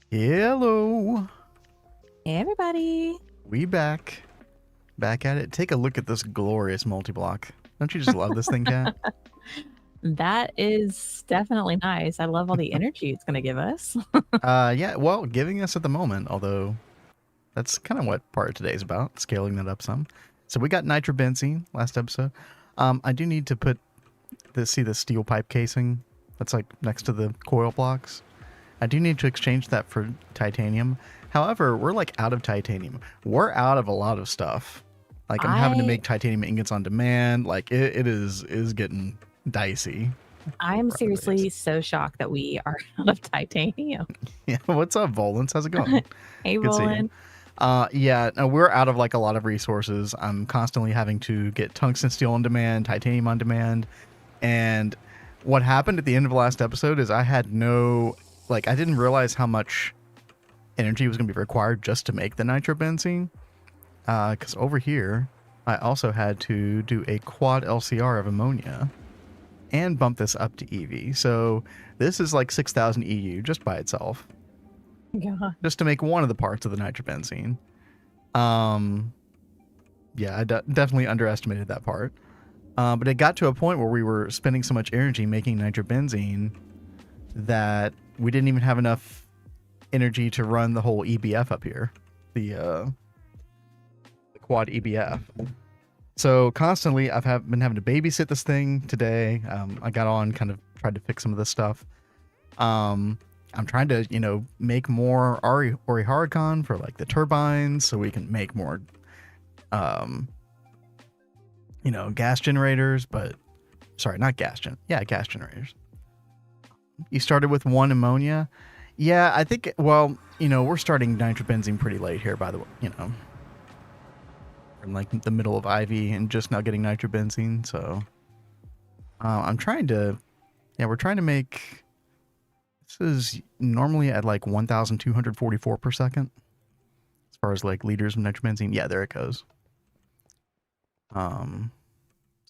Hello. Hey everybody. We back. Back at it. Take a look at this glorious multi-block. Don't you just love this thing, Kat? That is definitely nice. I love all the energy it's going to give us. Yeah, well, giving us at the moment, although that's kind of what part of today is about, scaling that up some. So we got nitrobenzene last episode. I do need to put this, see the steel pipe casing that's like next to the coil blocks. I do need to exchange that for titanium. However, we're like out of titanium. We're out of a lot of stuff. Like I'm having to make titanium ingots on demand. Like it is getting dicey. I'm seriously so shocked that we are out of titanium. Yeah, what's up, Volans? How's it going? Hey, Good seeing Roland. you. Yeah, no, we're out of like a lot of resources. I'm constantly having to get tungsten steel on demand, titanium on demand, and what happened at the end of the last episode is I had no, like, I didn't realize how much energy was going to be required just to make the nitrobenzene. Because over here, I also had to do a quad LCR of ammonia and bump this up to EV. So this is like 6,000 EU just by itself. God. Just to make one of the parts of the nitrobenzene. Yeah, I definitely underestimated that part. But it got to a point where we were spending so much energy making nitrobenzene that we didn't even have enough energy to run the whole EBF up here. The quad EBF. So constantly I've been having to babysit this thing today. I got on, kind of tried to fix some of this stuff. I'm trying to, make more Oriharakan for like the turbines so we can make more, gas generators, but sorry, not gas gas generators. You started with one ammonia. Yeah, I think, well, we're starting nitrobenzene pretty late here, by the way, in like the middle of Ivy and just now getting nitrobenzene. So I'm trying to, we're trying to make, this is normally at like 1,244 per second as far as like liters of nitrobenzene. Yeah, there it goes. Yeah,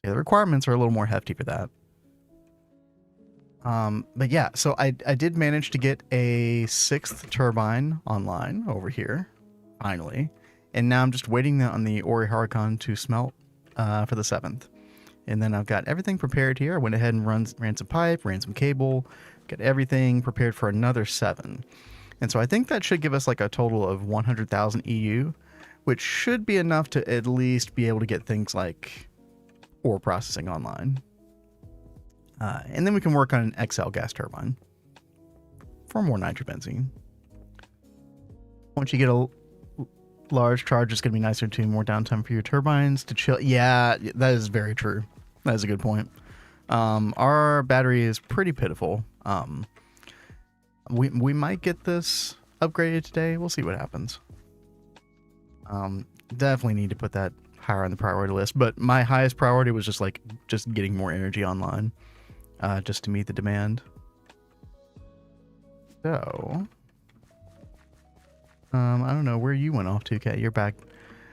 the requirements are a little more hefty for that. But yeah, so I did manage to get a 6th turbine online over here, finally. And now I'm just waiting on the Oriharakan to smelt for the 7th. And then I've got everything prepared here. I went ahead and ran some pipe, ran some cable, got everything prepared for another 7. And so I think that should give us like a total of 100,000 EU, which should be enough to at least be able to get things like ore processing online. And then we can work on an XL gas turbine for more nitrobenzene. Once you get a large charge, it's going to be nicer too. More downtime for your turbines to chill. Yeah, that is very true. That is a good point. Our battery is pretty pitiful. We might get this upgraded today. We'll see what happens. Definitely need to put that higher on the priority list. But my highest priority was just getting more energy online, just to meet the demand. So I don't know where you went off to, Kat. You're back.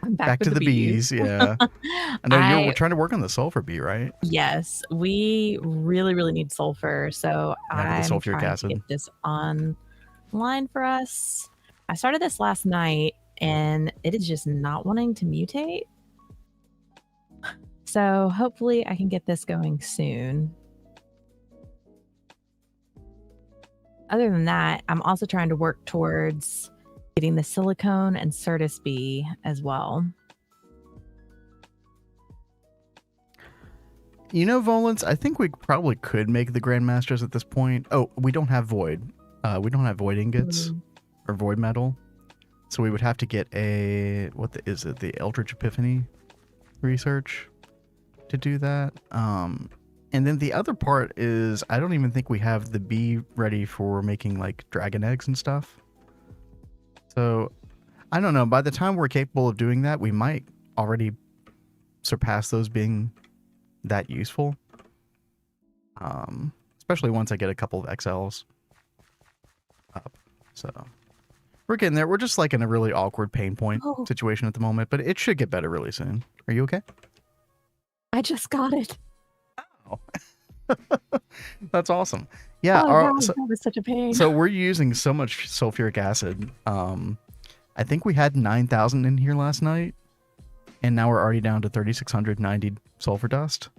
I'm back to the bees. Yeah. I know you're trying to work on the sulfur bee, right? Yes, we really, really need sulfur. So I'm sulfuric trying acid. to get this online for us. I started this last night and it is just not wanting to mutate. So hopefully I can get this going soon. Other than that, I'm also trying to work towards getting the silicone and Certus bee as well. You know, Volants, I think we probably could make the Grandmasters at this point. Oh, we don't have Void. We don't have Void ingots or Void metal. So we would have to get a, is it? The Eldritch Epiphany research to do that. And then the other part is I don't even think we have the bee ready for making like dragon eggs and stuff. So I don't know. By the time we're capable of doing that, we might already surpass those being that useful. Especially once I get a couple of XLs up. So we're getting there. We're just like in a really awkward pain point situation at the moment, but it should get better really soon. Are you okay? I just got it. Oh. That's awesome. Yeah. God, that was such a pain. So we're using so much sulfuric acid. I think we had 9,000 in here last night, and now we're already down to 3,690 sulfur dust.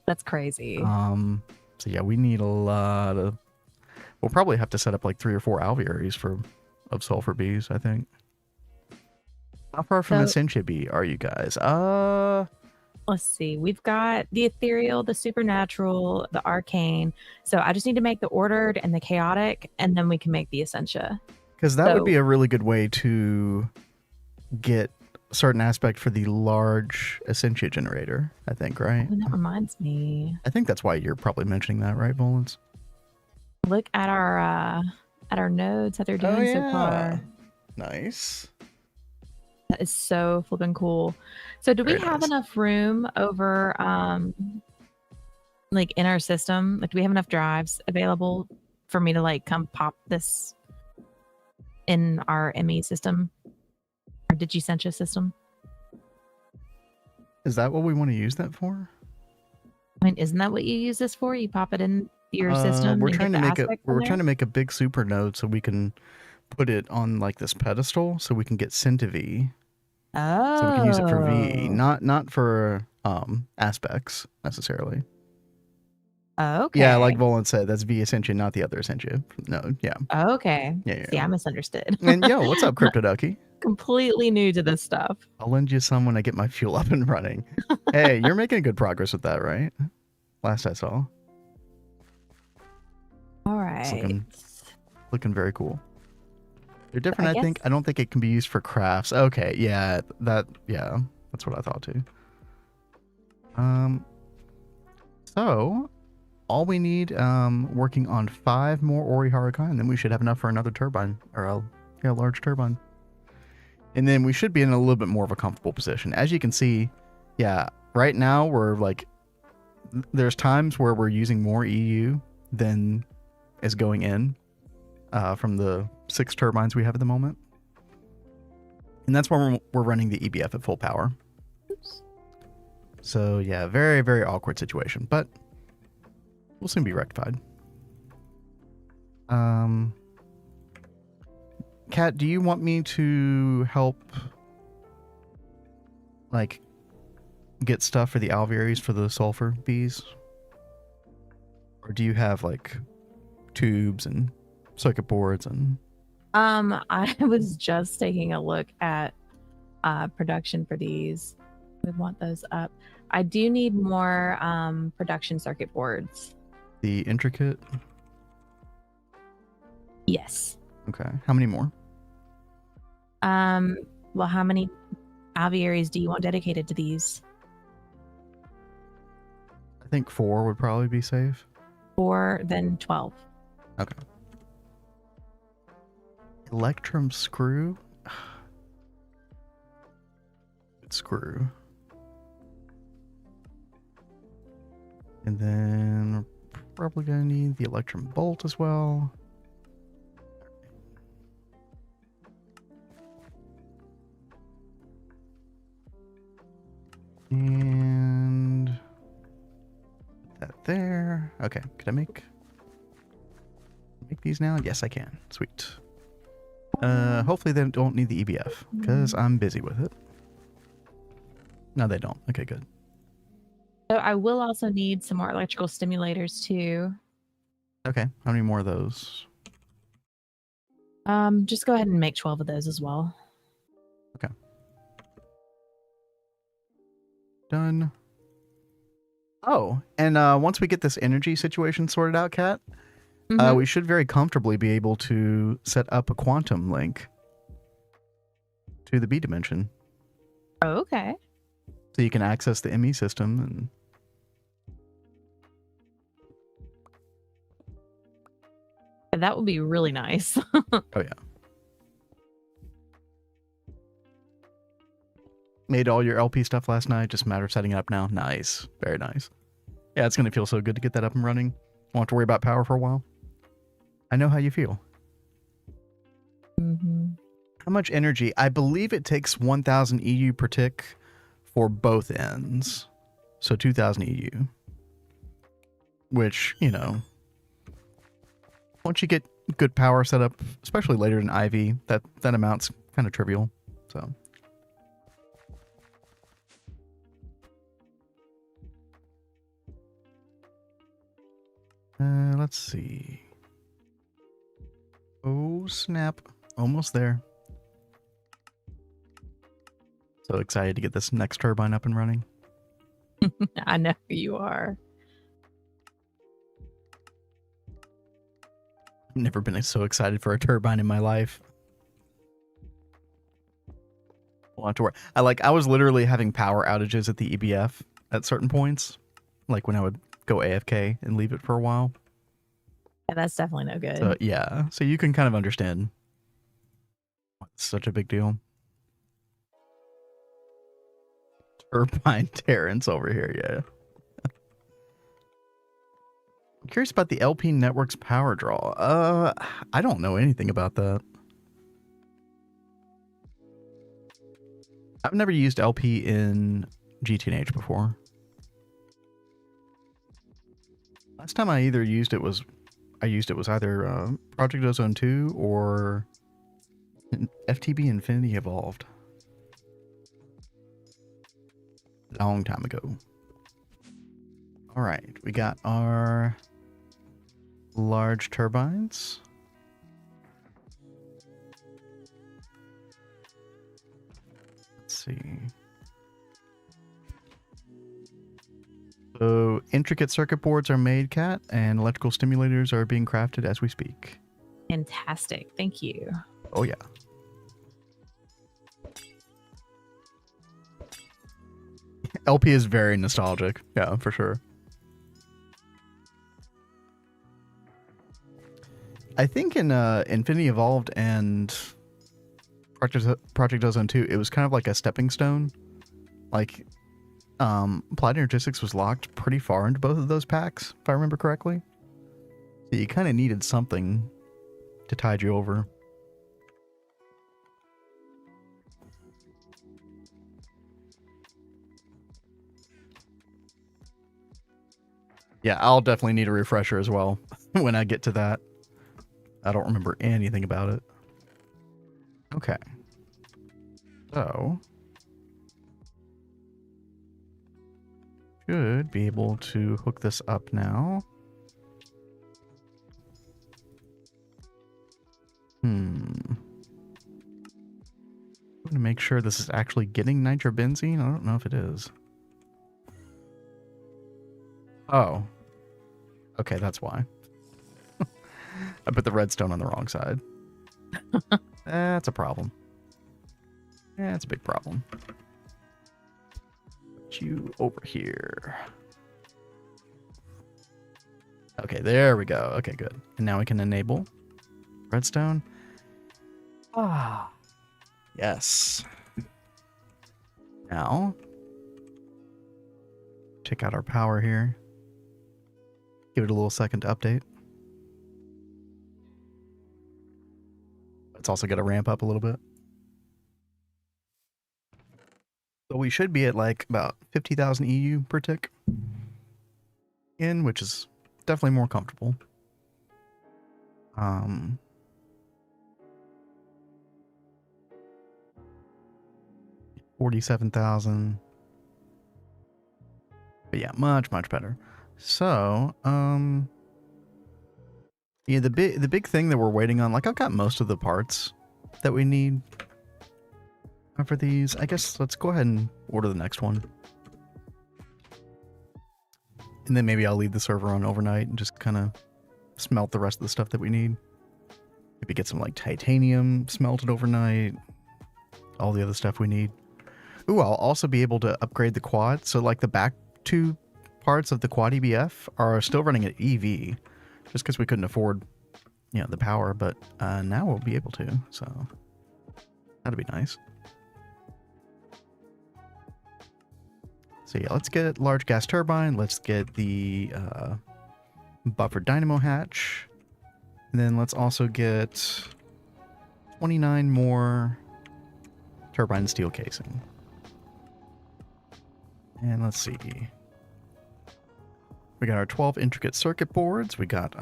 That's crazy. So yeah, we need a lot of. We'll probably have to set up like 3 or 4 alvearies of sulfur bees, I think. How far from Essentia bee are you guys? Let's see. We've got the ethereal, the supernatural, the arcane. So I just need to make the ordered and the chaotic, and then we can make the essentia. Because that would be a really good way to get a certain aspect for the large essentia generator, I think, right? Oh, that reminds me. I think that's why you're probably mentioning that, right, Volans? Look at our nodes, how they're doing so far. Nice. That is so flipping cool. So do we have enough room over like in our system? Like, do we have enough drives available for me to like come pop this in our ME system? Or Digisentia system? Is that what we want to use that for? I mean, isn't that what you use this for? You pop it in your system. We're trying to make a big super node so we can put it on like this pedestal so we can get Centivi. Oh. So we can use it for V, not for aspects necessarily. Okay. Yeah, like Volan said, that's V Essentia, not the other Essentia. No, yeah. Okay. Yeah. See, I misunderstood. And yo, what's up, Cryptoducky? Completely new to this stuff. I'll lend you some when I get my fuel up and running. Hey, you're making good progress with that, right? Last I saw. All right. Looking very cool. They're different, I think. I don't think it can be used for crafts. Okay, yeah, that's what I thought too. So all we need, working on 5 more Ori Haruka, and then we should have enough for another turbine, or a large turbine. And then we should be in a little bit more of a comfortable position. As you can see, yeah, right now we're like, there's times where we're using more EU than is going in from the 6 turbines we have at the moment. And that's when we're running the EBF at full power. Oops. So yeah, very, very awkward situation, but we'll soon be rectified. Kat, do you want me to help like get stuff for the alvearies for the sulfur bees? Or do you have like tubes and circuit boards and I was just taking a look at production for these. We want those up. I do need more production circuit boards. The intricate? Yes. Okay. How many more? Well, how many alvearies do you want dedicated to these? I think 4 would probably be safe. 4, then 12. Okay. Electrum screw? Screw. And then we're probably going to need the Electrum bolt as well. And put that there. Okay, could I make these now? Yes, I can. Sweet. Hopefully they don't need the EBF because I'm busy with it. No, they don't. Okay, good. So I will also need some more electrical stimulators too. Okay, how many more of those? Just go ahead and make 12 of those as well. Okay. Done. Oh, and once we get this energy situation sorted out, Kat, Mhm. we should very comfortably be able to set up a quantum link to the B dimension. Oh, okay. So you can access the ME system and That would be really nice. oh yeah. Made all your LP stuff last night, just a matter of setting it up now. Nice. Very nice. Yeah, it's gonna feel so good to get that up and running. Won't have to worry about power for a while. I know how you feel. Mhm. How much energy? I believe it takes 1000 EU per tick for both ends. So 2000 EU. Which, you know, once you get good power set up, especially later in IV, that amount's kind of trivial. So let's see. Oh snap. Almost there. So excited to get this next turbine up and running. I know you are. I've never been so excited for a turbine in my life. We'll have to work. I was literally having power outages at the EBF at certain points. Like when I would go AFK and leave it for a while. Yeah, that's definitely no good. So yeah. So you can kind of understand why it's such a big deal. Turbine Terrence over here, yeah. I'm curious about the LP Network's power draw. I don't know anything about that. I've never used LP in GTNH before. Last time I used it was either Project Ozone 2 or FTB Infinity Evolved. Long time ago. All right, we got our large turbines. Let's see. So intricate circuit boards are made, Kat, and electrical stimulators are being crafted as we speak. Fantastic. Thank you. Oh yeah. LP is very nostalgic. Yeah, for sure. I think in Infinity Evolved and Project Ozone 2, it was kind of like a stepping stone. Like, Applied Energistics was locked pretty far into both of those packs, if I remember correctly. So you kind of needed something to tide you over. Yeah, I'll definitely need a refresher as well when I get to that. I don't remember anything about it. Okay. So, should be able to hook this up now. I'm going to make sure this is actually getting nitrobenzene. I don't know if it is. Oh. Okay, that's why. I put the redstone on the wrong side. That's a problem. Yeah, it's a big problem. Put you over here. Okay, there we go. Okay, good. And now we can enable redstone. Ah. Yes. Now, check out our power here. Give it a little second to update. It's also got to ramp up a little bit. So we should be at like about 50,000 EU per tick in, which is definitely more comfortable. 47,000. But yeah, much better. So, yeah, the big thing that we're waiting on, like I've got most of the parts that we need for these. I guess let's go ahead and order the next one. And then maybe I'll leave the server on overnight and just kind of smelt the rest of the stuff that we need. Maybe get some like titanium smelted overnight. All the other stuff we need. Ooh, I'll also be able to upgrade the quad. So like the back two parts of the quad EBF are still running at EV. Just because we couldn't afford, you know, the power. But now we'll be able to. So that'll be nice. So yeah, let's get large gas turbine. Let's get the buffered dynamo hatch. And then let's also get 29 more turbine steel casing. And let's see. We got our 12 intricate circuit boards. We got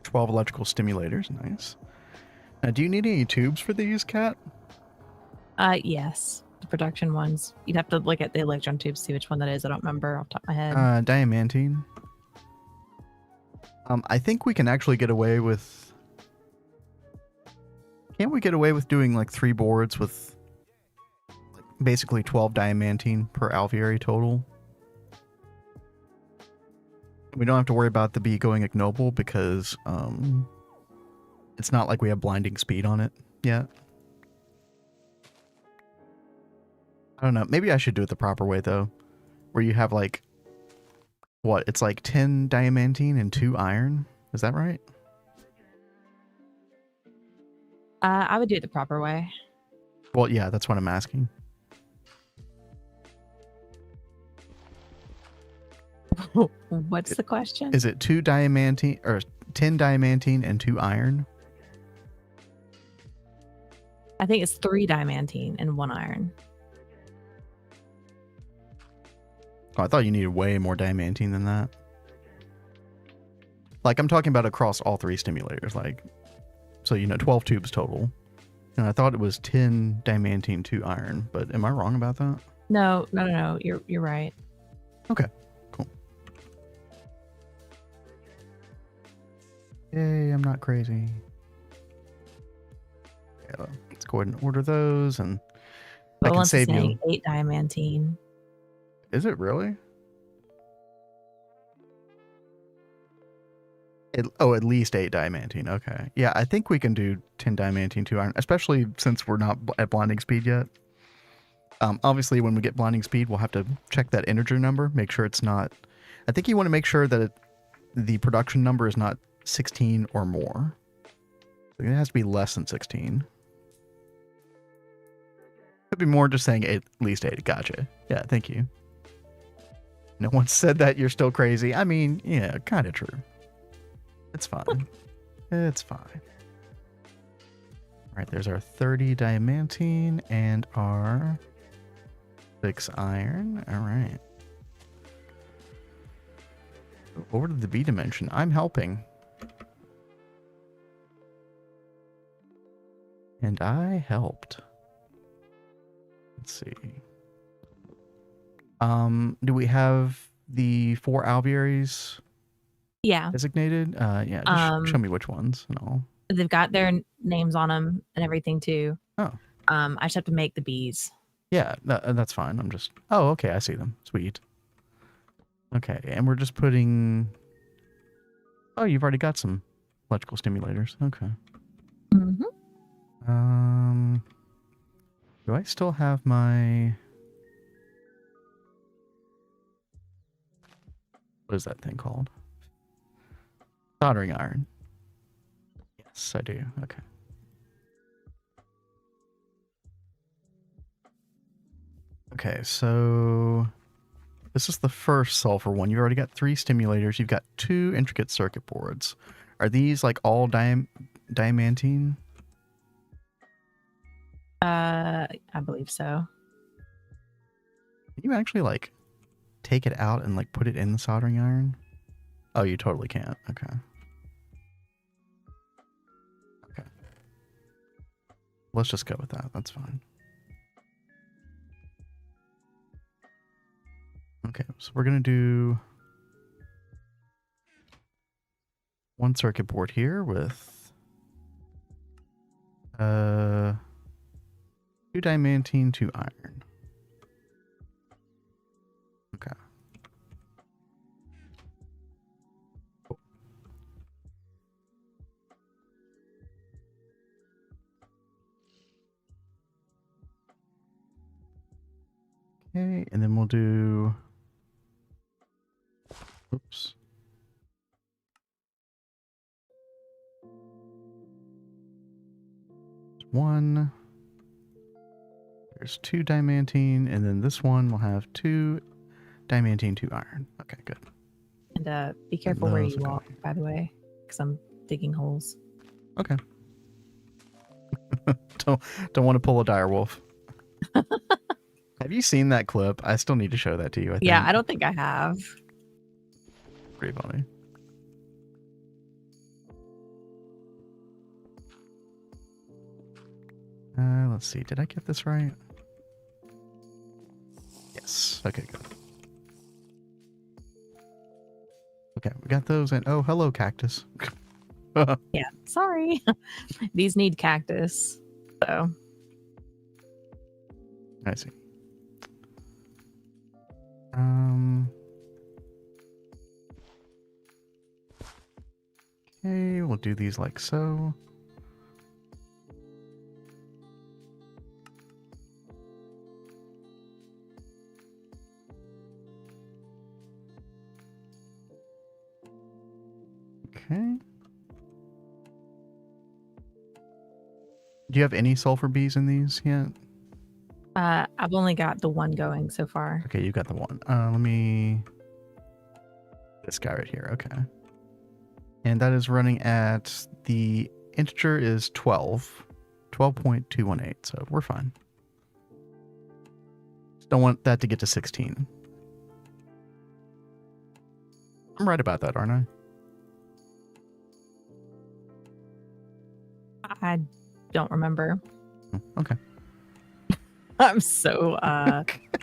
12 electrical stimulators. Nice. Now, do you need any tubes for these, Kat? Yes. The production ones. You'd have to look at the electron tubes, see which one that is. I don't remember off the top of my head. Diamantine. I think we can actually get away with... Can't we get away with doing like 3 boards with like, basically 12 diamantine per alveary total? We don't have to worry about the bee going ignoble because it's not like we have blinding speed on it yet. I don't know. Maybe I should do it the proper way though, where you have like, what? It's like 10 diamantine and 2 iron. Is that right? I would do it the proper way. Well, yeah, that's what I'm asking. What's the question? Is it 2 diamantine or 10 diamantine and 2 iron? I think it's 3 diamantine and 1 iron. Oh, I thought you needed way more diamantine than that. Like, I'm talking about across all 3 stimulators. Like, so, you know, 12 tubes total. And I thought it was 10 diamantine, 2 iron. But am I wrong about that? No. You're right. Okay, cool. Yay, I'm not crazy. Okay, well, let's go ahead and order those, and I can save you. 8 diamantine. Is it really? At least 8 diamantine. Okay. Yeah, I think we can do 10 diamantine, 2 iron, especially since we're not at blinding speed yet. Obviously, when we get blinding speed, we'll have to check that integer number, make sure it's not... I think you want to make sure that the production number is not 16 or more. It has to be less than 16. Could be more just saying at least 8. Gotcha. Yeah, thank you. No one said that you're still crazy. I mean, yeah, kind of true. It's fine. It's fine. All right, there's our 30 diamantine and our 6 iron. All right. Over to the B dimension. I'm helping. And I helped. Let's see. Do we have the 4 alvearies? Yeah. Designated? Yeah, just show me which ones and all. They've got their names on them and everything too. Oh. I just have to make the bees. Yeah, that's fine. I'm just... Oh, okay, I see them. Sweet. Okay, and we're just putting... Oh, you've already got some electrical stimulators. Okay. Mm-hmm. Do I still have my... What is that thing called? Soldering iron. Yes, I do. Okay. Okay, so this is the first sulfur one. You've already got 3 stimulators. You've got 2 intricate circuit boards. Are these like all diamantine? I believe so. Can you actually like take it out and like put it in the soldering iron? Oh, you totally can't. Okay. Okay. Let's just go with that. That's fine. Okay, so we're going to do 1 circuit board here with 2 diamantine, 2 iron. Okay. Okay, and then we'll do... Oops. One. There's 2 diamantine, and then this one will have 2 diamantine, 2 iron. Okay, good. And be careful where those you are walk, by the way, because I'm digging holes. Okay. don't want to pull a dire wolf. Have you seen that clip? I still need to show that to you. I think. Yeah, I don't think I have. Pretty funny. Let's see. Did I get this right? Yes. Okay, good. Okay, we got those. And oh, hello, cactus. Yeah, sorry. These need cactus. So I see. Okay, we'll do these like so. Okay. Do you have any sulfur bees in these yet? I've only got the one going so far. Okay, you got the one. Let me... This guy right here, okay. And that is running at... The integer is 12. 12.218, so we're fine. Just don't want that to get to 16. I'm right about that, aren't I? I don't remember. Okay. I'm so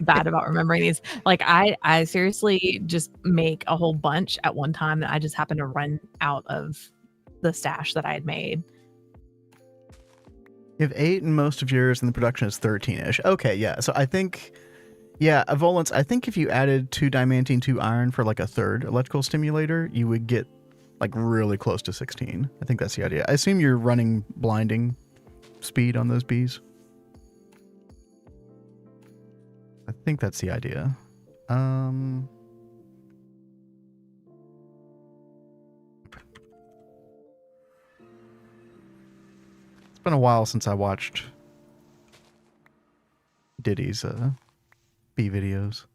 bad about remembering these. Like I seriously just make a whole bunch at one time that I just happen to run out of the stash that I had made. You have 8 in most of yours, and the production is 13-ish. Okay, yeah. So I think, yeah, Volants, I think if you added 2 diamantine, 2 iron for like a third electrical stimulator, you would get like really close to 16. I think that's the idea. I assume you're running blinding speed on those bees. I think that's the idea. It's been a while since I watched Diddy's bee videos.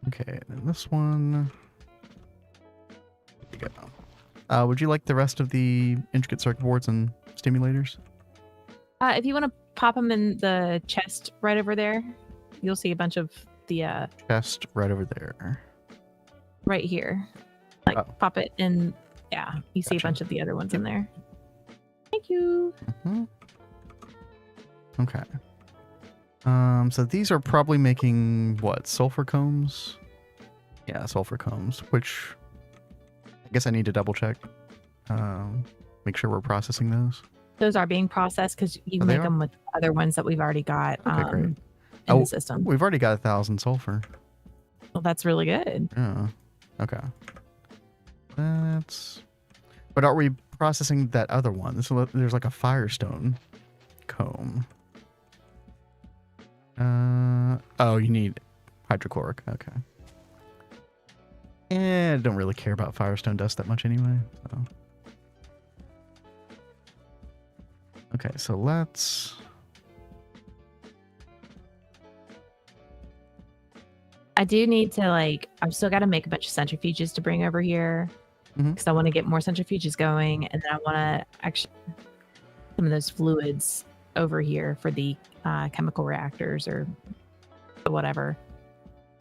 Okay, and this one. There you go. Would you like the rest of the intricate circuit boards and stimulators? If you want to pop them in the chest right over there, you'll see a bunch of the Chest right over there. right here. Like pop it in. Yeah, you see a Gotcha. bunch of the other ones in there. Thank you. Mm-hmm. Okay. So these are probably making what? Sulfur combs? Yeah, sulfur combs, which I guess I need to double check. Make sure we're processing those. Those are being processed because you Oh, can they make are? them with other ones that we've already got Okay, great. in Oh, the system. We've already got 1,000 sulfur. Well, that's really good. Yeah. Okay. But are we processing that other one? So there's like a firestone comb. Oh, you need hydrochloric. Okay. I don't really care about firestone dust that much anyway. So. Okay, so let's... I do need to I've still got to make a bunch of centrifuges to bring over here because I want to get more centrifuges going, and then I want to actually some of those fluids over here for the chemical reactors or whatever.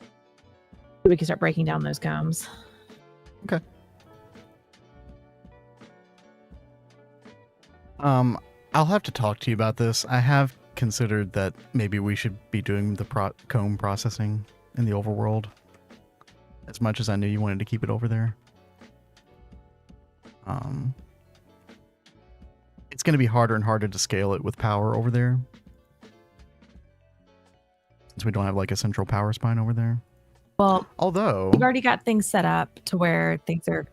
So we can start breaking down those combs. Okay. I'll have to talk to you about this. I have considered that maybe we should be doing the comb processing in the overworld. As much as I knew you wanted to keep it over there. It's going to be harder and harder to scale it with power over there. Since we don't have like a central power spine over there. Well, Although... we've already got things set up to where things are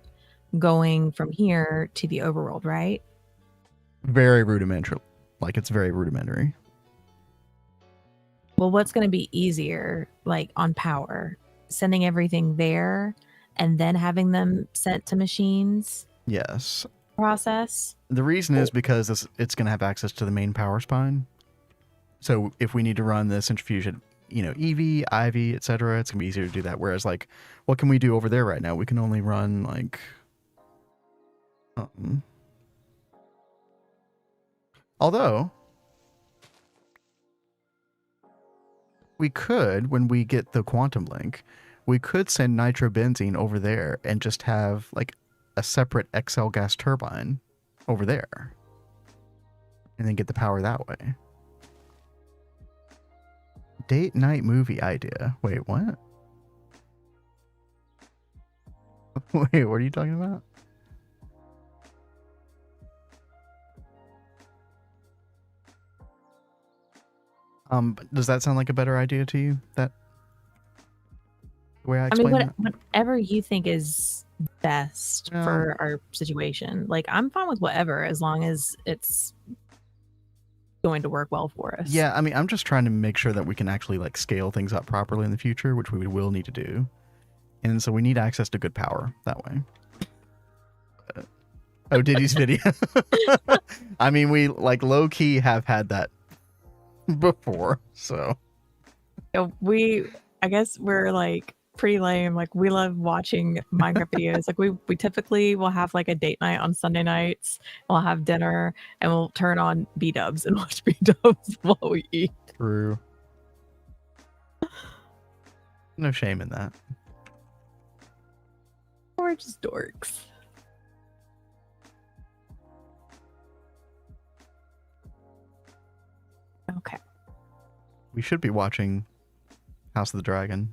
going from here to the overworld, right? Very rudimentary. Like, it's very rudimentary. Well, what's going to be easier, like on power? Sending everything there and then having them sent to machines Yes. process? The reason is because it's going to have access to the main power spine. So if we need to run the centrifuge at, EV, IV, etc., it's going to be easier to do that. Whereas, like, what can we do over there right now? We can only run, like... Although... we could, when we get the quantum link, we could send nitrobenzene over there and just have, like, a separate XL gas turbine over there. And then get the power that way. Date night movie idea. Wait, what? Wait, what are you talking about? Does that sound like a better idea to you? That the way I explained that? Whatever you think is best for our situation. Like, I'm fine with whatever, as long as it's going to work well for us. Yeah, I mean, I'm just trying to make sure that we can actually, like, scale things up properly in the future, which we will need to do. And so we need access to good power that way. Oh, Diddy's video. I mean, we, like, low-key have had that before, so. I guess we're, like, pretty lame. Like, we love watching Minecraft videos. Like, we typically will have, like, a date night on Sunday nights. We'll have dinner, and we'll turn on B-dubs and watch B-dubs while we eat. True. No shame in that. We're just dorks. Okay. We should be watching House of the Dragon.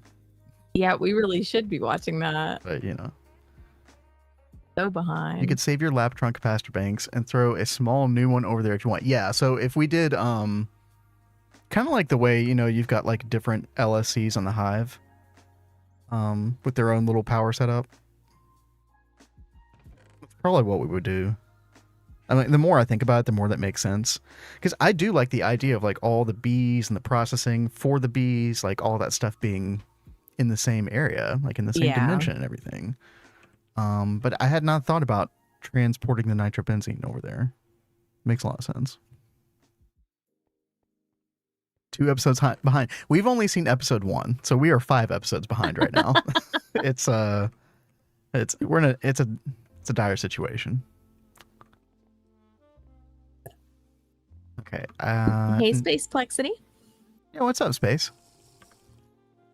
Yeah, we really should be watching that. But, So behind. You could save your lap trunk capacitor banks and throw a small new one over there if you want. Yeah, so if we did, kind of like the way, you've got, like, different LSCs on the Hive, with their own little power setup. That's probably what we would do. I mean, the more I think about it, the more that makes sense. Because I do like the idea of, like, all the bees and the processing for the bees, like, all that stuff being in the same area, like, in the same dimension and everything. But I had not thought about transporting the nitrobenzene over there. Makes a lot of sense. 2 episodes behind. We've only seen episode 1, so we are 5 episodes behind right now. It's a dire situation. Okay. Hey, Space Plexity. Yeah, what's up, Space?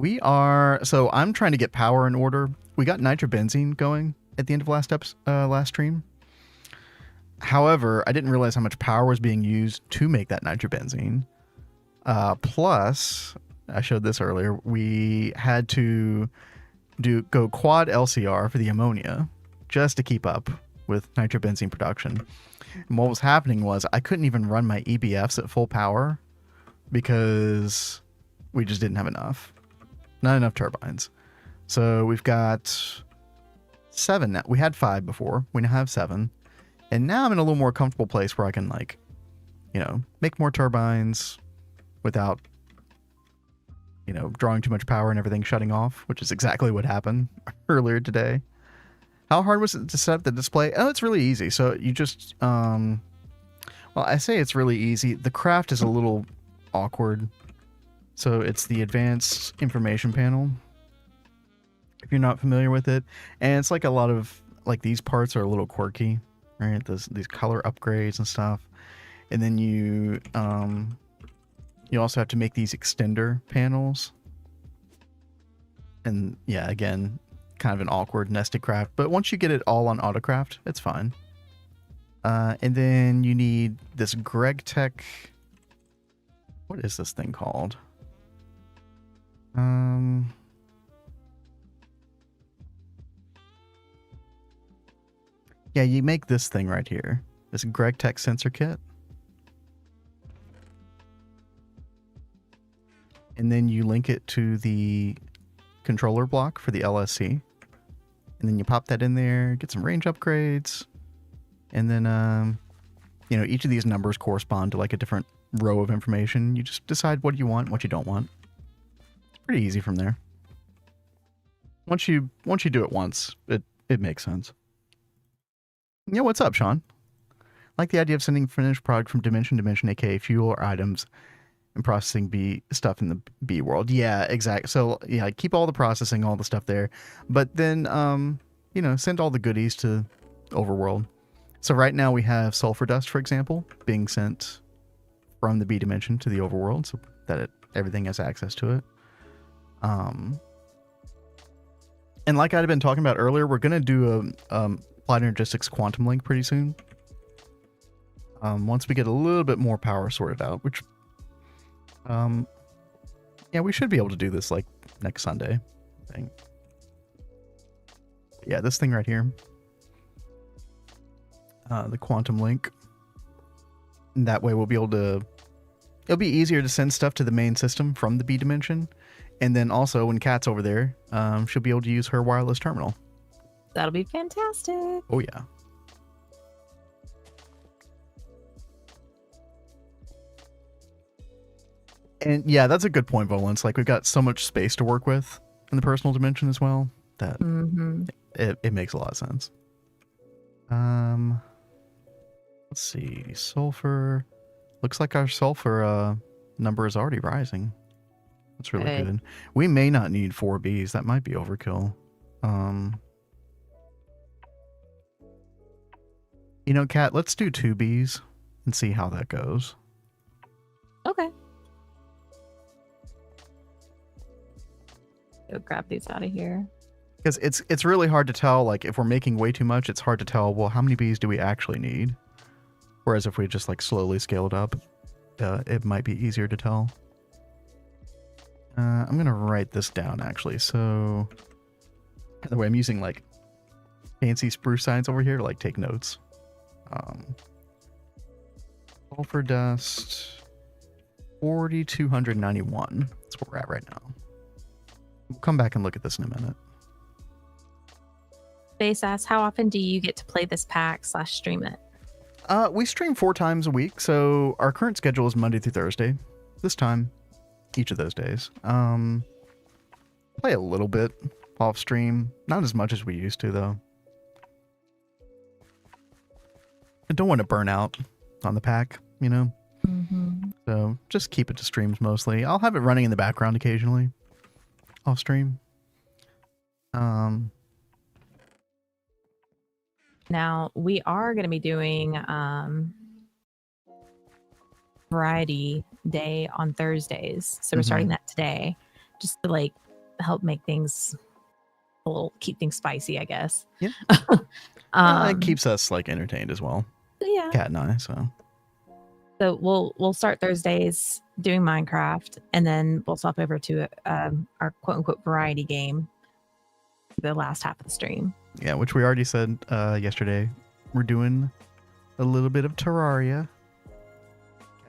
So I'm trying to get power in order. We got nitrobenzene going at the end of last stream. However, I didn't realize how much power was being used to make that nitrobenzene. Plus, I showed this earlier, we had to go quad LCR for the ammonia just to keep up with nitrobenzene production. And what was happening was I couldn't even run my EBFs at full power because we just didn't have enough. Not enough turbines. So we've got 7 now. We had 5 before. We now have 7. And now I'm in a little more comfortable place where I can, like, make more turbines without, drawing too much power and everything shutting off, which is exactly what happened earlier today. How hard was it to set up the display? Oh, it's really easy. So you just, well, I say it's really easy. The craft is a little awkward. So it's the advanced information panel, if you're not familiar with it. And it's like a lot of, like, these parts are a little quirky, right? These color upgrades and stuff. And then you also have to make these extender panels. And yeah, again, kind of an awkward nested craft. But once you get it all on AutoCraft, it's fine. And then you need this Gregtech. What is this thing called? Yeah, you make this thing right here. This Gregtech sensor kit. And then you link it to the controller block for the LSC. and then you pop that in there, get some range upgrades, and then you know, each of these numbers correspond to like a different row of information. You just decide what you want, what you don't want. It's pretty easy from there. Once you do it once, it makes sense. Yeah, what's up, Sean? I like the idea of sending finished product from dimension to dimension, aka fuel or items, and processing B stuff in the B world. Yeah, exactly. So yeah, keep all the processing, all the stuff there, but then you know, send all the goodies to overworld. So right now we have sulfur dust, for example, being sent from the B dimension to the overworld, so that everything has access to it. And like I'd been talking about earlier, we're gonna do a Applied Energistics quantum link pretty soon. Once we get a little bit more power sorted out, which yeah, we should be able to do this like next Sunday, I think. Yeah, this thing right here, the quantum link. And that way we'll be able to, it'll be easier to send stuff to the main system from the B dimension. And then also when Kat's over there, she'll be able to use her wireless terminal. That'll be fantastic. Oh yeah. And yeah, that's a good point, Volance. Like, we've got so much space to work with in the personal dimension as well that it makes a lot of sense. Let's see, sulfur. Looks like our sulfur number is already rising. That's really good. We may not need 4 Bs. That might be overkill. You know, Kat, let's do 2 Bs and see how that goes. Okay. Go grab these out of here. Because it's really hard to tell, like, if we're making way too much, it's hard to tell, well, how many Bs do we actually need? Whereas if we just, like, slowly scale it up, it might be easier to tell. I'm going to write this down, actually. So, by the way, I'm using, like, fancy spruce signs over here to, like, take notes. Sulfur dust, 4,291. That's where we're at right now. We'll come back and look at this in a minute. Base asks, how often do you get to play this pack / stream it? We stream 4 times a week, so our current schedule is Monday through Thursday. This time, each of those days. Play a little bit off stream. Not as much as we used to, though. I don't want to burn out on the pack, you know? So just keep it to streams mostly. I'll have it running in the background occasionally. Off stream. Now we are going to be doing variety day on Thursdays, so we're starting that today, just to like help make things keep things spicy, I guess. Yeah. It keeps us like entertained as well. Yeah. Kat and I. So we'll start Thursdays doing Minecraft, and then we'll swap over to our quote unquote variety game the last half of the stream. Yeah, which we already said yesterday. We're doing a little bit of Terraria.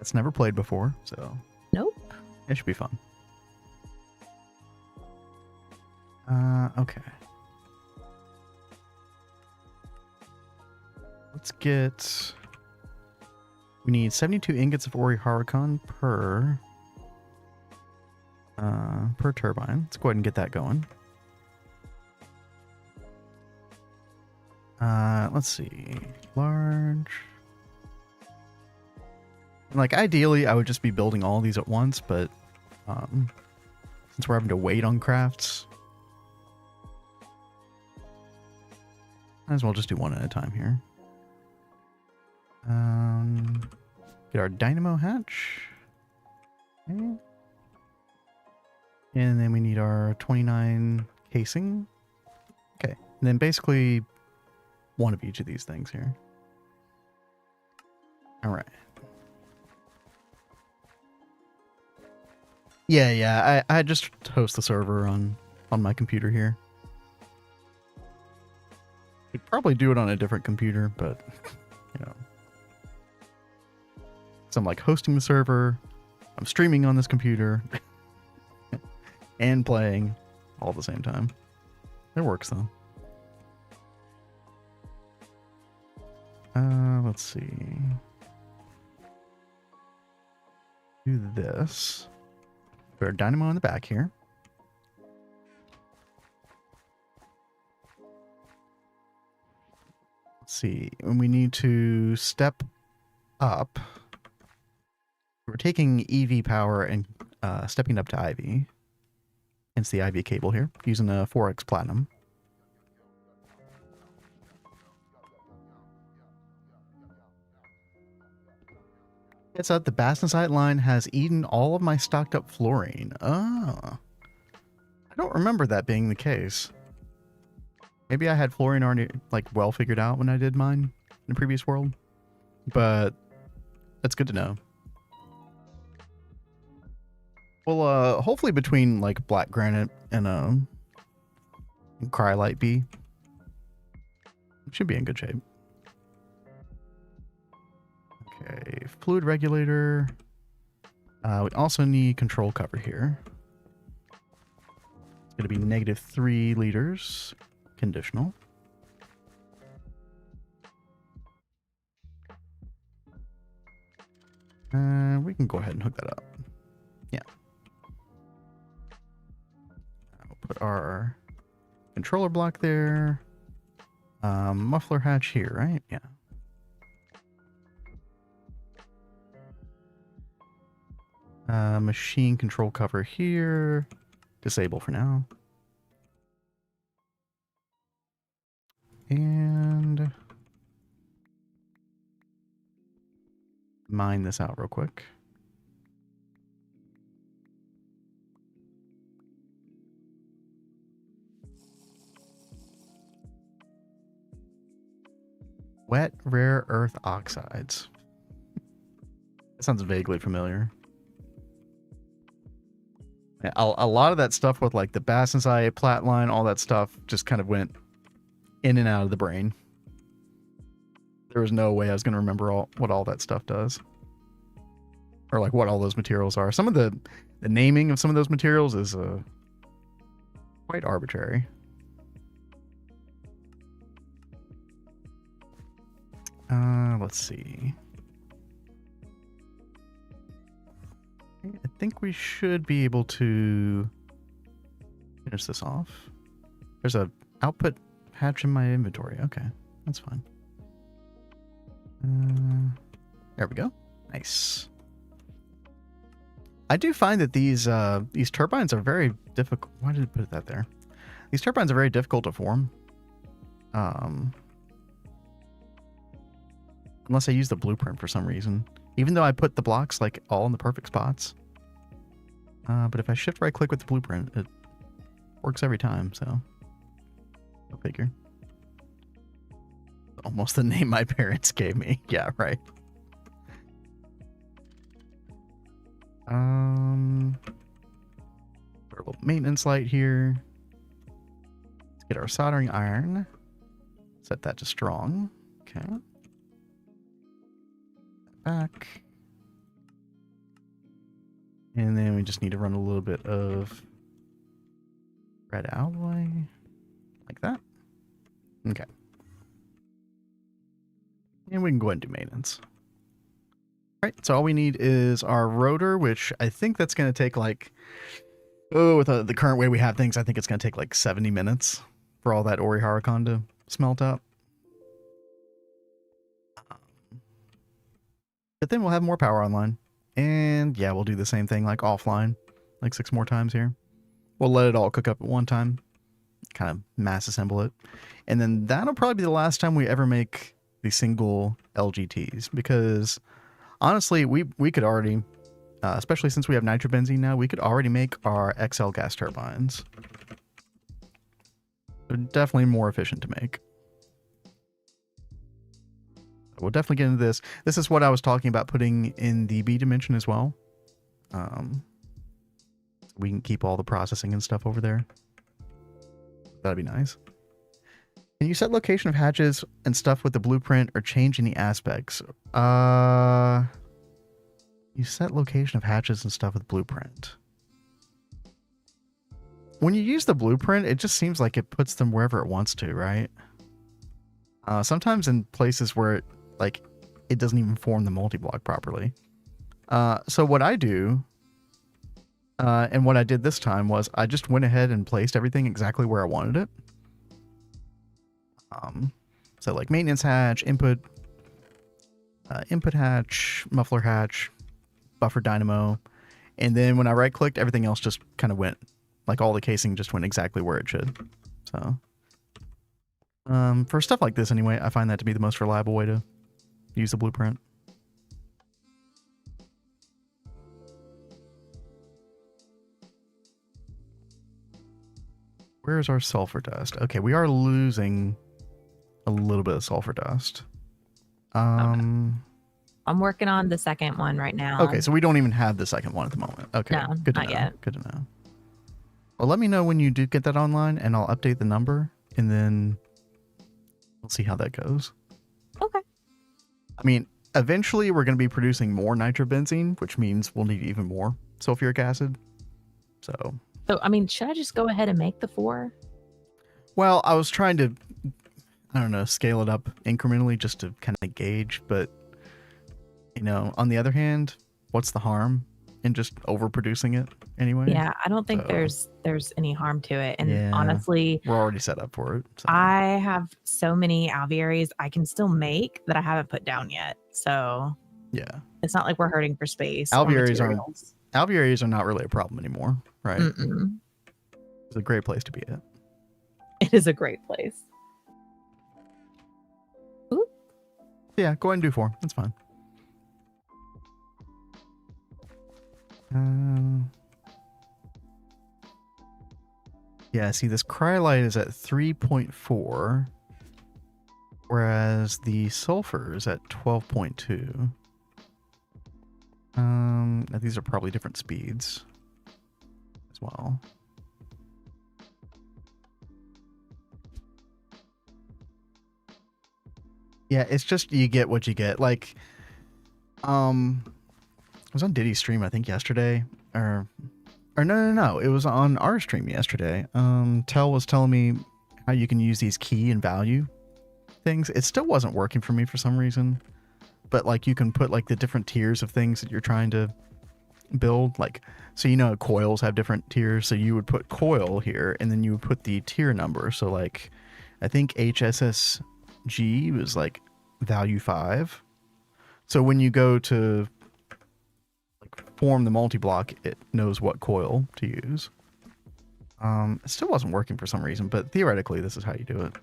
It's never played before, so nope. It should be fun. Okay. Let's get... We need 72 ingots of Ori Haricon per turbine. Let's go ahead and get that going. Let's see. Large. Like, ideally, I would just be building all these at once, but since we're having to wait on crafts, might as well just do one at a time here. Get our dynamo hatch. Okay. And then we need our 29 casing. Okay. And then basically one of each of these things here. All right. Yeah. I just host the server on my computer here. Could probably do it on a different computer, but you know. So I'm like hosting the server, I'm streaming on this computer, and playing all at the same time. It works though. Let's see. Do this. Put our dynamo in the back here. Let's see. When we need to step up, we're taking EV power and stepping up to IV. Hence the IV cable here, using a 4X platinum. It's out the Bastensite line has eaten all of my stocked up fluorine. Oh. I don't remember that being the case. Maybe I had fluorine already like well figured out when I did mine in the previous world. But that's good to know. Well, hopefully between like black granite and cryolite B, it should be in good shape. Okay, fluid regulator. We also need control cover here. It's going to be -3 liters, conditional. We can go ahead and hook that up. Yeah. We'll put our controller block there. Muffler hatch here, right? Yeah. Machine control cover here. Disable for now. And mine this out real quick. Wet rare earth oxides. That sounds vaguely familiar. A lot of that stuff with like the Bastensite, Platline, all that stuff just kind of went in and out of the brain. There was no way I was going to remember what all that stuff does. Or like what all those materials are. Some of the naming of some of those materials is quite arbitrary. Let's see. I think we should be able to finish this off. There's a output hatch in my inventory. Okay, that's fine. There we go. Nice. I do find that these turbines are very difficult. Why did I put that there? These turbines are very difficult to form. Unless I use the blueprint for some reason. Even though I put the blocks like all in the perfect spots. But if I shift right click with the blueprint, it works every time, so go figure. Almost the name my parents gave me. Yeah, right. Put a little maintenance light here. Let's get our soldering iron. Set that to strong. Okay. Back. And then we just need to run a little bit of red alloy. Like that. Okay. And we can go ahead and do maintenance. Right, so all we need is our rotor, which I think that's going to take like, with the current way we have things, I think it's going to take like 70 minutes for all that Ori Harakon to smelt up. But then we'll have more power online. And yeah, we'll do the same thing like offline, like 6 more times here. We'll let it all cook up at one time, kind of mass assemble it. And then that'll probably be the last time we ever make the single LGTs, because honestly, we could already, especially since we have nitrobenzene now, we could already make our XL gas turbines. They're definitely more efficient to make. We'll definitely get into this. This is what I was talking about putting in the B dimension as well. We can keep all the processing and stuff over there. That'd be nice. Can you set location of hatches and stuff with the blueprint or change any aspects? You set location of hatches and stuff with blueprint. When you use the blueprint, it just seems like it puts them wherever it wants to, right? Sometimes in places where like it doesn't even form the multi-block properly. So what I do, and what I did this time was I just went ahead and placed everything exactly where I wanted it. So like maintenance hatch, input hatch, muffler hatch, buffer dynamo, and then when I right clicked, everything else just kind of went, like all the casing just went exactly where it should. So for stuff like this anyway, I find that to be the most reliable way to use the blueprint. Where's our sulfur dust? Okay, we are losing a little bit of sulfur dust. I'm working on the second one right now. Okay, so we don't even have the second one at the moment. Okay, no, good to not know. yet. Good to know. Well, let me know when you do get that online, and I'll update the number, and then we'll see how that goes. Okay. I mean, eventually we're going to be producing more nitrobenzene, which means we'll need even more sulfuric acid. So, I mean, should I just go ahead and make the 4? Well, I was trying to, I don't know, scale it up incrementally just to kind of gauge, but, you know, on the other hand, what's the harm in just overproducing it anyway? Yeah, I don't think there's any harm to it. And yeah, honestly, we're already set up for it. So. I have so many alvearies I can still make that I haven't put down yet. So yeah, it's not like we're hurting for space. Alvearies are not really a problem anymore, right? Mm-mm. It's a great place to be at. It is a great place. Ooh. Yeah, go ahead and do 4. That's fine. Yeah, see, this cryolite is at 3.4, whereas the sulfur is at 12.2. Now these are probably different speeds as well. Yeah, it's just you get what you get. Like, I was on Diddy's stream, I think, yesterday, or no, it was on our stream yesterday. Tel was telling me how you can use these key and value things. It still wasn't working for me for some reason, but like you can put like the different tiers of things that you're trying to build. Like, so you know, coils have different tiers. So you would put coil here, and then you would put the tier number. So like, I think HSSG was like value 5. So when you go to form the multi-block, it knows what coil to use. It still wasn't working for some reason, but theoretically this is how you do it.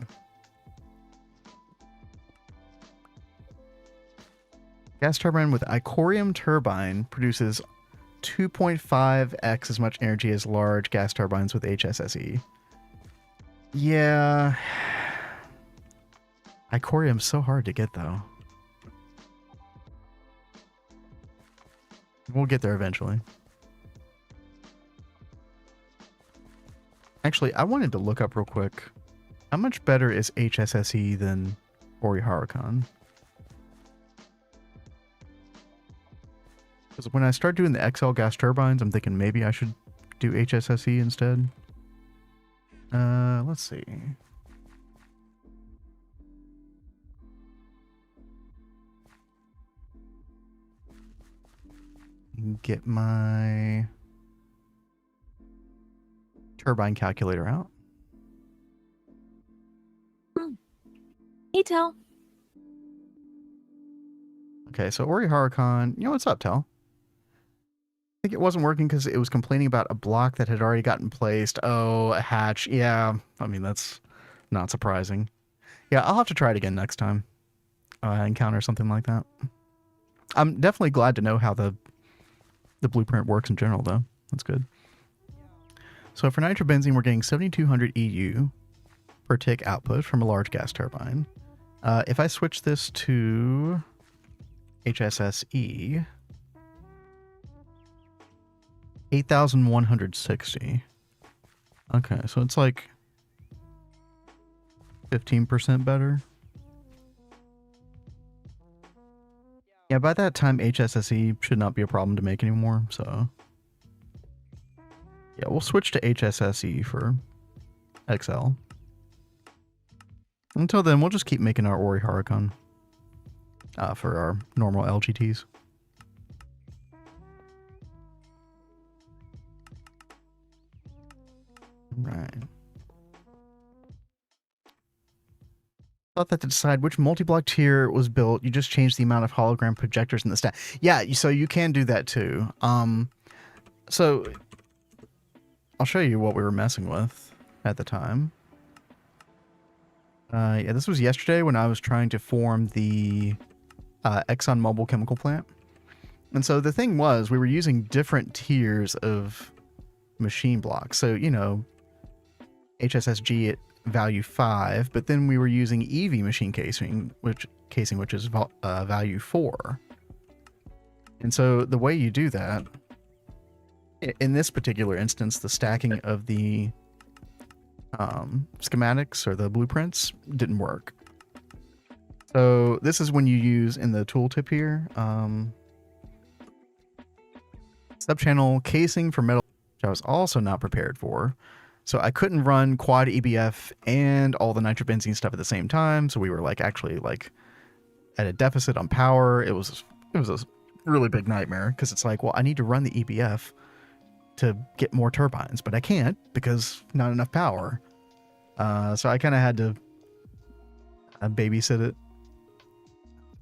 Gas turbine with Icorium turbine produces 2.5x as much energy as large gas turbines with HSSE. Yeah. Icorium's so hard to get though. We'll get there eventually. Actually, I wanted to look up real quick. How much better is HSSE than Ori-Harakan? Because when I start doing the XL gas turbines, I'm thinking maybe I should do HSSE instead. Let's see. Get my turbine calculator out. Hey, Tel. Okay, so Ori-Harakan, you know what's up, Tel? I think it wasn't working because it was complaining about a block that had already gotten placed. Oh, a hatch. Yeah, I mean, that's not surprising. Yeah, I'll have to try it again next time I encounter something like that. I'm definitely glad to know how the blueprint works in general, though. That's good. So for nitrobenzene, we're getting 7,200 EU per tick output from a large gas turbine. If I switch this to HSSE, 8,160. Okay, so it's like 15% better. Yeah, by that time, HSSE should not be a problem to make anymore, so... Yeah, we'll switch to HSSE for XL. Until then, we'll just keep making our Ori-Harakan. for our normal LGTs. Right. Thought that to decide which multi-block tier was built, you just change the amount of hologram projectors in the stack. Yeah, so you can do that too. So I'll show you what we were messing with at the time. Yeah, this was yesterday when I was trying to form the ExxonMobil chemical plant. And so the thing was, we were using different tiers of machine blocks. So, you know, HSSG at value 5, but then we were using EV machine casing, which is value 4. And so the way you do that, in this particular instance, the stacking of the schematics or the blueprints didn't work. So this is when you use in the tooltip here, subchannel casing for metal, which I was also not prepared for. So I couldn't run quad EBF and all the nitrobenzene stuff at the same time. So we were like actually like at a deficit on power. It was a really big nightmare because it's like, well, I need to run the EBF to get more turbines, but I can't because not enough power. So I kind of had to babysit it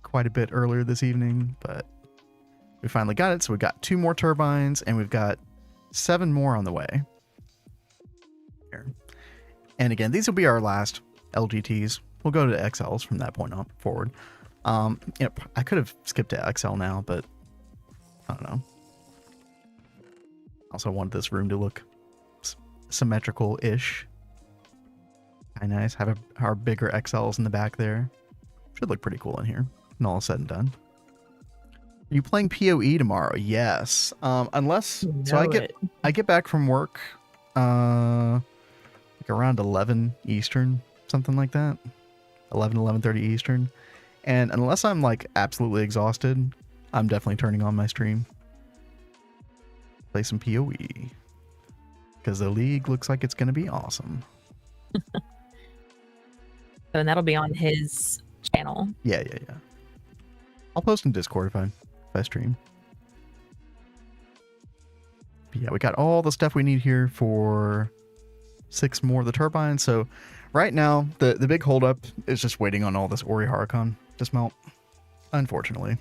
quite a bit earlier this evening, but we finally got it. So we got 2 more turbines and we've got 7 more on the way. Here. And again, these will be our last LGTs. We'll go to XLs from that point on forward. I could have skipped to XL now, but I don't know. Also wanted this room to look symmetrical-ish. Kind of nice. Have our bigger XLs in the back there. Should look pretty cool in here. And all said and done. Are you playing PoE tomorrow? Yes. Unless so I get back from work like around 11 Eastern, something like that. 11:30 Eastern. And unless I'm like absolutely exhausted, I'm definitely turning on my stream. Play some PoE. Because the league looks like it's going to be awesome. And that'll be on his channel. Yeah. I'll post in Discord if I stream. But yeah, we got all the stuff we need here for 6 more of the turbines. So right now, the big holdup is just waiting on all this Ori Haricon to smelt, unfortunately.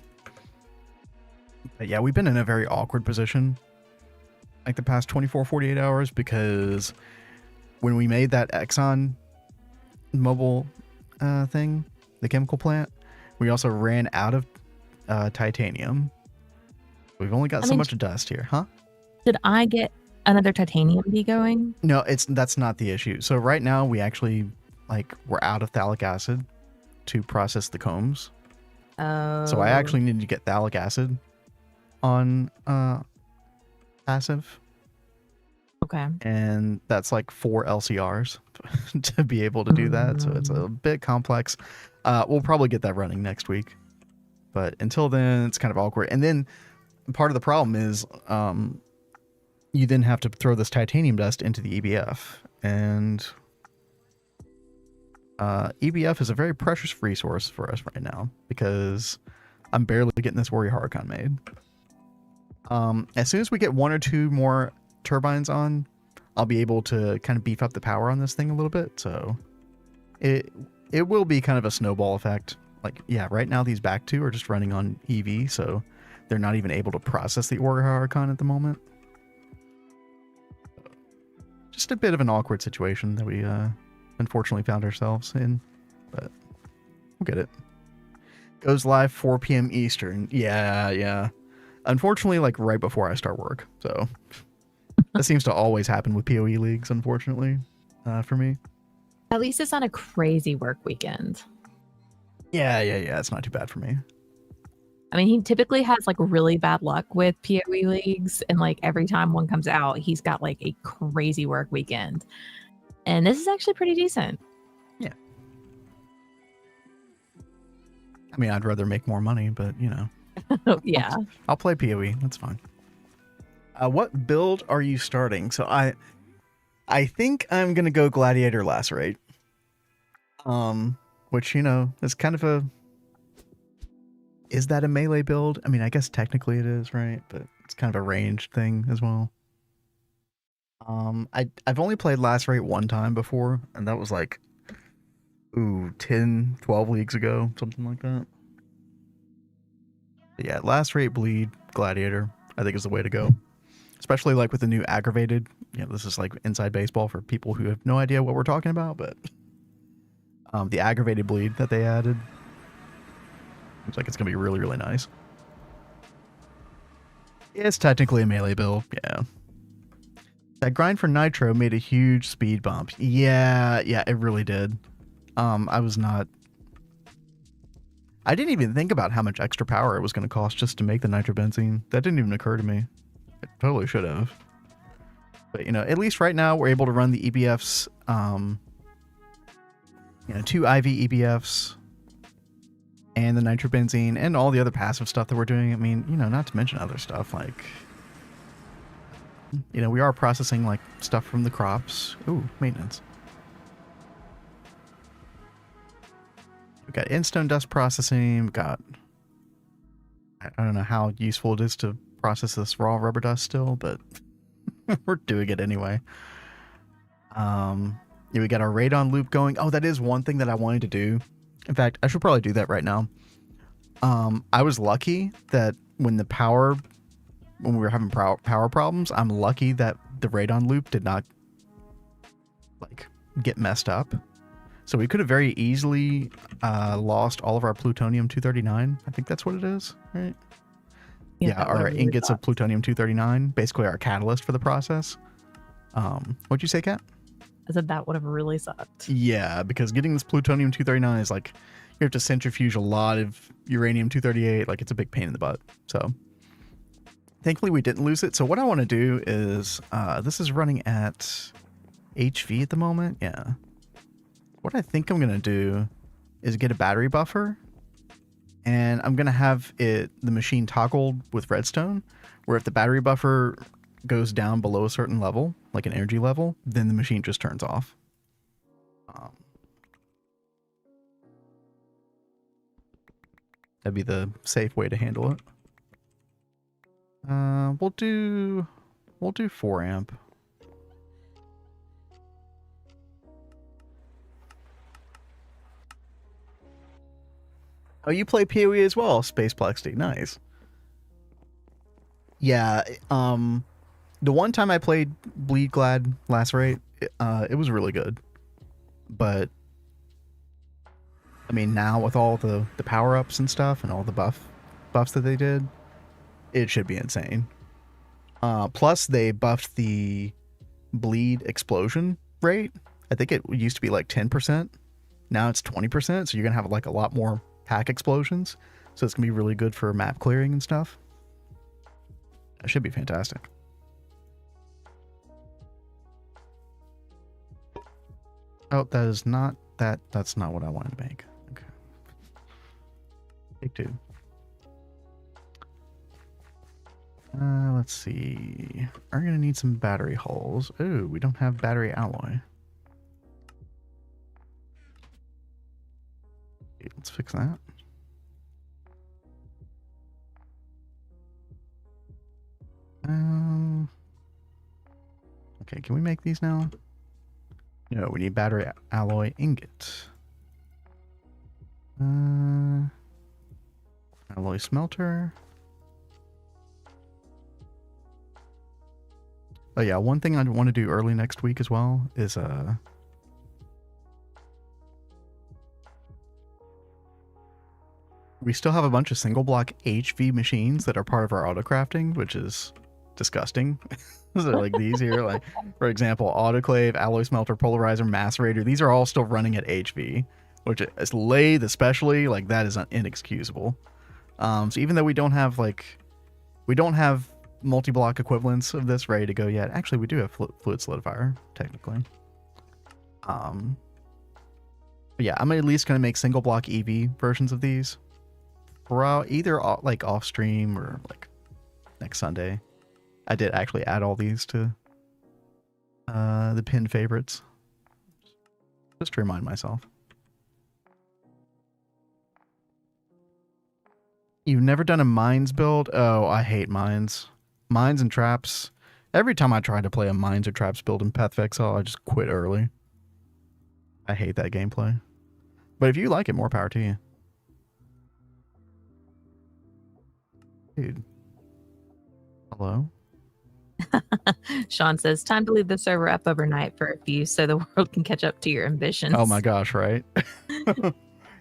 But yeah, we've been in a very awkward position like the past 24, 48 hours because when we made that Exxon Mobil thing, the chemical plant, we also ran out of titanium. We've only got so much dust here, huh? Did I get another titanium bee going? No, that's not the issue. So right now we actually we're out of phthalic acid to process the combs. Oh. So I actually need to get phthalic acid on passive. Okay. And that's like 4 LCRs to be able to do that. So it's a bit complex. We'll probably get that running next week. But until then, it's kind of awkward. And then part of the problem is you then have to throw this titanium dust into the EBF. And EBF is a very precious resource for us right now because I'm barely getting this Warrior Haricon made. As soon as we get 1 or 2 more turbines on, I'll be able to kind of beef up the power on this thing a little bit. So it will be kind of a snowball effect. Like, yeah, right now these back 2 are just running on EV, so they're not even able to process the Warrior Haricon at the moment. Just a bit of an awkward situation that we unfortunately found ourselves in, but we'll get it. Goes live 4 p.m. Eastern. Yeah. Unfortunately, like right before I start work. So that seems to always happen with PoE leagues, unfortunately, for me. At least it's not a crazy work weekend. Yeah. It's not too bad for me. I mean, he typically has like really bad luck with PoE leagues, and like every time one comes out, he's got like a crazy work weekend. And this is actually pretty decent. Yeah. I mean, I'd rather make more money, but you know. Yeah. I'll play PoE. That's fine. What build are you starting? So I think I'm gonna go Gladiator Lacerate. Which, you know, is kind of a is that a melee build? I mean, I guess technically it is, right? But it's kind of a ranged thing as well. I've only played Lacerate one time before, and that was like, 10, 12 leagues ago, something like that. But yeah, Lacerate, Bleed, Gladiator, I think is the way to go. Especially like with the new aggravated, this is like inside baseball for people who have no idea what we're talking about, but the aggravated bleed that they added, looks like it's gonna be really, really nice. It's technically a melee build, yeah. That grind for Nitro made a huge speed bump. Yeah, it really did. I didn't even think about how much extra power it was going to cost just to make the nitrobenzene. That didn't even occur to me. It totally should have. But, at least right now we're able to run the EBFs, 2 IV EBFs, and the nitrobenzene, and all the other passive stuff that we're doing. I mean, not to mention other stuff like... we are processing like stuff from the crops. Ooh, maintenance. We've got instone dust processing. We've got, I don't know how useful it is to process this raw rubber dust still, but we're doing it anyway. We got our radon loop going. Oh, that is one thing that I wanted to do. In fact, I should probably do that right now. I was lucky that when we were having power problems, I'm lucky that the radon loop did not get messed up. So we could have very easily lost all of our plutonium-239. I think that's what it is, right? Yeah, our ingots of plutonium-239, basically our catalyst for the process. What'd you say, Kat? I said that would have really sucked. Yeah, because getting this plutonium-239 is like, you have to centrifuge a lot of uranium-238. Like, it's a big pain in the butt. So thankfully we didn't lose it. So what I want to do is, this is running at HV at the moment. Yeah. What I think I'm going to do is get a battery buffer, and I'm going to have the machine toggled with redstone, where if the battery buffer goes down below a certain level, like an energy level, then the machine just turns off. That'd be the safe way to handle it. We'll do 4 amp. Oh, you play PoE as well, Space Plexity. Nice. Yeah, the one time I played Bleed Glad Lacerate, it was really good. But I mean, now with all the power-ups and stuff and all the buffs that they did, it should be insane. Plus they buffed the bleed explosion rate. I think it used to be like 10%. Now it's 20%, so you're gonna have like a lot more pack explosions, so it's gonna be really good for map clearing and stuff. That should be fantastic. Oh, that's not what I wanted to make. Okay. Take 2. Let's see. We're gonna need some battery hulls. Ooh, we don't have battery alloy. Okay, let's fix that. Okay, can we make these now? No, we need battery alloy ingot. Alloy smelter. Oh yeah, one thing I want to do early next week as well is we still have a bunch of single block HV machines that are part of our autocrafting, which is disgusting. So like these here, like for example, autoclave, alloy smelter, polarizer, macerator, these are all still running at HV, which is lathe especially, like that is inexcusable. So even though we don't have multi-block equivalents of this ready to go yet, actually we do have fluid solidifier technically. But yeah, I'm at least gonna make single block EV versions of these, either like off stream or like next Sunday. I did actually add all these to the pinned favorites, just to remind myself. You've never done a mines build? Oh, I hate mines. Mines and traps. Every time I try to play a mines or traps build in Path of Exile, I just quit early. I hate that gameplay. But if you like it, more power to you. Dude. Hello? Sean says, time to leave the server up overnight for a few so the world can catch up to your ambitions. Oh my gosh, right?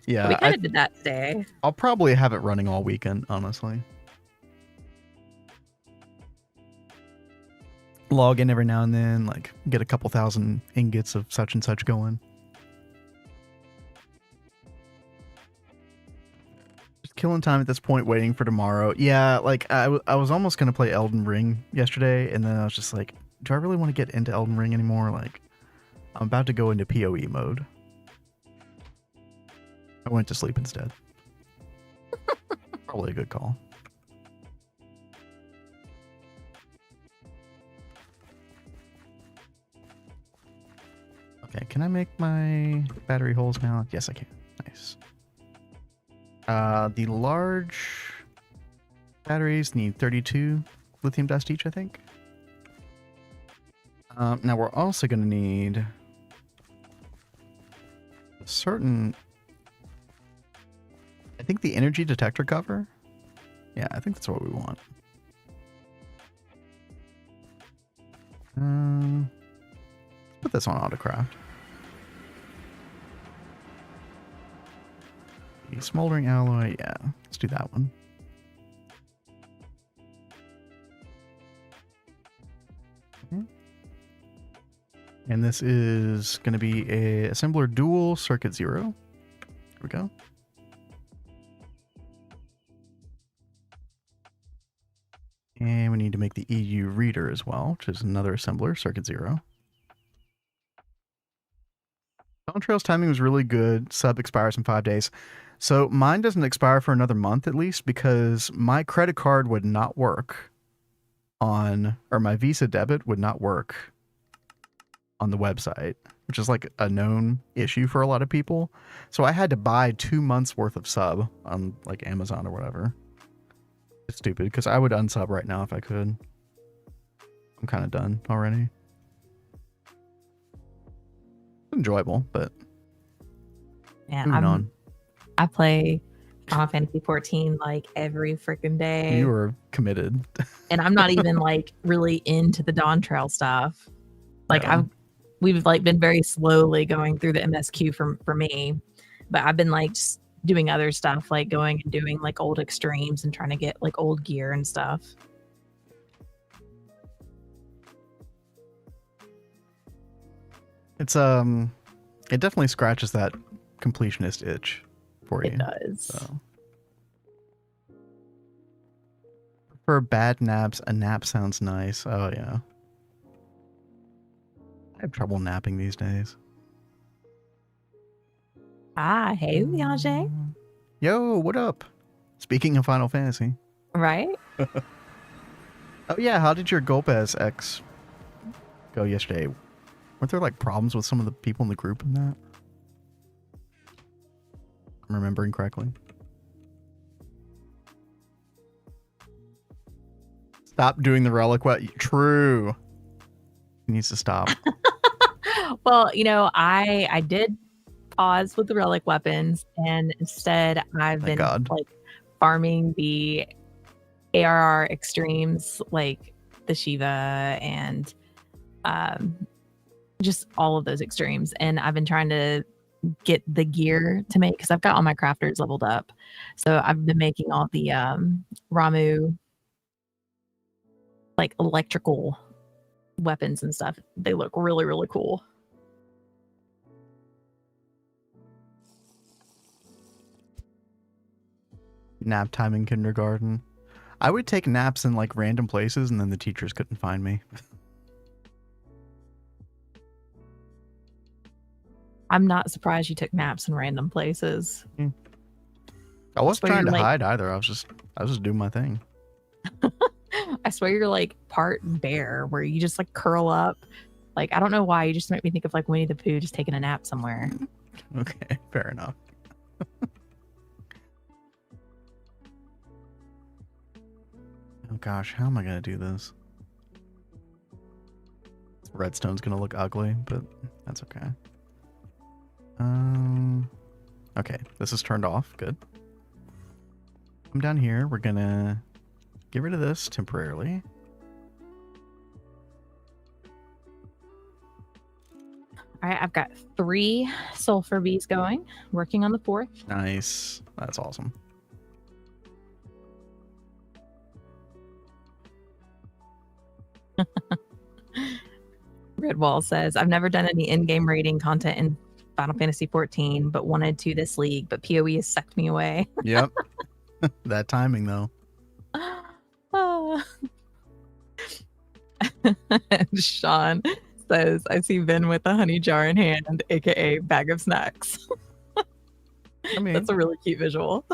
Yeah. We kind of did that today. I'll probably have it running all weekend, honestly. Log in every now and then, like get a couple thousand ingots of such and such going. Just killing time at this point, waiting for tomorrow. Yeah, like I was almost going to play Elden Ring yesterday, and then I was just like, do I really want to get into Elden Ring anymore? Like, I'm about to go into PoE mode. I went to sleep instead. Probably a good call. Okay, can I make my battery holes now? Yes, I can. Nice. The large batteries need 32 lithium dust each, I think. Now we're also going to need a certain... I think the energy detector cover. Yeah, I think that's what we want. Put this on autocraft. The smoldering alloy, yeah, let's do that one. Okay. And this is going to be a assembler dual circuit 0. Here we go. And we need to make the EU reader as well, which is another assembler, circuit 0. Dawn Trail's timing was really good. Sub expires in 5 days. So mine doesn't expire for another month at least, because my credit card would not work on, or my Visa debit would not work on the website, which is like a known issue for a lot of people. So I had to buy 2 months worth of sub on like Amazon or whatever. It's stupid because I would unsub right now if I could. I'm kind of done already. Enjoyable, but Yeah, moving on. I play Final Fantasy 14 like every freaking day. You were committed. And I'm not even like really into the Dawn Trail stuff. Like we've like been very slowly going through the MSQ for me, but I've been like just doing other stuff, like going and doing like old extremes and trying to get like old gear and stuff. It's it definitely scratches that completionist itch for you. It does. So. For bad naps, a nap sounds nice. Oh yeah. I have trouble napping these days. Ah, hey, Yajay. Yo, what up? Speaking of Final Fantasy. Right? Oh yeah, how did your Gulpez X go yesterday? Weren't there like problems with some of the people in the group in that? I'm remembering correctly. Stop doing the relic. True. He needs to stop. Well, you know, I did pause with the relic weapons, and instead I've been like farming the ARR extremes, like the Shiva and just all of those extremes. And I've been trying to get the gear to make, because I've got all my crafters leveled up. So I've been making all the Ramu like electrical weapons and stuff. They look really, really cool. Nap time in kindergarten. I would take naps in like random places and then the teachers couldn't find me. I'm not surprised you took naps in random places. I wasn't trying to hide either. I was just doing my thing. I swear you're like part bear, where you just like curl up. Like, I don't know why, you just make me think of like Winnie the Pooh just taking a nap somewhere. Okay, fair enough. Oh gosh, how am I gonna do this? Redstone's gonna look ugly, but that's okay. Okay, this is turned off. Good. Come down here. We're gonna get rid of this temporarily. All right, I've got 3 sulfur bees going, working on the 4th. Nice. That's awesome. Redwall says, I've never done any in-game raiding content in Final Fantasy 14, but wanted to this league, but PoE has sucked me away. Yep. That timing, though. Oh. Sean says, I see Vin with a honey jar in hand, aka bag of snacks. I mean, that's a really cute visual.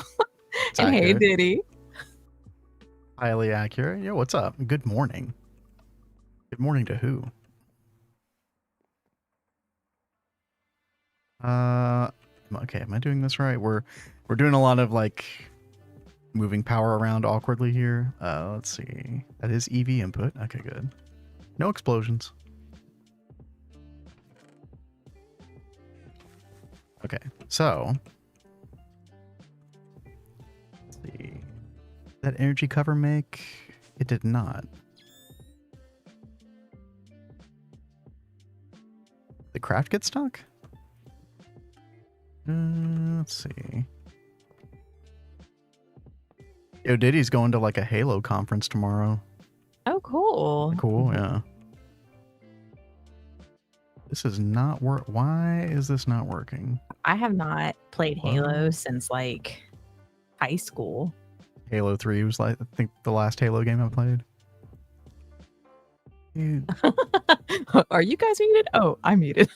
And accurate. hey, Diddy. Highly accurate. Yeah, what's up? Good morning. Good morning to who? Okay, am I doing this right? We're doing a lot of like moving power around awkwardly here. Let's see. That is EV input. Okay, good. No explosions. Okay, so let's see. That energy cover make? It did not. The craft get stuck? Let's see. Yo, Diddy's going to like a Halo conference tomorrow. Oh, cool. Cool, yeah. This is not work. Why is this not working? I have not played Halo since like high school. Halo 3 was like, I think, the last Halo game I played. Dude. Are you guys muted? Oh, I'm muted.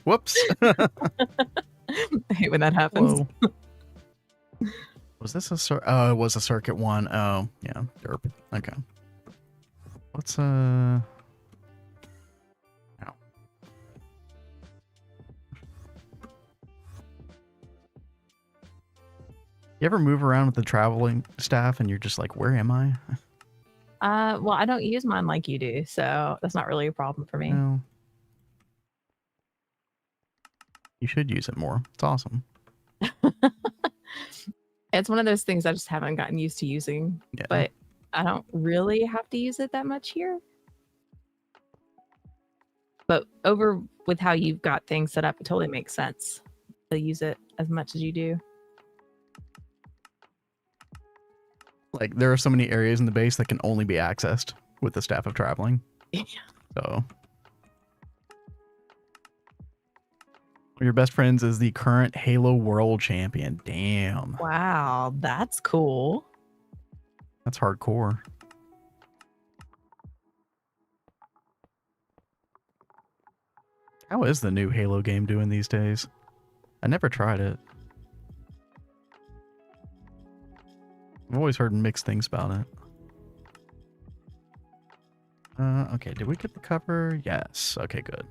Whoops. I hate when that happens. Was this a oh, it was a circuit one. Oh, yeah. Derp. Okay. Let's ow. You ever move around with the traveling staff and you're just like, where am I? Well, I don't use mine like you do, so that's not really a problem for me. No. You should use it more. It's awesome. It's one of those things I just haven't gotten used to using, but I don't really have to use it that much here. But over with how you've got things set up, it totally makes sense to use it as much as you do. Like, there are so many areas in the base that can only be accessed with the staff of traveling. Yeah. So, one of your best friends is the current Halo World Champion. Damn. Wow, that's cool. That's hardcore. How is the new Halo game doing these days? I never tried it. I've always heard mixed things about it. Okay, did we get the cover? Yes. Okay, good.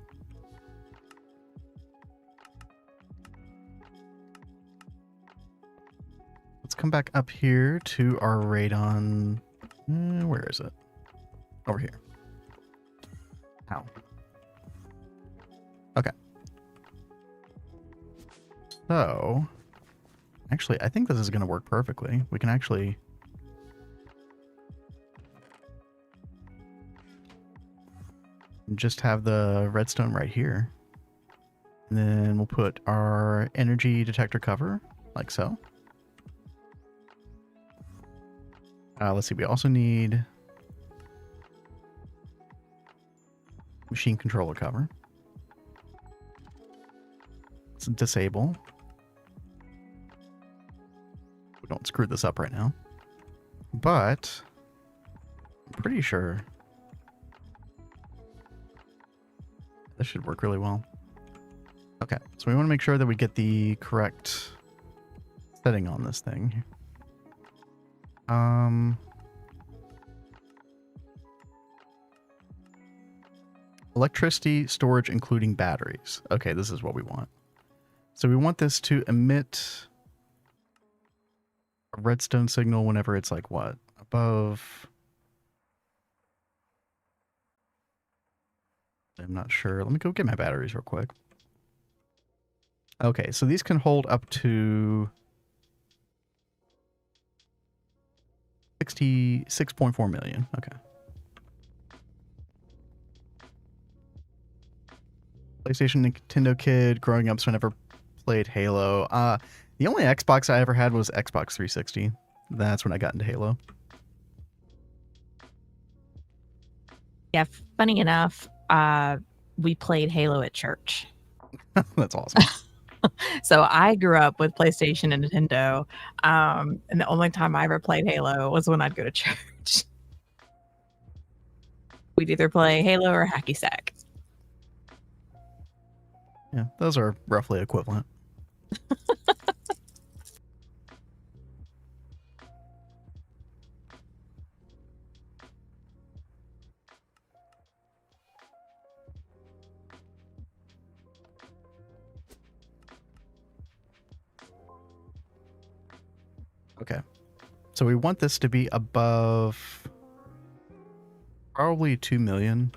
Let's come back up here to our radon. Where is it? Over here. Ow. Okay. So, actually, I think this is going to work perfectly. We can actually just have the redstone right here. And then we'll put our energy detector cover, like so. Let's see, we also need machine controller cover. Let's disable. We don't screw this up right now. But I'm pretty sure this should work really well. Okay, so we want to make sure that we get the correct setting on this thing. Electricity storage including batteries. Okay, this is what we want. So we want this to emit a redstone signal whenever it's like what? above. I'm not sure. Let me go get my batteries real quick. Okay, so these can hold up to 66.4 million. Okay. PlayStation, Nintendo kid, growing up, so I never played Halo. The only Xbox I ever had was Xbox 360. That's when I got into Halo. Yeah, funny enough, we played Halo at church. That's awesome. So I grew up with PlayStation and Nintendo, and the only time I ever played Halo was when I'd go to church. We'd either play Halo or Hacky Sack. Yeah, those are roughly equivalent. Okay. So we want this to be above probably 2 million.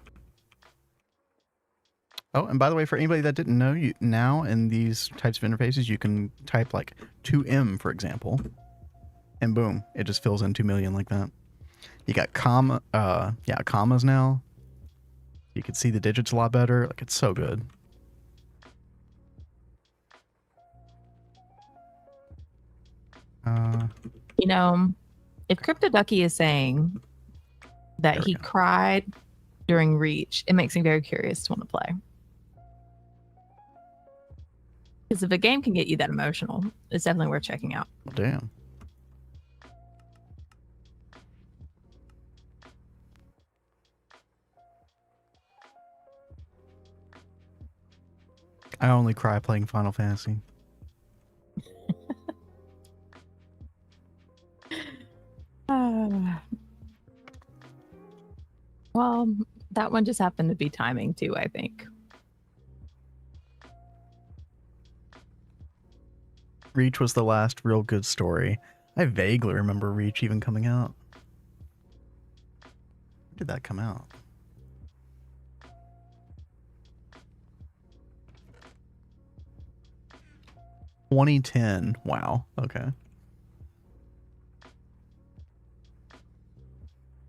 Oh, and by the way, for anybody that didn't know, you now in these types of interfaces, you can type like 2M, for example, and boom, it just fills in 2 million like that. You got commas now. You can see the digits a lot better. Like, it's so good. You know, if Crypto Ducky is saying that he cried during Reach, it makes me very curious to want to play. Because if a game can get you that emotional, it's definitely worth checking out. Well, damn. I only cry playing Final Fantasy. Well, that one just happened to be timing too, I think. Reach was the last real good story. I vaguely remember Reach even coming out. When did that come out? "2010. Wow. Okay.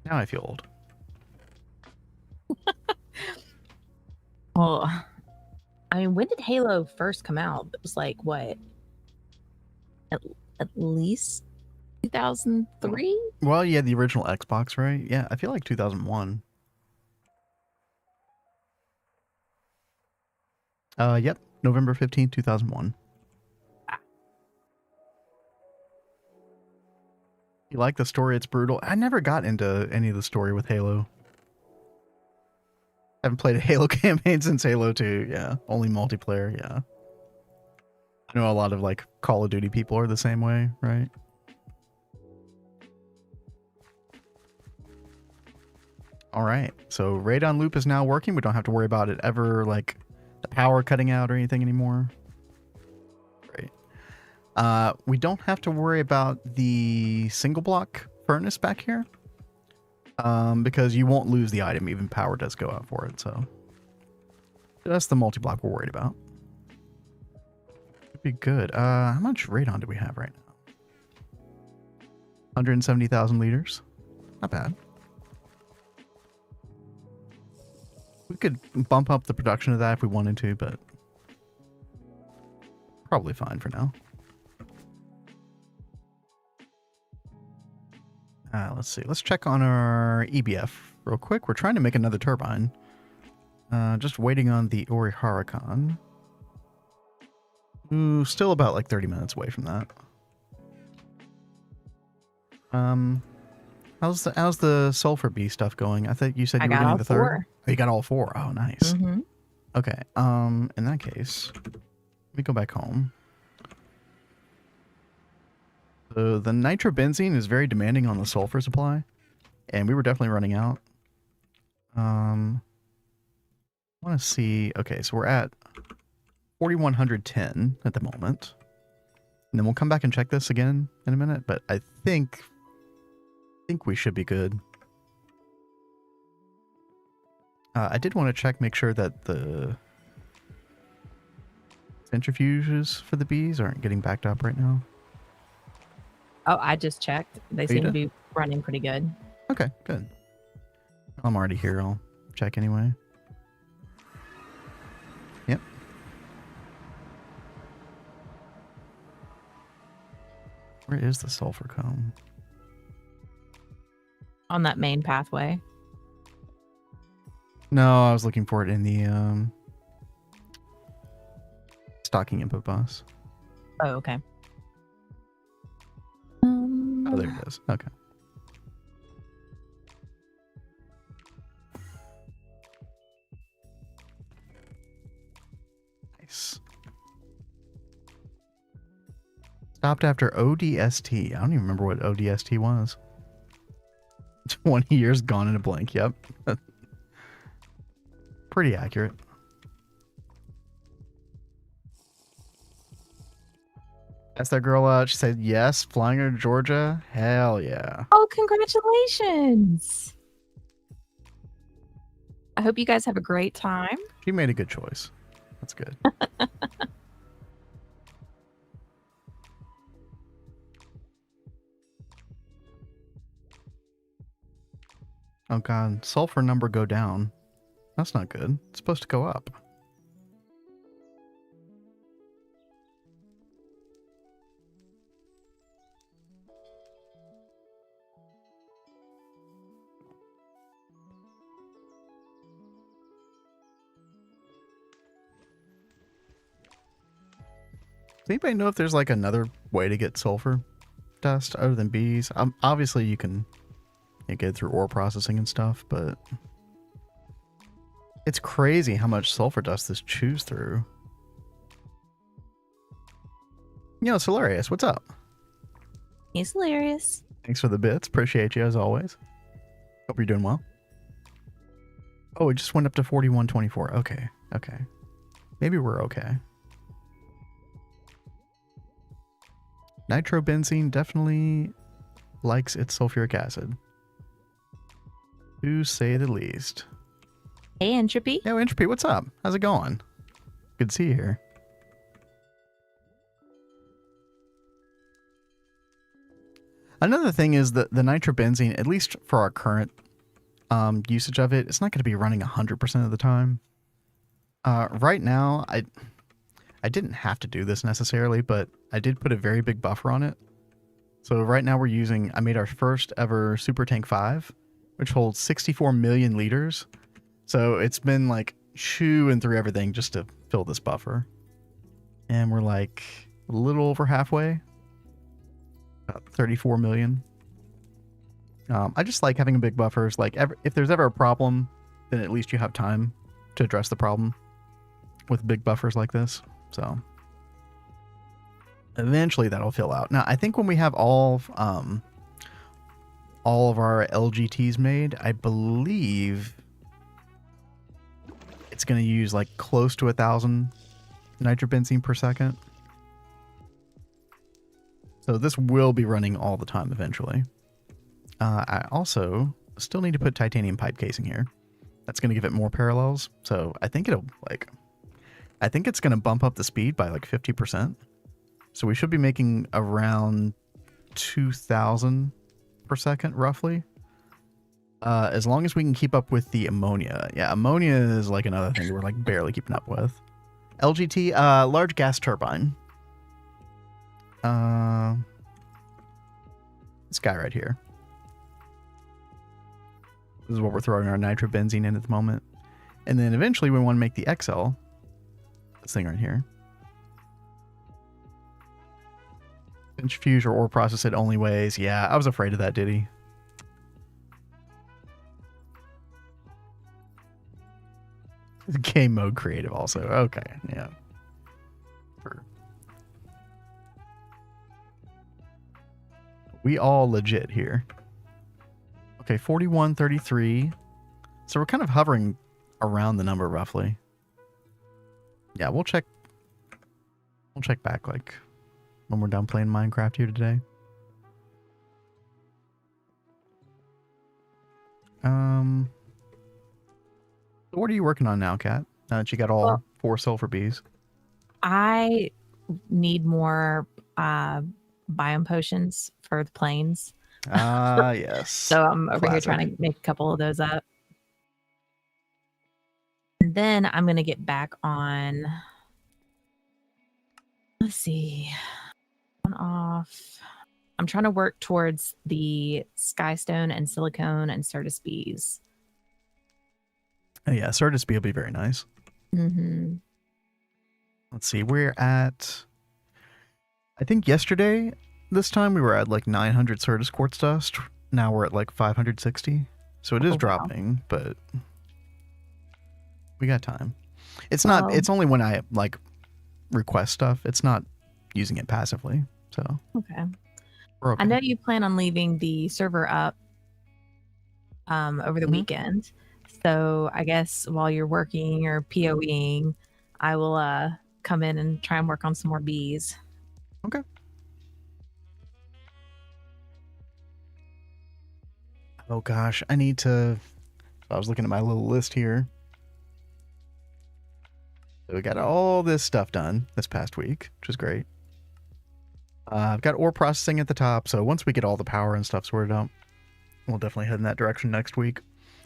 Now I feel old. Well, I mean, when did Halo first come out? It was like, what? At least 2003? Well, yeah, the original Xbox, right? Yeah, I feel like 2001. Yep. November 15th, 2001. You like the story? It's brutal. I never got into any of the story with Halo. I haven't played a Halo campaign since Halo 2. Yeah, only multiplayer. Yeah. I know a lot of like Call of Duty people are the same way, right? All right. So radon loop is now working. We don't have to worry about it ever like the power cutting out or anything anymore. Great. We don't have to worry about the single block furnace back here. Because you won't lose the item even power does go out for it, so that's the multi-block we're worried about. Should be good. How much radon do we have right now? 170,000 liters. Not bad. We could bump up the production of that if we wanted to, but probably fine for now. Let's see. Let's check on our EBF real quick. We're trying to make another turbine. Just waiting on the Ori Huracan. Ooh, still about like 30 minutes away from that. How's the Sulfur Bee stuff going? I think you said you were getting the third. Oh, you got all four. Oh, nice. Mm-hmm. Okay. In that case, let me go back home. So the nitrobenzene is very demanding on the sulfur supply, and we were definitely running out. I want to see. Okay, so we're at 4,110 at the moment, and then we'll come back and check this again in a minute. But I think think we should be good. I did want to check, make sure that the centrifuges for the bees aren't getting backed up right now. Oh, I just checked. They seem to be running pretty good. Okay, good. I'm already here. I'll check anyway. Yep. Where is the sulfur comb? On that main pathway. No, I was looking for it in the stocking input bus. Oh, okay. Oh, there it is. Okay. Nice. Stopped after ODST. I don't even remember what ODST was. 20 years gone in a blink. Yep. Pretty accurate. That's that girl. She said yes, flying her to Georgia. Hell yeah. Oh, congratulations. I hope you guys have a great time. She made a good choice. That's good. Oh god, sulfur number go down. That's not good. It's supposed to go up. Does anybody know if there's like another way to get sulfur dust other than bees? Obviously you can get it through ore processing and stuff, but it's crazy how much sulfur dust this chews through. Yo, Solarius, what's up? He's hilarious. Thanks for the bits. Appreciate you as always. Hope you're doing well. Oh, it just went up to 4124. Okay. Okay. Maybe we're okay. Nitrobenzene definitely likes its sulfuric acid. To say the least. Hey, Entropy. Yo, Entropy, what's up? How's it going? Good to see you here. Another thing is that the nitrobenzene, at least for our current usage of it, it's not going to be running 100% of the time. Right now, I didn't have to do this necessarily, but I did put a very big buffer on it. So right now we're using, I made our first ever Super Tank 5, which holds 64 million liters. So it's been like chewing through everything just to fill this buffer. And we're like a little over halfway. About 34 million. I just like having a big buffers. Like if there's ever a problem, then at least you have time to address the problem with big buffers like this. So eventually that'll fill out. Now I think when we have all of our LGTs made, I believe it's going to use like close to 1,000 nitrobenzene per second. So this will be running all the time eventually. I also still need to put titanium pipe casing here. That's going to give it more parallels. So I think it's going to bump up the speed by like 50%. So we should be making around 2,000 per second roughly. As long as we can keep up with the ammonia. Yeah, ammonia is like another thing that we're like barely keeping up with. LGT, large gas turbine. This guy right here. This is what we're throwing our nitrobenzene in at the moment. And then eventually we want to make the XL. This thing right here. Centrifuge or ore process it only ways. Yeah, I was afraid of that, Diddy. Game mode creative also. Okay, yeah. We all legit here. Okay, 4133. So we're kind of hovering around the number roughly. Yeah, we'll check back like when we're done playing Minecraft here today. Um, what are you working on now, Kat? Now that you got all Well, 4 sulfur bees. I need more biome potions for the plains. Ah, yes. So I'm over here Classic. trying to make a couple of those up. And then I'm going to get back on. Let's see. On off. I'm trying to work towards the skystone and silicone and certus bees. Oh, yeah, Certus bee will be very nice. Mm-hmm. Let's see. We're at, I think yesterday, this time we were at like 900 Certus quartz dust. Now we're at like 560. So it is dropping, but we got time. It's not, it's only when I like request stuff. It's not using it passively. So Okay. we're okay. I know you plan on leaving the server up over the weekend. So I guess while you're working or POEing, I will come in and try and work on some more bees. Okay. Oh gosh, I need to. I was looking at my little list here. So we got all this stuff done this past week, which is great. I've got ore processing at the top, so once we get all the power and stuff sorted out, we'll definitely head in that direction next week.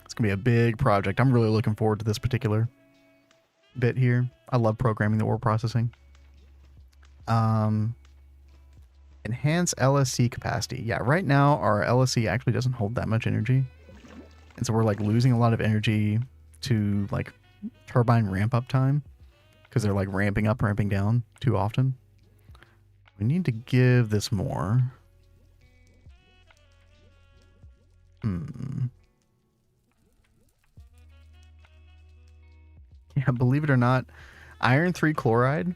It's gonna be a big project. I'm really looking forward to this particular bit here. I love programming the ore processing. Enhance LSC capacity. Yeah, right now our LSC actually doesn't hold that much energy. And so we're like losing a lot of energy to like turbine ramp up time because they're like ramping up, ramping down too often. We need to give this more. Yeah, believe it or not, iron 3 chloride,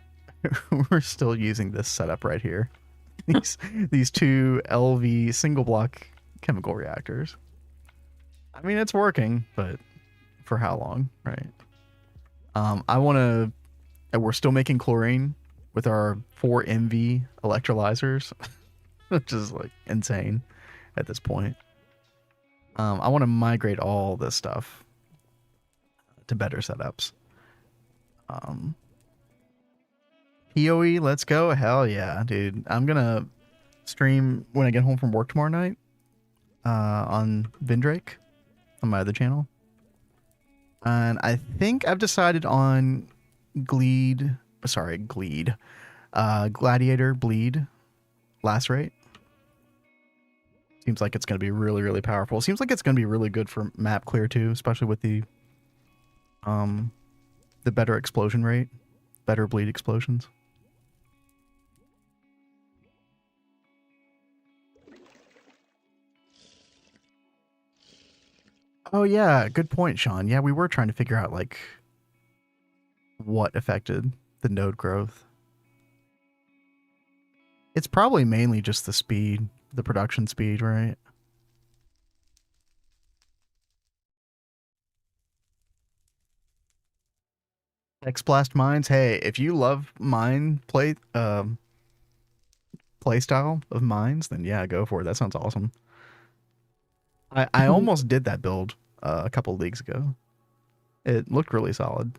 we're still using this setup right here. These 2 LV single block chemical reactors. I mean, it's working, but for how long, right? I want to... We're still making chlorine with our 4 MV electrolyzers, which is like insane at this point. I want to migrate all this stuff to better setups. PoE, let's go. Hell yeah, dude. I'm going to stream when I get home from work tomorrow night on Vindrake on my other channel. And I think I've decided on Gladiator Bleed Lacerate. Seems like it's going to be really, really powerful. Seems like it's going to be really good for map clear too, especially with the better explosion rate, better bleed explosions. Oh yeah, good point, Sean. Yeah, we were trying to figure out like what affected the node growth. It's probably mainly just the speed, the production speed, right? X-Blast mines. Hey, if you love mine play style of mines, then yeah, go for it. That sounds awesome. I almost did that build a couple of leagues ago. It looked really solid.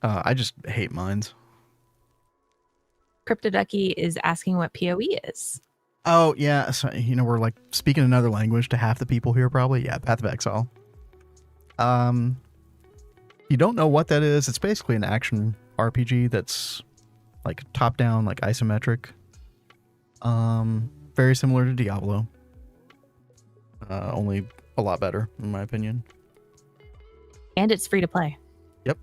I just hate mines. Cryptoducky is asking what PoE is. Oh, yeah. So, you know, we're like speaking another language to half the people here probably. Yeah, Path of Exile. You don't know what that is. It's basically an action RPG that's like top-down, like isometric. Very similar to Diablo. Only a lot better, in my opinion. And it's free to play. Yep.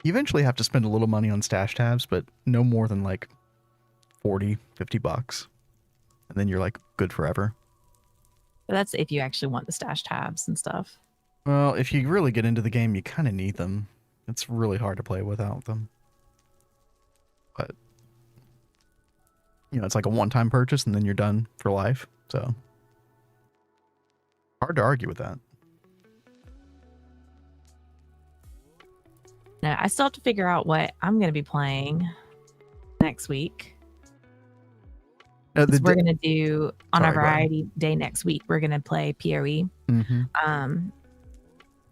You eventually have to spend a little money on stash tabs, but no more than like 40, 50 bucks. And then you're like good forever. But that's if you actually want the stash tabs and stuff. Well, if you really get into the game, you kind of need them. It's really hard to play without them. But, you know, it's like a one-time purchase and then you're done for life. So, hard to argue with that. Now, I still have to figure out what I'm going to be playing next week. We're gonna do on our Sorry, go ahead. variety day next week. We're gonna play PoE. Mm-hmm.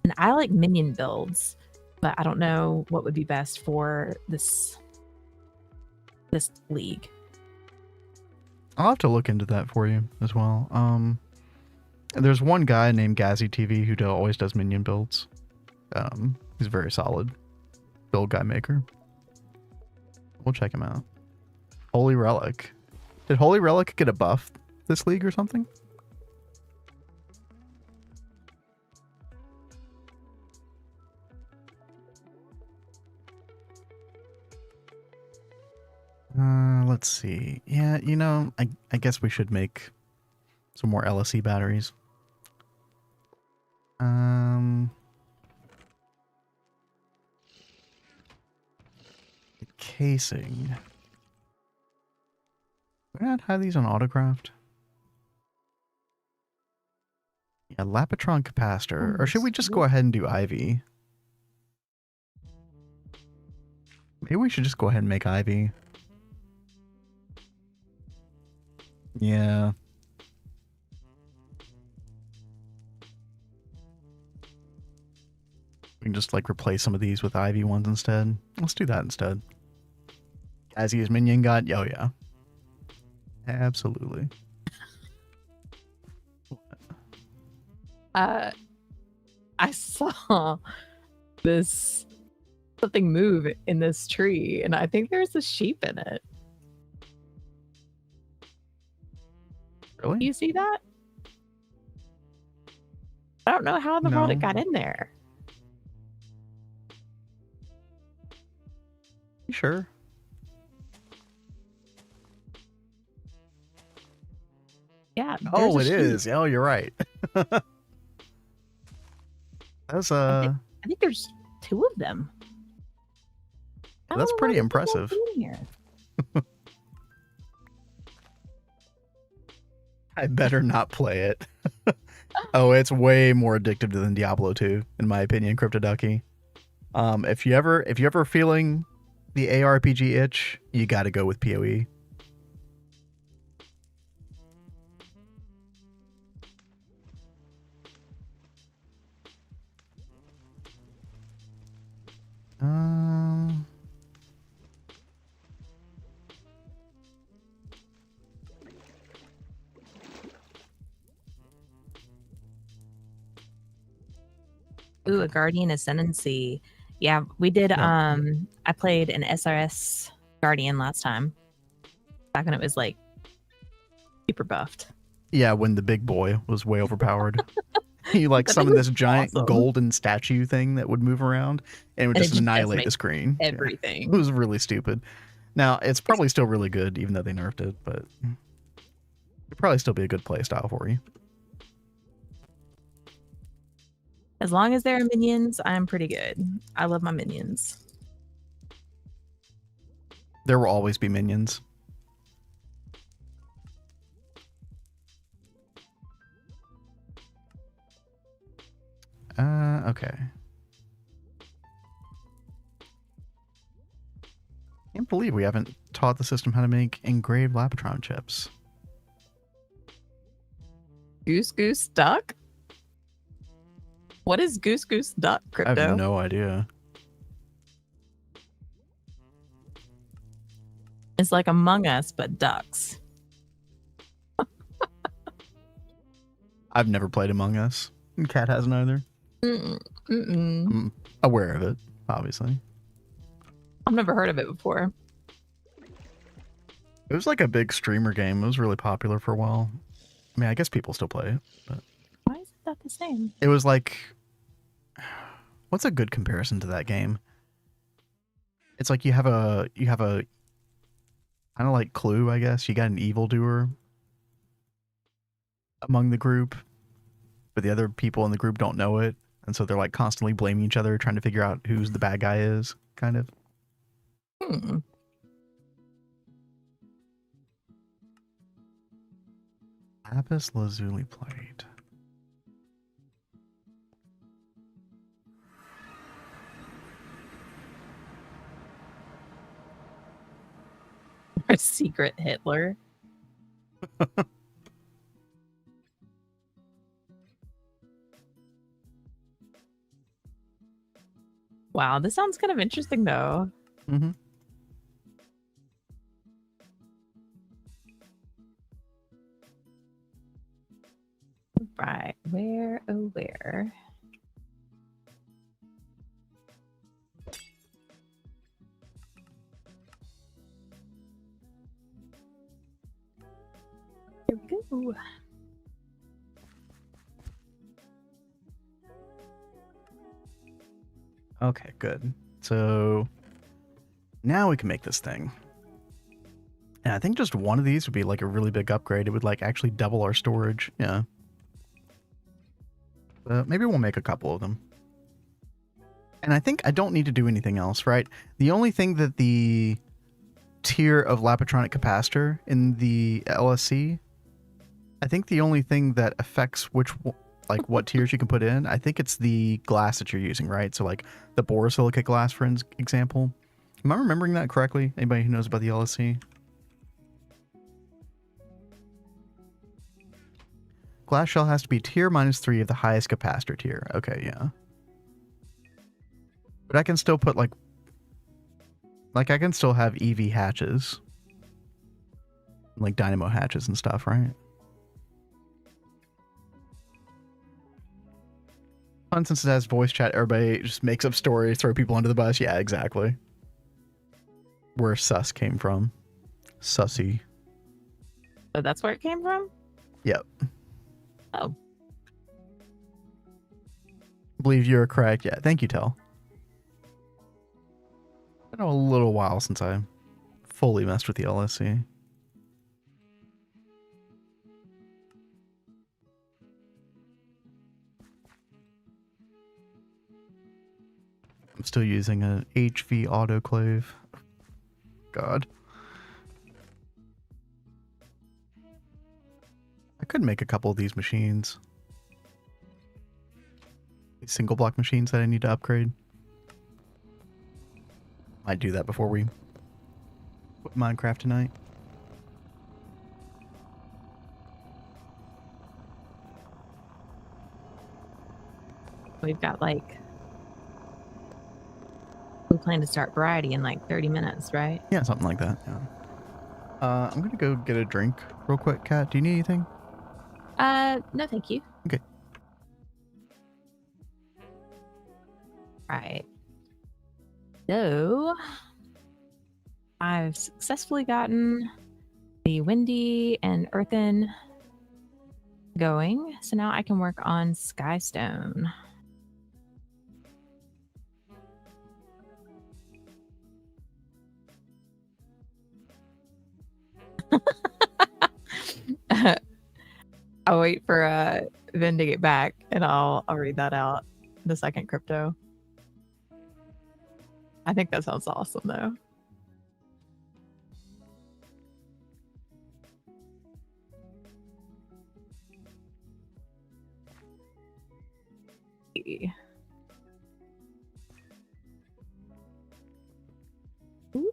And I like minion builds, but I don't know what would be best for this league. I'll have to look into that for you as well. There's one guy named Gazzy TV who always does minion builds. He's very solid build guy maker. We'll check him out. Holy Relic. Did Holy Relic get a buff this league or something? Let's see. Yeah, you know, I guess we should make some more LSE batteries. Casing. Why not have these on autocraft? Yeah, Lapatron capacitor. Or should we just go ahead and do Ivy? Maybe we should just go ahead and make Ivy. Yeah. We can just like replace some of these with Ivy ones instead. Let's do that instead. As he is minion god. Oh yeah. Absolutely. I saw something move in this tree, and I think there's a sheep in it. Really? Do you see that? I don't know how in the world it got in there. You sure? Yeah. Oh, it is. Oh, you're right. That's I think there's 2 of them. That's pretty impressive. I better not play it. Oh, it's way more addictive than Diablo 2, in my opinion, Cryptoducky. If you ever feeling the ARPG itch, you got to go with PoE. Ooh, a Guardian Ascendancy. Yeah, we did. Yeah. I played an SRS Guardian last time. Back when it was like super buffed. Yeah, when the big boy was way overpowered. He like summoned this giant golden statue thing that would move around and would just annihilate the screen. Everything. Yeah. It was really stupid. Now, it's probably still really good, even though they nerfed it, but it'd probably still be a good play style for you. As long as there are minions, I'm pretty good. I love my minions. There will always be minions. Okay. Can't believe we haven't taught the system how to make engraved Lapatron chips. Goose Goose Duck? What is Goose Goose Duck, Crypto? I have no idea. It's like Among Us, but ducks. I've never played Among Us. Cat hasn't either. I'm aware of it, obviously. I've never heard of it before. It was like a big streamer game. It was really popular for a while. I mean, I guess people still play it, but why is that the same? It was like, what's a good comparison to that game? It's like you have a kind of like Clue, I guess. You got an evildoer among the group, but the other people in the group don't know it, and so they're like constantly blaming each other, trying to figure out who's the bad guy is, kind of. Lapis Lazuli plate. A secret Hitler. Wow, this sounds kind of interesting though. Mm-hmm. Right, where, oh where? Here we go. Okay, good. So now we can make this thing. And I think just one of these would be like a really big upgrade. It would like actually double our storage. Yeah. Maybe we'll make a couple of them. And I think I don't need to do anything else, right? The only thing that the tier of Lapatronic capacitor in the LSC, I think the only thing that affects like what tiers you can put in, I think it's the glass that you're using, right? So like the borosilicate glass, for example. Am I remembering that correctly? Anybody who knows about the LSC? Glass shell has to be tier -3 of the highest capacitor tier. Okay, yeah. But I can still put like I can still have EV hatches. Like dynamo hatches and stuff, right? Fun since it has voice chat, everybody just makes up stories, throw people under the bus. Yeah, exactly. Where sus came from. Sussy. So that's where it came from? Yep. Oh. I believe you're correct. Yeah, thank you, Tel. It's been a little while since I fully messed with the LSC. I'm still using an HV autoclave. God. I could make a couple of these machines. These single block machines that I need to upgrade. Might do that before we put Minecraft tonight. We've got like, we plan to start variety in like 30 minutes, right? Yeah, something like that. Yeah. I'm gonna go get a drink real quick. Kat, do you need anything? No, thank you. Okay. Right. So, I've successfully gotten the windy and earthen going. So now I can work on skystone. I'll wait for Vin to get back and I'll read that out. The second crypto. I think that sounds awesome though. Ooh.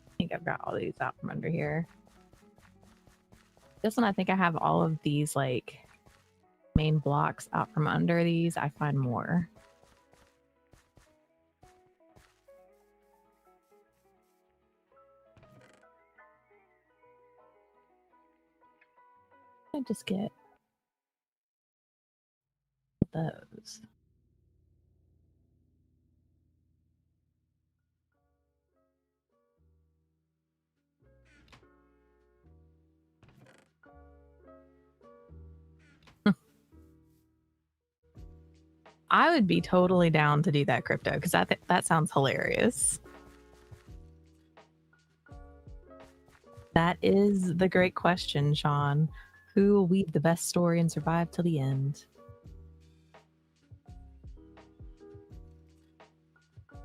I think I've got all these out from under here. This one, I think I have all of these like main blocks out from under these. I find more. I just get those. I would be totally down to do that crypto because that sounds hilarious. That is the great question, Sean. Who will weave the best story and survive till the end?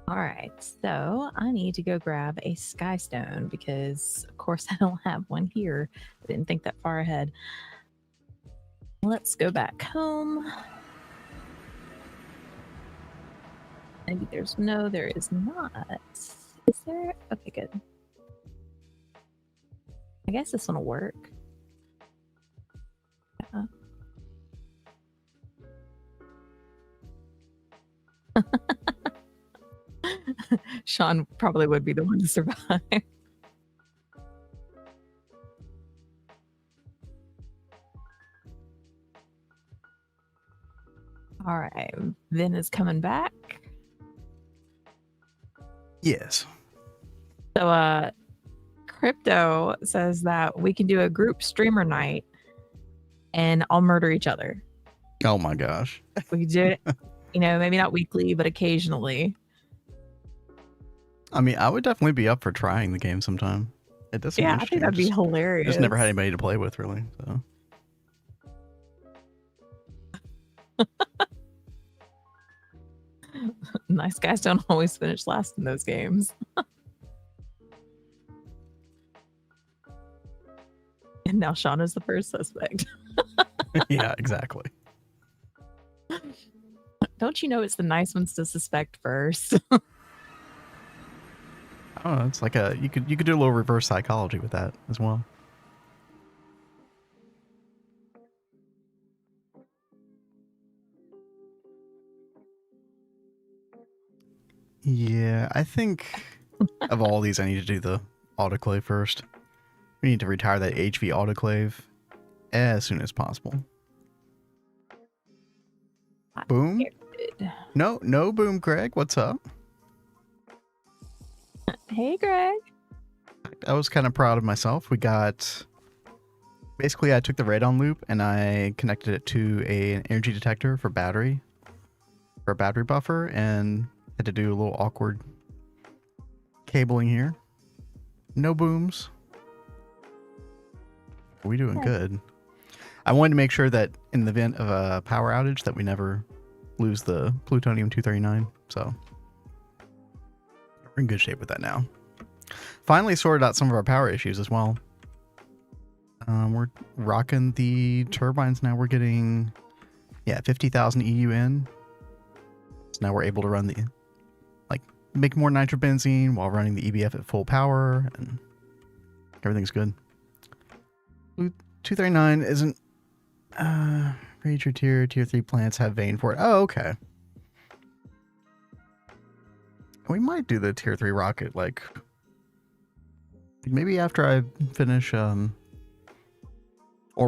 All right, so I need to go grab a skystone because, of course, I don't have one here. I didn't think that far ahead. Let's go back home. Maybe there's no, there is not. Is there? Okay, good. I guess this one will work. Yeah. Sean probably would be the one to survive. All right, Vin is coming back. Yes. So, Crypto says that we can do a group streamer night and all murder each other. Oh my gosh. We could do it, maybe not weekly, but occasionally. I mean, I would definitely be up for trying the game sometime. It does seem Yeah, I interesting. think that'd be hilarious. Just never had anybody to play with, really. So. Nice guys don't always finish last in those games. And now Sean is the first suspect. Yeah, exactly. Don't you know it's the nice ones to suspect first? Oh, it's like you could do a little reverse psychology with that as well. Yeah, I think of all these, I need to do the autoclave first. We need to retire that HV autoclave as soon as possible. Boom. No boom, Greg. What's up? Hey, Greg. I was kind of proud of myself. We got... Basically, I took the radon loop and I connected it to an energy detector for a battery buffer, and had to do a little awkward cabling here. No booms. We're doing good. I wanted to make sure that in the event of a power outage that we never lose the plutonium-239, so we're in good shape with that now. Finally sorted out some of our power issues as well. We're rocking the turbines now. We're getting, 50,000 EU in. So now we're able to run make more nitrobenzene while running the EBF at full power, and everything's good. 239 isn't, major tier 3 plants have vein for it. Oh, okay. We might do the tier 3 rocket, maybe after I finish, ore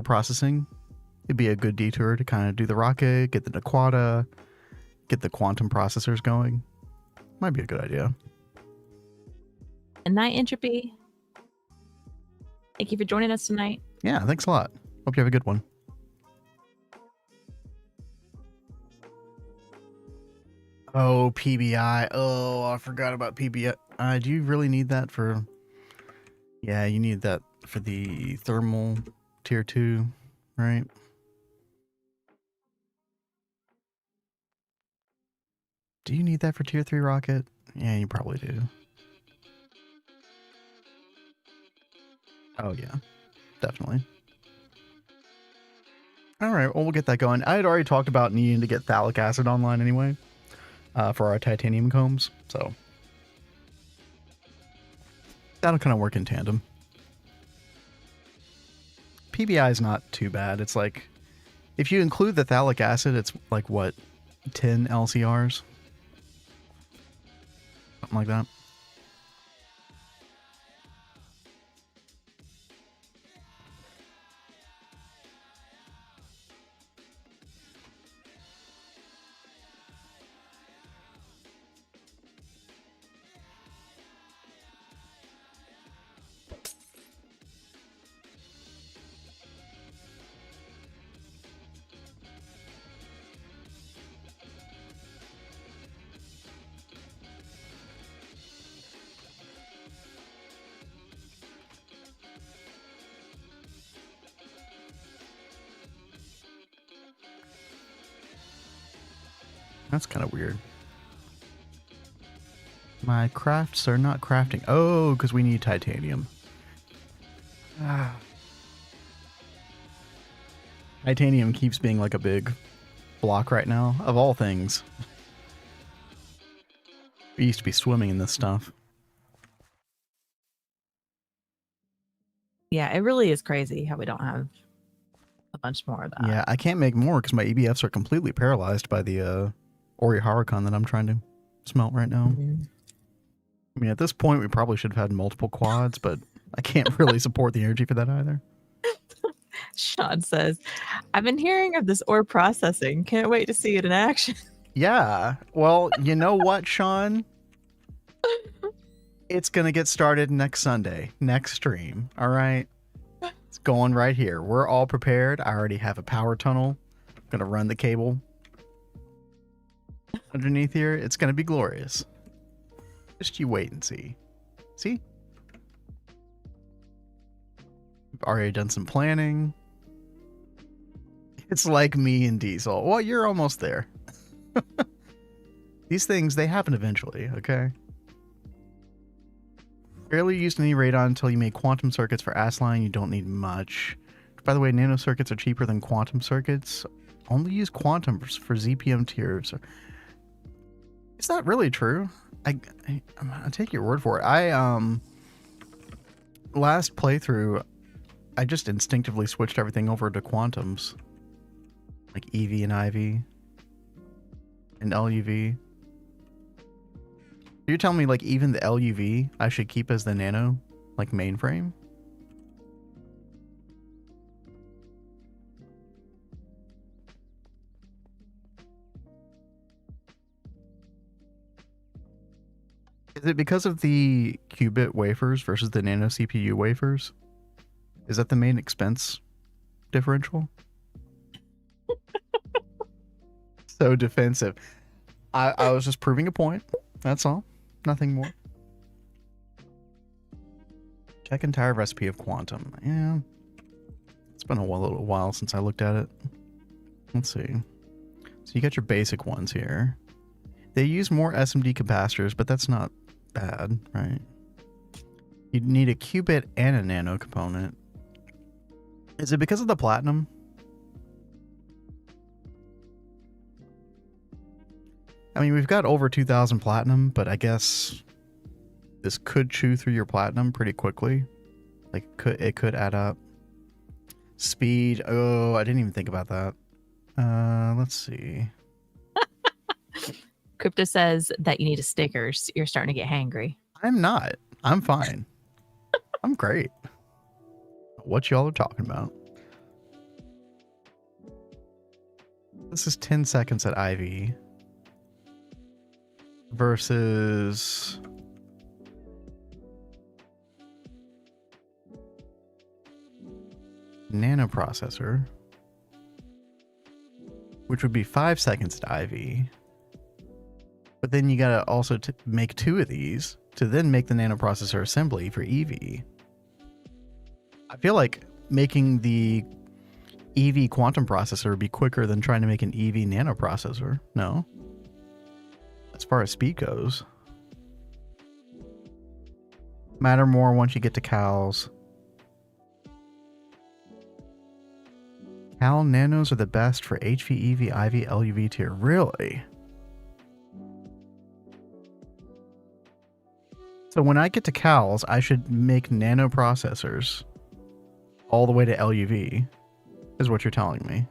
processing. It'd be a good detour to kind of do the rocket, get the Naquata, get the quantum processors going. Might be a good idea. And night, Entropy. Thank you for joining us tonight. Yeah, thanks a lot. Hope you have a good one. Oh, PBI. Oh, I forgot about PBI. Do you really need that for... Yeah, you need that for the thermal tier 2, right? Do you need that for tier 3 rocket? Yeah, you probably do. Oh, yeah. Definitely. Alright, well, we'll get that going. I had already talked about needing to get phthalic acid online anyway. For our titanium combs, so that'll kind of work in tandem. PBI is not too bad. It's like, if you include the phthalic acid, it's like, what, 10 LCRs? Something like that. That's kind of weird. My crafts are not crafting. Oh, because we need titanium. Titanium keeps being like a big block right now, of all things. We used to be swimming in this stuff. Yeah, it really is crazy how we don't have a bunch more of that. Yeah, I can't make more because my EBFs are completely paralyzed by the Ori Huracan that I'm trying to smelt right now. Mm-hmm. I mean, at this point, we probably should have had multiple quads, but I can't really support the energy for that either. Sean says, I've been hearing of this ore processing. Can't wait to see it in action. Yeah. Well, you know what, Sean? It's going to get started next Sunday, next stream. All right. It's going right here. We're all prepared. I already have a power tunnel. I'm going to run the cable underneath here. It's going to be glorious. Just you wait and see. See? We've already done some planning. It's like me and Diesel. Well, you're almost there. These things, they happen eventually, okay? Barely used any radon until you make quantum circuits for Asline. You don't need much. By the way, nano circuits are cheaper than quantum circuits. Only use quantum for ZPM tiers. Is that really true? I take your word for it. Last playthrough, I just instinctively switched everything over to quantums. Like EV and IV. And LUV. You're telling me like even the LUV I should keep as the nano, like mainframe? Is it because of the qubit wafers versus the nano CPU wafers? Is that the main expense differential? So defensive. I was just proving a point. That's all. Nothing more. Check entire recipe of quantum. Yeah. It's been a little while since I looked at it. Let's see. So you got your basic ones here. They use more SMD capacitors, but that's not bad, right? You need a qubit and a nano component. Is it because of the platinum? I mean, we've got over 2,000 platinum, but I guess this could chew through your platinum pretty quickly. Like, it could add up. Speed. Oh, I didn't even think about that. Let's see. Crypto says that you need a stickers. You're starting to get hangry. I'm not. I'm fine. I'm great. What y'all are talking about? This is 10 seconds at IV. Versus nanoprocessor, which would be 5 seconds at IV. But then you gotta also make 2 of these to then make the nanoprocessor assembly for EV. I feel like making the EV quantum processor would be quicker than trying to make an EV nanoprocessor. No? As far as speed goes. Matter more once you get to CALs. CAL nanos are the best for HV, EV, IV, LUV tier. Really? So when I get to CALs, I should make nano processors all the way to LUV, is what you're telling me.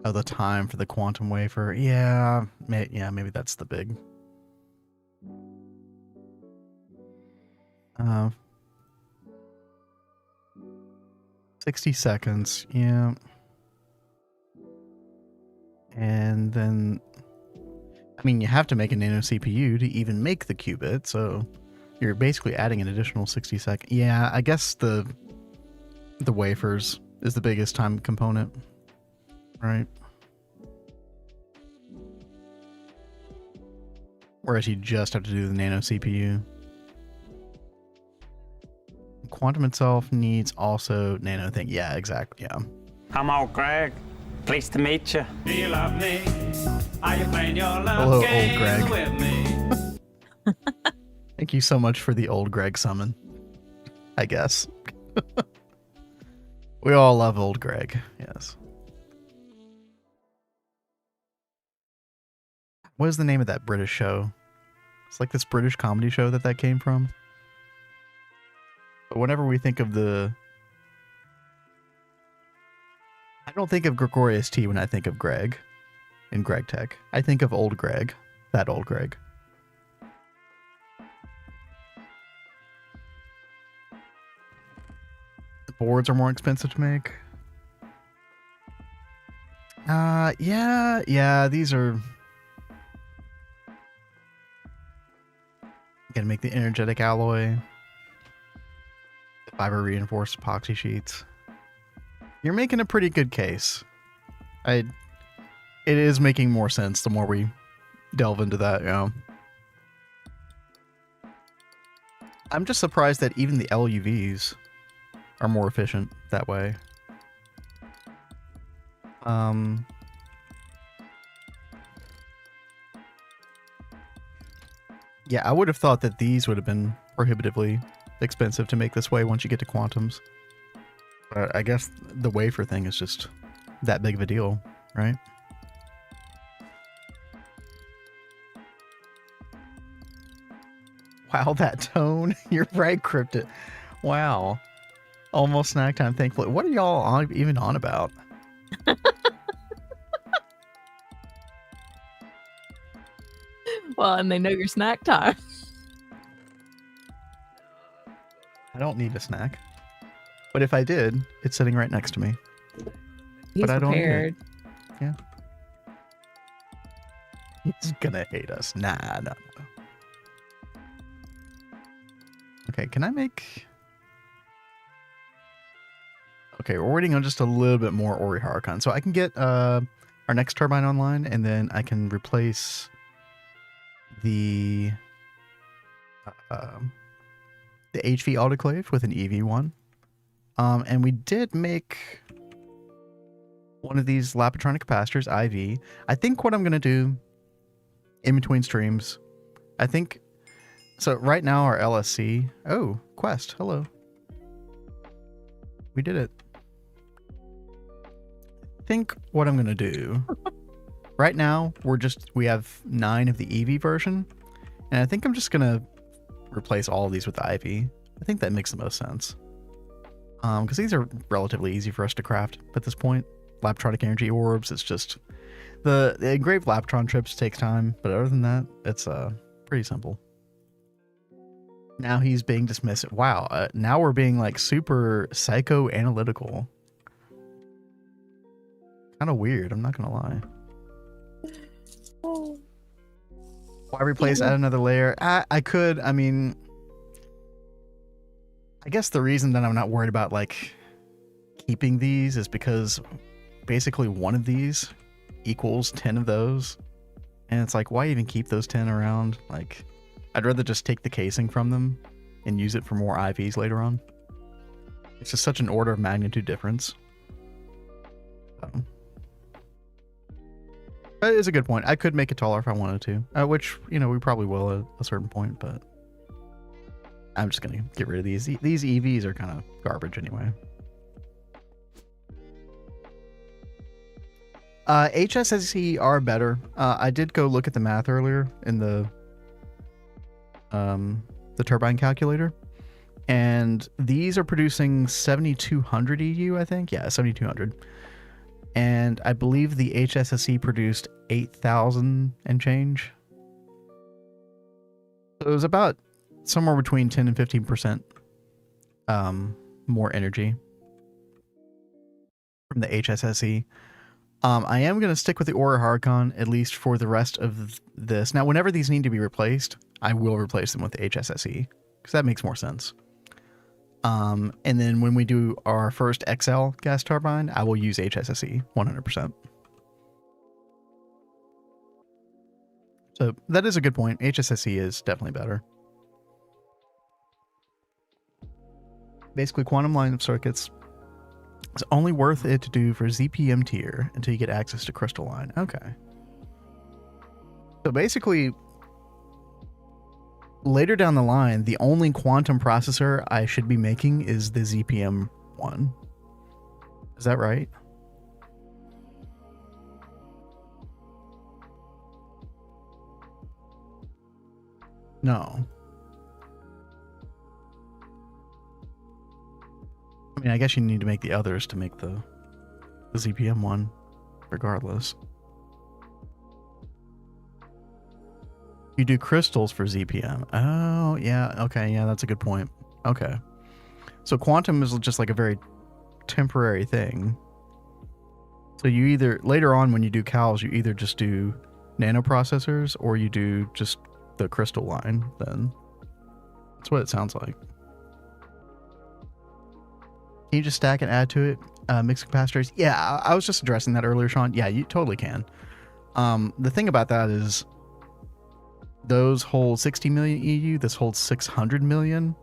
Oh, the time for the quantum wafer. Yeah, maybe that's the big. 60 seconds. Yeah. And then, I mean, you have to make a nano CPU to even make the qubit, so you're basically adding an additional 60 seconds. Yeah, I guess the wafers is the biggest time component. Right. Whereas you just have to do the nano CPU. Quantum itself needs also nano thing. Yeah, exactly. Yeah. I'm old Greg. Pleased to meet you. Do you love me? Are you playing your love Hello, game old Greg. with me? Thank you so much for the old Greg summon. I guess. We all love old Greg. Yes. what is the name of that British show? It's like this British comedy show that came from. But whenever we think of I don't think of Gregorius T when I think of Greg in Gregtech. I think of old Greg. That old Greg. The boards are more expensive to make. Yeah, these are... Gotta make the energetic alloy. The fiber reinforced epoxy sheets. You're making a pretty good case. It is making more sense the more we delve into that, you know. I'm just surprised that even the LUVs are more efficient that way. Yeah, I would have thought that these would have been prohibitively expensive to make this way once you get to quantums. But I guess the wafer thing is just that big of a deal, right? Wow, that tone. You're right, Cryptid. Wow. Almost snack time, thankfully. What are y'all even on about? Well, and they know your snack time. I don't need a snack. But if I did, it's sitting right next to me. He's but I don't prepared. Yeah. He's gonna hate us. Nah, no. Okay, can I make... Okay, we're waiting on just a little bit more Ori Huracan. So I can get our next turbine online, and then I can replace the HV autoclave with an EV one. And we did make one of these Lapatronic capacitors, IV. I think what I'm going to do in between streams, I think... So right now our LSC... Oh, Quest, hello. We did it. I think what I'm going to do... Right now, we have 9 of the EV version. And I think I'm just going to replace all of these with the IV. I think that makes the most sense. Because these are relatively easy for us to craft at this point. Laptronic energy orbs, it's just... The engraved Laptron trips takes time, but other than that, it's pretty simple. Now he's being dismissive. Wow, now we're being like super psychoanalytical. Kind of weird, I'm not gonna lie. Why replace, add another layer? I could, I mean... I guess the reason that I'm not worried about like keeping these is because basically one of these equals 10 of those. And it's like, why even keep those 10 around? Like, I'd rather just take the casing from them and use it for more IVs later on. It's just such an order of magnitude difference. But it's a good point. I could make it taller if I wanted to, which, you know, we probably will at a certain point, but I'm just going to get rid of these. These EVs are kind of garbage anyway. HSSE are better. I did go look at the math earlier in the turbine calculator, and these are producing 7,200 EU, I think. Yeah, 7,200. And I believe the HSSE produced 8,000 and change. So it was about somewhere between 10 and 15% more energy from the HSSE. I am going to stick with the Aura Huracan, at least for the rest of this. Now, whenever these need to be replaced, I will replace them with the HSSE, because that makes more sense. And then when we do our first XL gas turbine, I will use HSSE 100%. So that is a good point. HSSE is definitely better. Basically, quantum line of circuits. It's only worth it to do for ZPM tier until you get access to crystalline. Okay. So basically, later down the line, the only quantum processor I should be making is the ZPM one. Is that right? No. I mean, I guess you need to make the others to make the ZPM one, regardless. You do crystals for ZPM. Oh, yeah. Okay, yeah, that's a good point. Okay. So quantum is just like a very temporary thing. So you either, later on when you do cows, you either just do nanoprocessors or you do just the crystal line then. That's what it sounds like. Can you just stack and add to it mixed capacitors? Yeah, I was just addressing that earlier, Sean. Yeah, you totally can. The thing about that is those hold 60 million EU. This holds 600 million.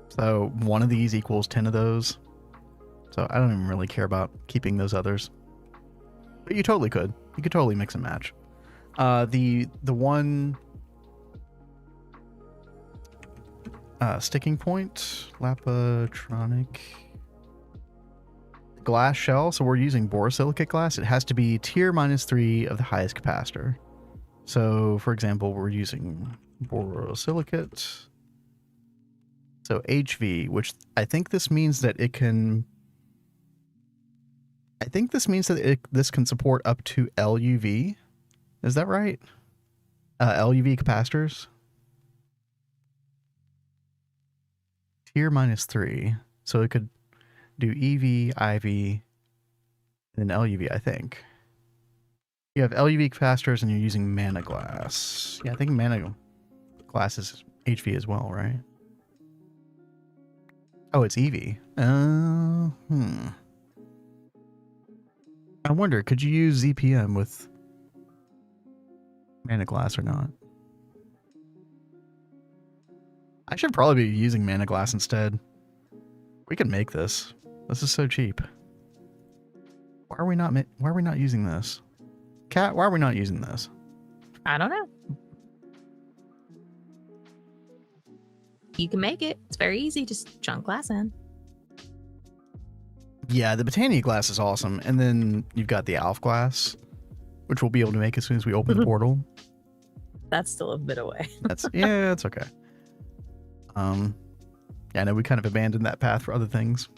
So one of these equals 10 of those. So I don't even really care about keeping those others. But you totally could. You could totally mix and match. The one sticking point, Lapatronic glass shell. So we're using borosilicate glass. It has to be tier -3 of the highest capacitor. So for example, we're using borosilicate. So HV, which I think this means that it can. I think this means that this can support up to LUV. Is that right? LUV capacitors. Tier -3. So it could do EV, IV, and then LUV, I think. You have LUV capacitors and you're using mana glass. Yeah, I think mana glass is HV as well, right? Oh, it's EV. I wonder, could you use ZPM with mana glass or not? I should probably be using mana glass instead. We could make this. This is so cheap. Why are we not using this? Cat, why are we not using this? I don't know. You can make it. It's very easy. Just chunk glass in. Yeah, the Botania glass is awesome. And then you've got the Alf glass, which we'll be able to make as soon as we open the portal. That's still a bit away. Yeah, it's okay. Yeah, I know we kind of abandoned that path for other things.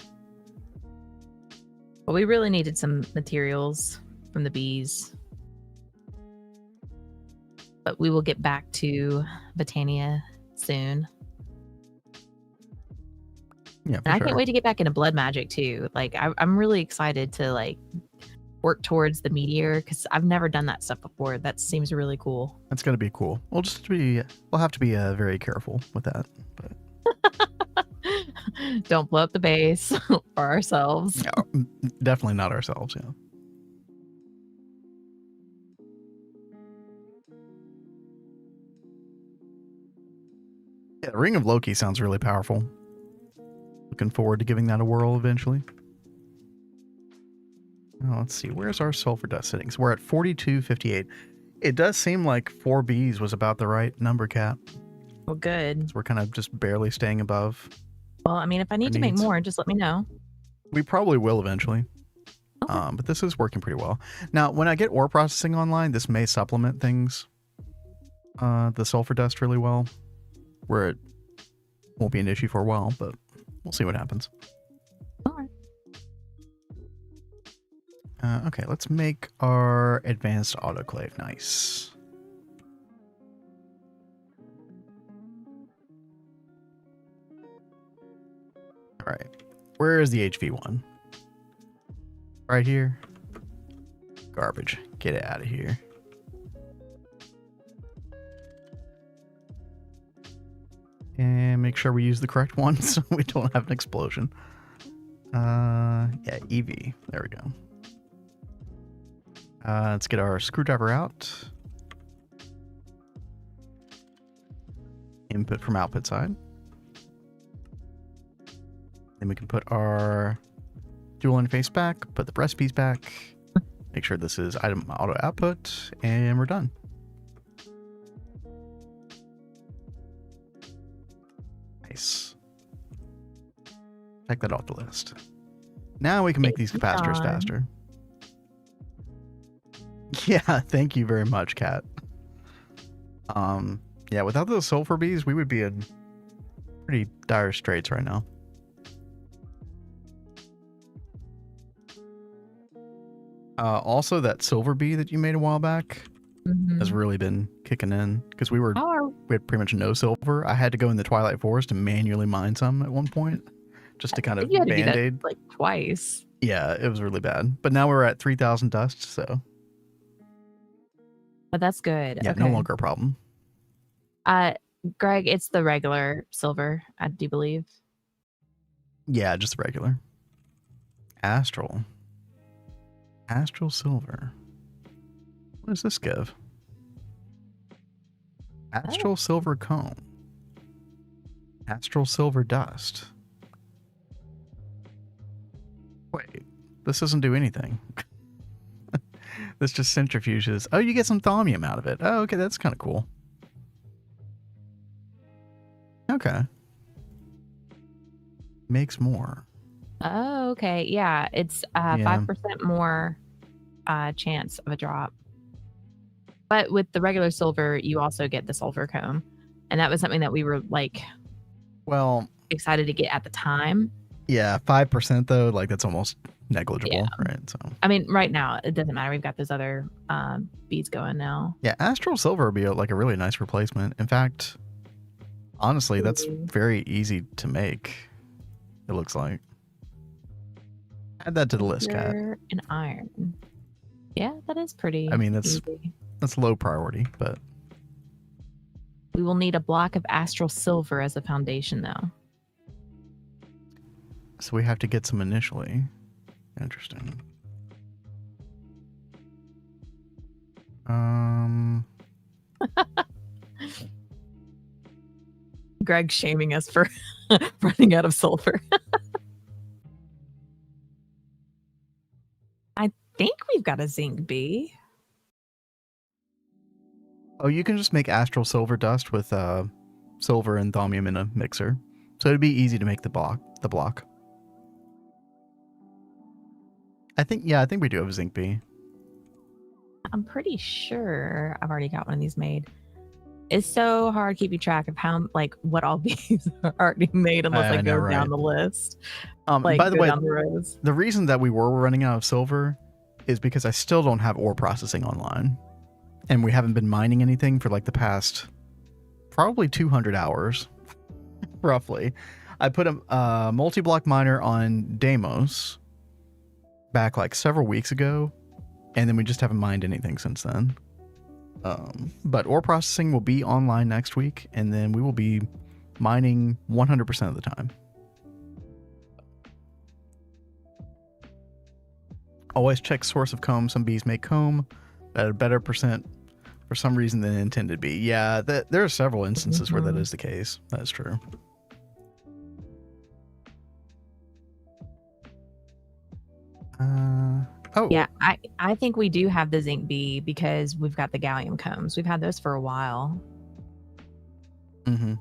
But we really needed some materials from the bees. But we will get back to Botania soon. Yeah, and I can't wait to get back into blood magic too. Like I'm really excited to like work towards the meteor because I've never done that stuff before. That seems really cool. That's gonna be cool. We'll have to be very careful with that. But don't blow up the base or ourselves. No, definitely not ourselves. Yeah. Yeah, Ring of Loki sounds really powerful. Looking forward to giving that a whirl eventually. Oh, let's see. Where's our sulfur dust settings? We're at 4258. It does seem like 4Bs was about the right number, Cat. Well, good. So we're kind of just barely staying above. Well, I mean, if I need to make more, just let me know. We probably will eventually. Okay. But this is working pretty well. Now, when I get ore processing online, this may supplement things, the sulfur dust really well, where it won't be an issue for a while, but we'll see what happens. All right. Okay, let's make our advanced autoclave nice. All right, where is the HV one? Right here. Garbage. Get it out of here. And make sure we use the correct one so we don't have an explosion. Yeah, EV. There we go. Let's get our screwdriver out. Input from output side. Then we can put our dual interface back, put the recipes back, make sure this is item auto output, and we're done. Nice. Check that off the list. Now we can make these capacitors faster. Yeah, thank you very much, Kat. Yeah, without those sulfur bees, we would be in pretty dire straits right now. Also, that silver bee that you made a while back has really been kicking in because we had pretty much no silver. I had to go in the Twilight Forest and manually mine some at one point just to kind of you had to do band-aid. that like twice. Yeah, it was really bad. But now we're at 3,000 dust, so But that's good. yeah, Okay. no longer a problem. Greg, it's the regular silver, I do believe. Yeah, just the regular. Astral silver. What does this give? Astral silver cone. Astral silver dust. Wait, this doesn't do anything. This just centrifuges. Oh, you get some thaumium out of it. Oh, okay, that's kind of cool. Okay. Makes more. Oh, okay. Yeah, it's 5% more chance of a drop. But with the regular silver, you also get the sulfur comb. And that was something that we were like excited to get at the time. Yeah, 5% though, like that's almost negligible, right? So I mean, right now it doesn't matter. We've got those other beads going now. Yeah, Astral Silver would be like a really nice replacement. In fact, honestly, that's very easy to make. It looks like. Add that to the list, Kat. And iron. Yeah, that is pretty. I mean, easy. That's low priority, but we will need a block of astral silver as a foundation, though. So we have to get some initially. Interesting. Greg shaming us for running out of sulfur. I think we've got a zinc bee. Oh, you can just make astral silver dust with silver and thaumium in a mixer. So it'd be easy to make the block. I think we do have a zinc bee. I'm pretty sure I've already got one of these made. It's so hard keeping track of what all bees are already made unless I go down the list. By the way, the reason that we were running out of silver is because I still don't have ore processing online. And we haven't been mining anything for like the past probably 200 hours, roughly. I put a multi-block miner on Deimos back like several weeks ago, and then we just haven't mined anything since then. But ore processing will be online next week, and then we will be mining 100% of the time. Always check source of comb. Some bees make comb at a better percent for some reason than intended be. Yeah, there are several instances where that is the case. That is true. Yeah, I think we do have the zinc bee because we've got the gallium combs. We've had those for a while. Mm-hmm.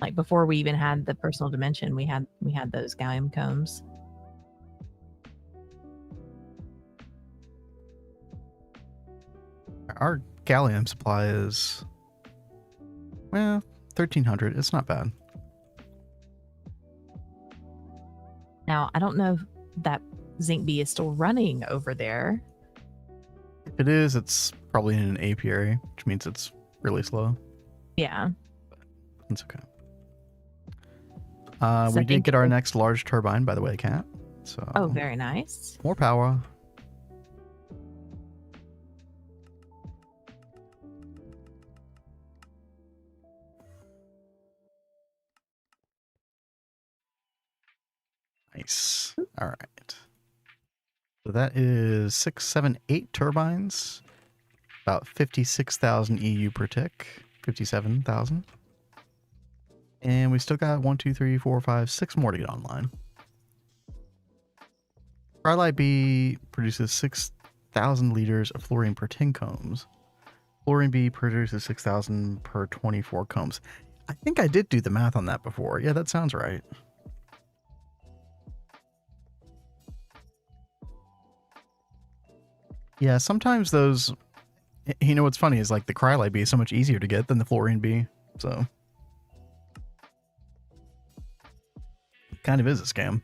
Like before we even had the personal dimension, we had those gallium combs. Our gallium supply is 1,300. It's not bad. Now, I don't know if that zinc bee is still running over there. If it is, it's probably in an apiary, which means it's really slow. Yeah. But it's okay. We did get our next large turbine, by the way, Kat. So. Oh, very nice. More power. Nice. All right. So that is 6, 7, 8 turbines. About 56,000 EU per tick. 57,000. And we still got 1, 2, 3, 4, 5, 6 more to get online. Starlight Bee produces 6,000 liters of fluorine per 10 combs. Fluorine Bee produces 6,000 per 24 combs. I think I did do the math on that before. Yeah, that sounds right. Yeah, sometimes those, you know, what's funny is like the cryolite bee is so much easier to get than the fluorine bee. So kind of is a scam.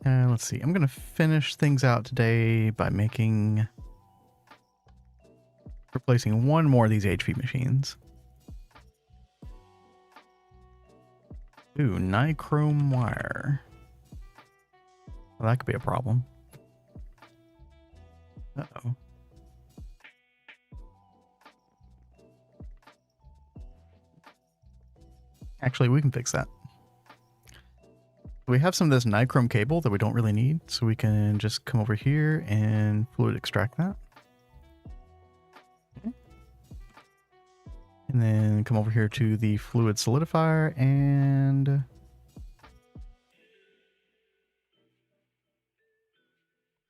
Let's see. I'm going to finish things out today by replacing one more of these HP machines. Ooh, nichrome wire. Well, that could be a problem. Uh-oh. Actually, we can fix that. We have some of this nichrome cable that we don't really need, so we can just come over here and fluid extract that. Okay. And then come over here to the fluid solidifier and...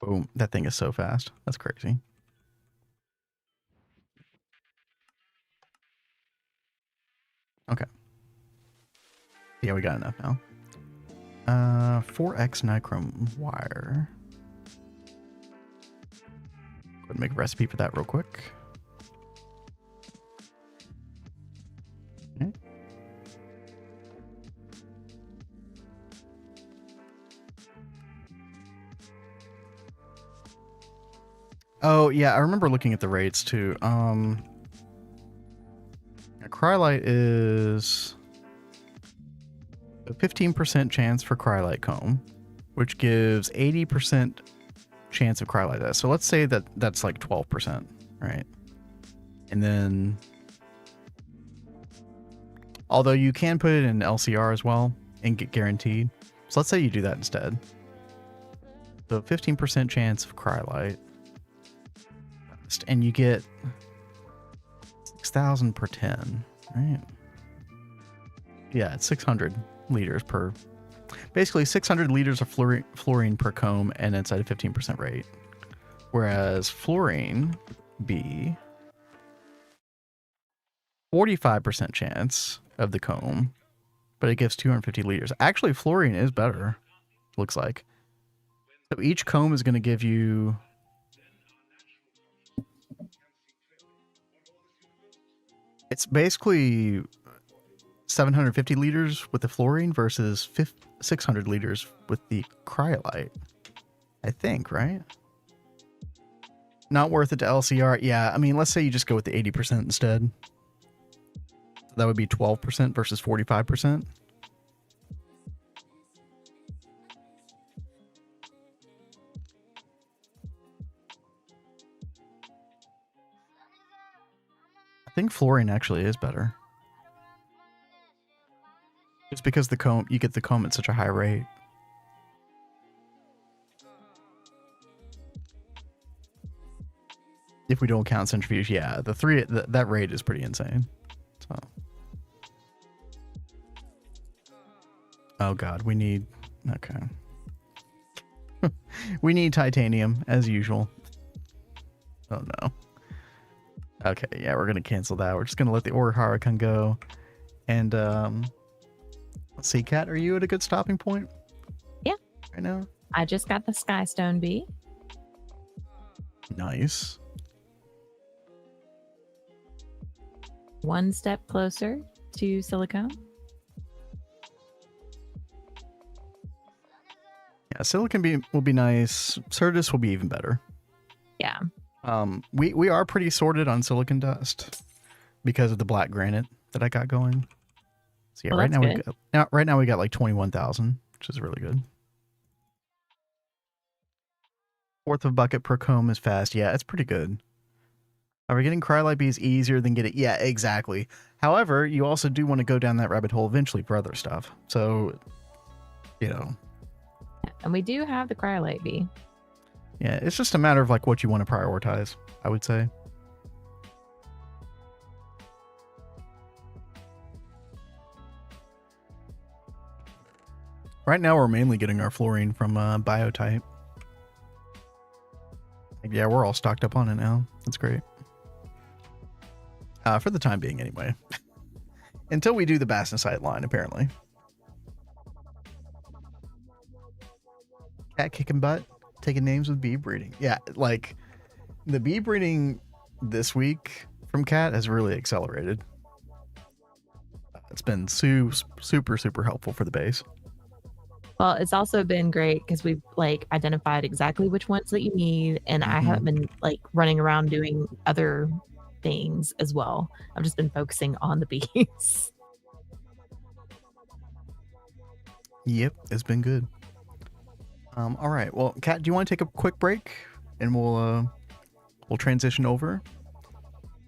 boom, that thing is so fast. That's crazy. Okay. Yeah, we got enough now. 4x nichrome wire. Go ahead and make a recipe for that real quick. Okay. Oh, yeah, I remember looking at the rates too. Cryolite is a 15% chance for cryolite comb, which gives 80% chance of cryolite dust. So let's say that that's like 12%, right? And then, although you can put it in LCR as well and get guaranteed. So let's say you do that instead. So 15% chance of cryolite. And you get 6,000 per 10, right? Yeah, it's 600 liters per... basically 600 liters of fluorine per comb, and it's at a 15% rate. Whereas fluorine B, 45% chance of the comb, but it gives 250 liters. Actually, fluorine is better, looks like. So each comb is going to give you... it's basically 750 liters with the fluorine versus 600 liters with the cryolite. I think, right? Not worth it to LCR. Yeah, I mean, let's say you just go with the 80% instead. That would be 12% versus 45%. I think fluorine actually is better. Just because the comb, you get the comb at such a high rate. If we don't count centrifuge, yeah, that rate is pretty insane. So, oh god, we need, okay. We need titanium as usual. Oh no. Okay, yeah, we're gonna cancel that. We're just gonna let the Ore Huracan go. And let's see, Kat, are you at a good stopping point? Yeah. Right now? I just got the Skystone bee. Nice. One step closer to silicone. Yeah, silicon will be nice. Certus will be even better. Yeah. We are pretty sorted on silicon dust because of the black granite that I got going. So yeah, well, right now we got like 21,000, which is really good. Fourth of a bucket per comb is fast. Yeah, it's pretty good. Are we getting cryolite bees easier than getting... yeah, exactly. However, you also do want to go down that rabbit hole eventually for other stuff. So, you know. And we do have the cryolite bee. Yeah, it's just a matter of like what you want to prioritize, I would say. Right now, we're mainly getting our fluorine from Biotype. Yeah, we're all stocked up on it now. That's great. For the time being, anyway. Until we do the Bastnasite line, apparently. Cat kicking butt, taking names with bee breeding. Yeah, like the bee breeding this week from Cat has really accelerated. It's been super helpful for the base. Well, it's also been great because we've like identified exactly which ones that you need, and I haven't been like running around doing other things as well. I've just been focusing on the bees. Yep, it's been good. All right. Well, Kat, do you want to take a quick break, and we'll transition over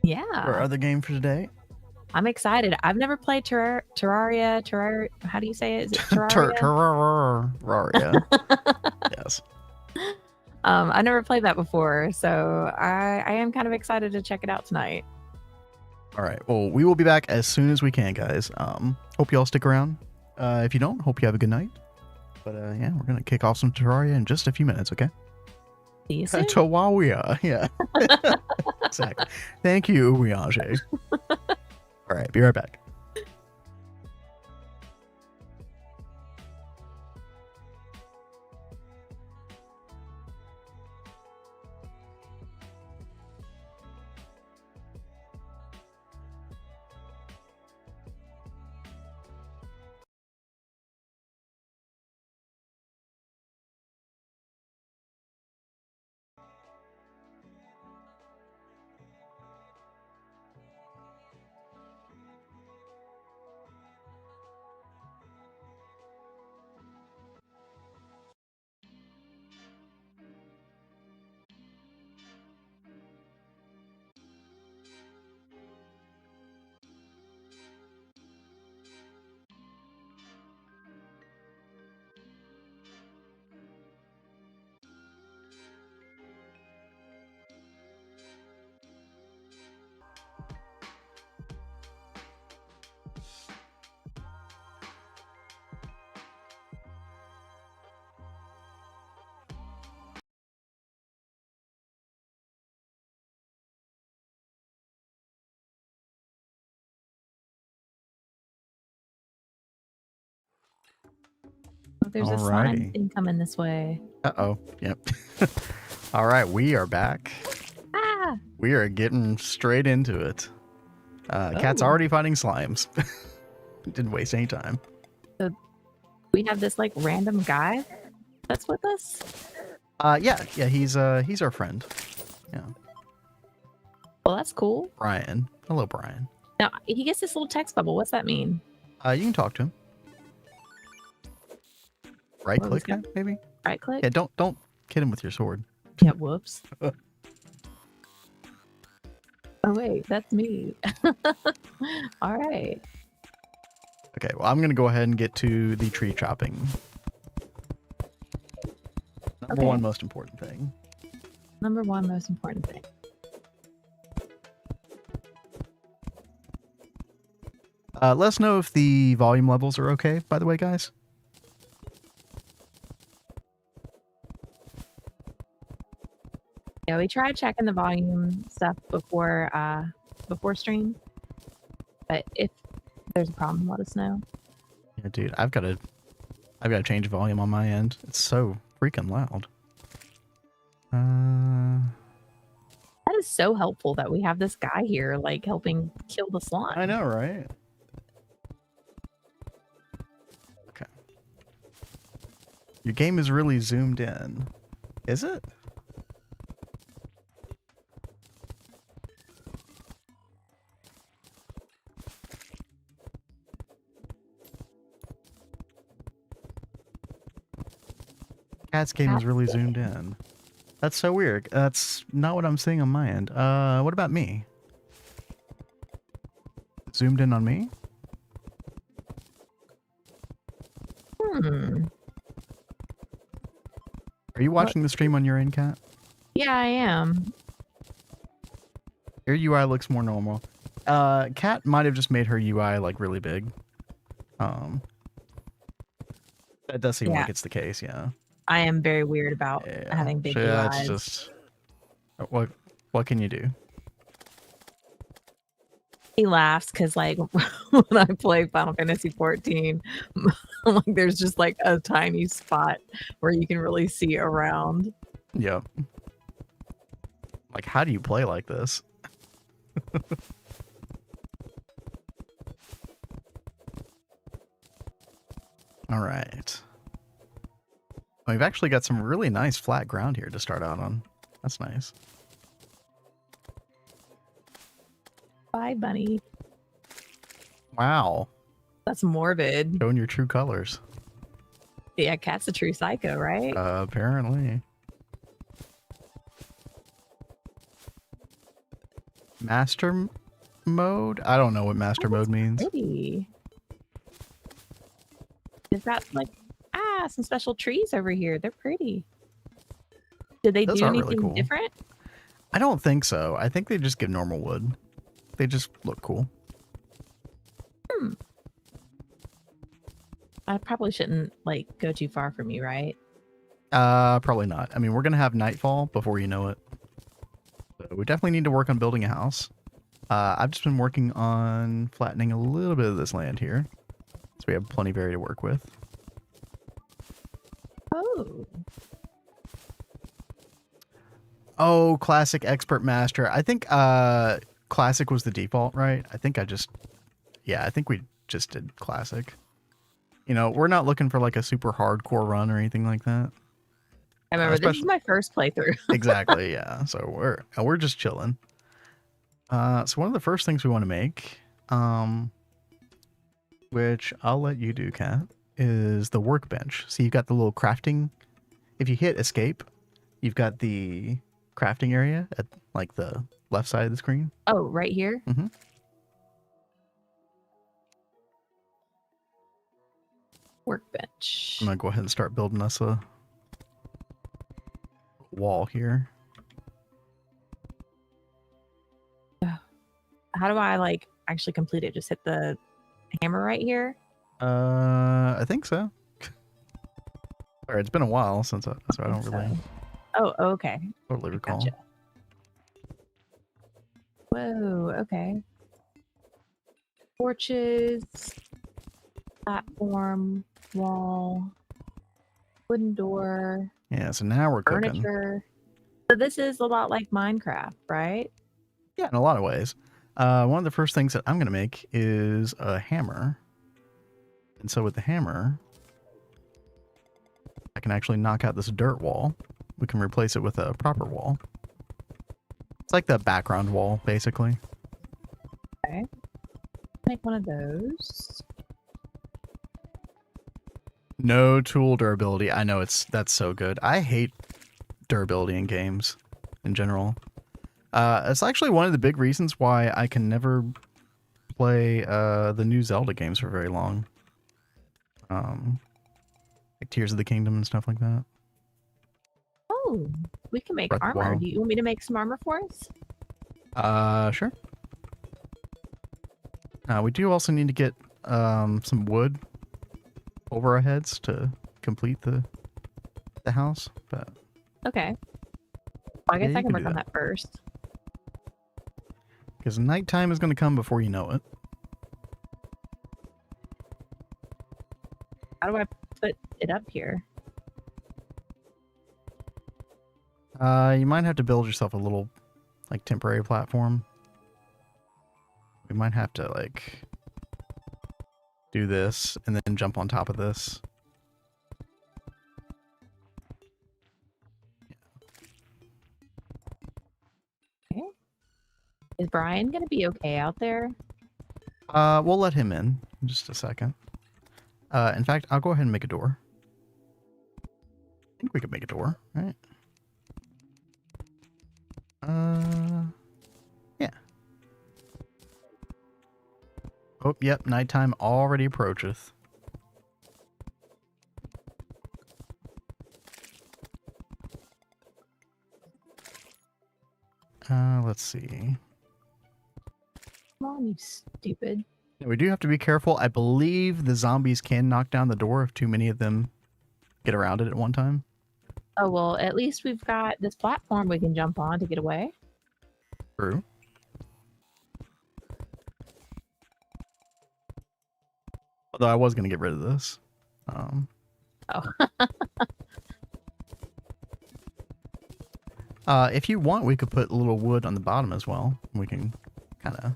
Yeah, to our other game for today? I'm excited. I've never played Terraria. How do you say it? Is it Terraria? Terraria. Yes. I never played that before, so I am kind of excited to check it out tonight. All right. Well, we will be back as soon as we can, guys. Hope you all stick around. If you don't, hope you have a good night. But yeah, we're gonna kick off some Terraria in just a few minutes, okay? See you soon. Terraria, yeah. Exactly. Thank you, Uyage. All right, be right back. There's a slime thing coming this way. Uh-oh. Yep. All right, we are back. Ah! We are getting straight into it. Cat's already fighting slimes. Didn't waste any time. So we have this like random guy that's with us? Yeah, he's our friend. Yeah. Well, that's cool. Brian. Hello, Brian. Now, he gets this little text bubble. What's that mean? You can talk to him. Right click, maybe? Right click? Yeah, don't hit him with your sword. Yeah, whoops. Oh, wait, that's me. All right. Okay, well, I'm going to go ahead and get to the tree chopping. Number one most important thing. Number one most important thing. Let us know if the volume levels are okay, by the way, guys. Yeah, we tried checking the volume stuff before stream, but if there's a problem, let us know. Yeah, dude, I've got to change volume on my end. It's so freaking loud. That is so helpful that we have this guy here, like helping kill the slime. I know, right? Okay. Your game is really zoomed in. Is it? Cat's game is really zoomed in. That's so weird. That's not what I'm seeing on my end. What about me? Zoomed in on me? Are you watching the stream on your end, Cat? Yeah, I am. Your UI looks more normal. Cat might have just made her UI like really big. That does seem like it's the case, yeah. I am very weird about having big UIs. It's just what can you do? He laughs because, like, when I play Final Fantasy 14, like, there's just like a tiny spot where you can really see around. Yep. Like, how do you play like this? All right. We've actually got some really nice flat ground here to start out on. That's nice. Bye, bunny. Wow. That's morbid. Showing your true colors. Yeah, cat's a true psycho, right? Apparently. Master mode? I don't know what master mode means. Pretty. They've got like some special trees over here. They're pretty. Did they Those do are really anything cool. different? I don't think so. I think they just give normal wood. They just look cool. I probably shouldn't like go too far from you, right? Probably not. I mean, we're gonna have nightfall before you know it. So we definitely need to work on building a house. I've just been working on flattening a little bit of this land here, so we have plenty of area to work with. Oh. Oh, classic, expert, master. I think classic was the default, right? I think we just did classic. You know, we're not looking for like a super hardcore run or anything like that. I remember this is my first playthrough. Exactly, yeah. So we're just chilling. So one of the first things we want to make, which I'll let you do, Kat, is the workbench. So you've got the little crafting. If you hit escape, you've got the crafting area at like the left side of the screen. Oh, right here? Mm-hmm. Workbench. I'm gonna go ahead and start building us a wall here. How do I like actually complete it? Just hit the hammer right here? I think so. Sorry, it's been a while since so I don't really Oh, okay. totally recall. Gotcha. Whoa, okay. Torches, platform, wall, wooden door, Yeah, so now we're cooking. furniture. So this is a lot like Minecraft, right? Yeah, in a lot of ways. One of the first things that I'm going to make is a hammer. And so with the hammer, I can actually knock out this dirt wall. We can replace it with a proper wall. It's like the background wall, basically. Okay. Make one of those. No tool durability. I know that's so good. I hate durability in games in general. It's actually one of the big reasons why I can never play the new Zelda games for very long. Like Tears of the Kingdom and stuff like that. Oh, we can make Breath of the armor. Wild. Do you want me to make some armor for us? Sure. We do also need to get some wood over our heads to complete the house, but Okay. Well, I guess Yeah, I you can can work do on that. that first. because nighttime is going to come before you know it. How do I put it up here? You might have to build yourself a little like temporary platform. We might have to like do this and then jump on top of this. Okay. Is Brian going to be okay out there? We'll let him in just a second. In fact, I'll go ahead and make a door. I think we could make a door, right? Yeah. Oh, yep, nighttime already approacheth. Let's see. Come on, you stupid. We do have to be careful. I believe the zombies can knock down the door if too many of them get around it at one time. Oh, well, at least we've got this platform we can jump on to get away. True. Although I was going to get rid of this. If you want, we could put a little wood on the bottom as well. We can kind of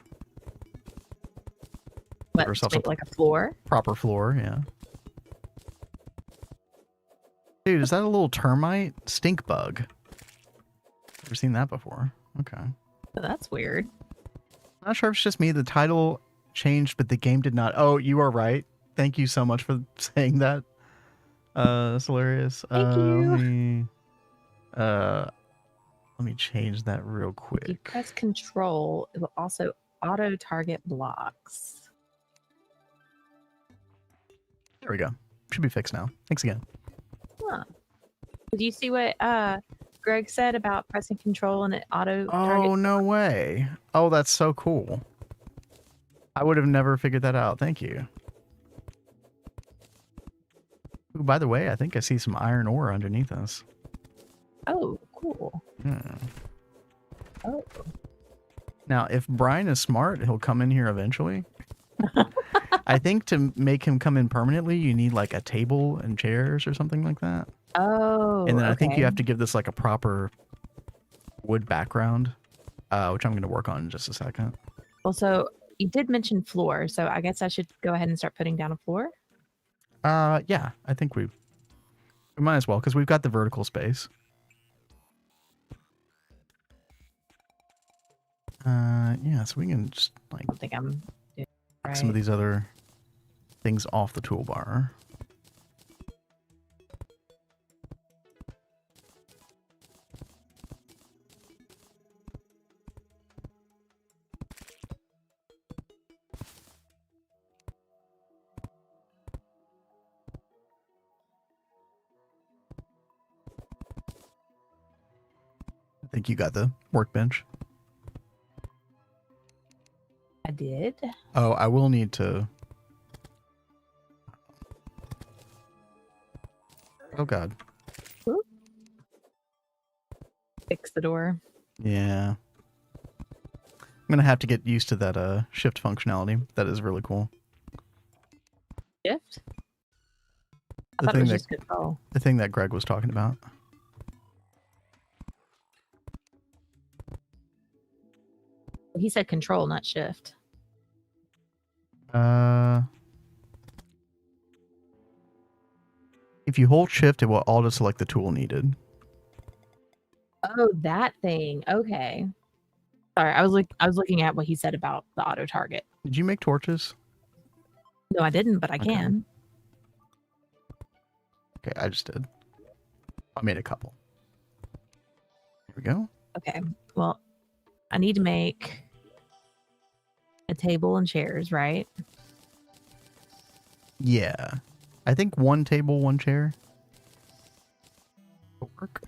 What, to make like a floor? Proper floor, yeah. Dude, is that a little termite? Stink bug. Never seen that before. Okay. Oh, that's weird. Not sure if it's just me. The title changed, but the game did not. Oh, you are right. Thank you so much for saying that. That's hilarious. Thank you. Let me change that real quick. If you press control, it will also auto target blocks. There we go. Should be fixed now. Thanks again. Huh. Did you see what Greg said about pressing control and it auto target? Oh, no way. Oh, that's so cool. I would have never figured that out. Thank you. Ooh, by the way, I think I see some iron ore underneath us. Oh, cool. Oh. Now, if Brian is smart, he'll come in here eventually. I think to make him come in permanently, you need like a table and chairs or something like that. Oh, and then I think you have to give this like a proper wood background, which I'm going to work on in just a second. Well, so you did mention floor, so I guess I should go ahead and start putting down a floor. Yeah, I think we might as well because we've got the vertical space. Yeah, so we can just like I don't think I'm doing right. some of these other things off the toolbar. I think you got the workbench. I did. Oh, I will need to... Oh, God. Ooh. Fix the door. Yeah. I'm going to have to get used to that shift functionality. That is really cool. Shift? I thought it was just control. The thing that Greg was talking about. He said control, not shift. If you hold shift, it will auto select the tool needed. Oh, that thing. Okay. Sorry, I was looking at what he said about the auto target. Did you make torches? No, I didn't, but I Okay. can. Okay, I just did. I made a couple. Here we go. Okay. Well, I need to make a table and chairs, right? Yeah. I think one table, one chair will work.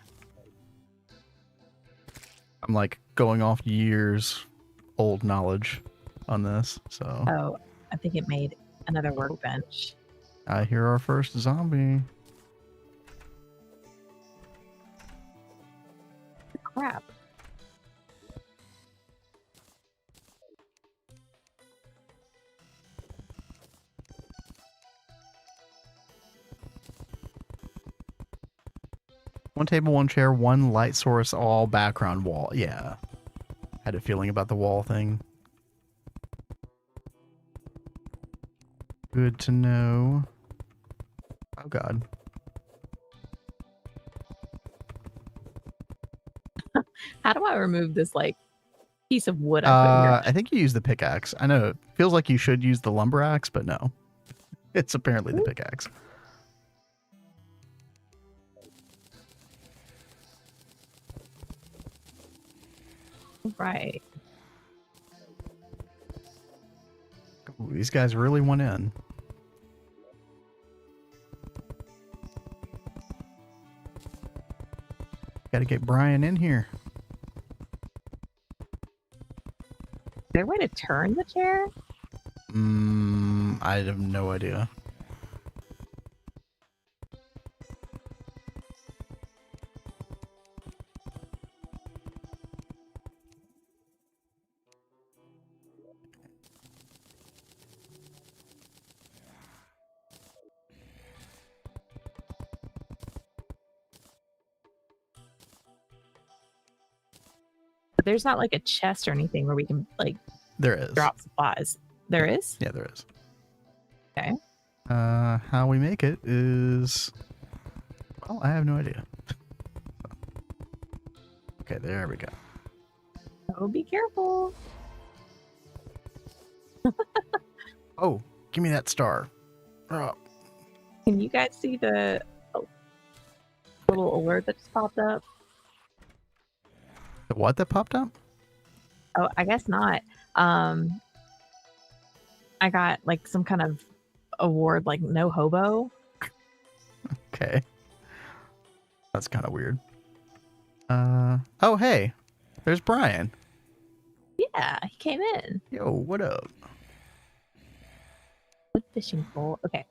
I'm like going off years old knowledge on this, so. Oh, I think it made another workbench. I hear our first zombie. Crap. One table, one chair, one light source, all background wall. Yeah. Had a feeling about the wall thing. Good to know. Oh, God. How do I remove this, like, piece of wood I put here? I think you use the pickaxe. I know it feels like you should use the lumber axe, but no. It's apparently the pickaxe. Right. Ooh, these guys really went in. Got to get Brian in here. Is there a way to turn the chair? I have no idea. there's not like a chest or anything where we can like There is. drop supplies. There is? Yeah, there is. Okay. How we make it is... Well, I have no idea. Okay, there we go. Oh, be careful. Oh, give me that star. Oh. Can you guys see the little alert that just popped up? The what that popped up? Oh, I guess not. I got like some kind of award, like no hobo. Okay. That's kind of weird. Oh, hey. There's Brian. Yeah, he came in Yo, what up? with fishing pole. Okay.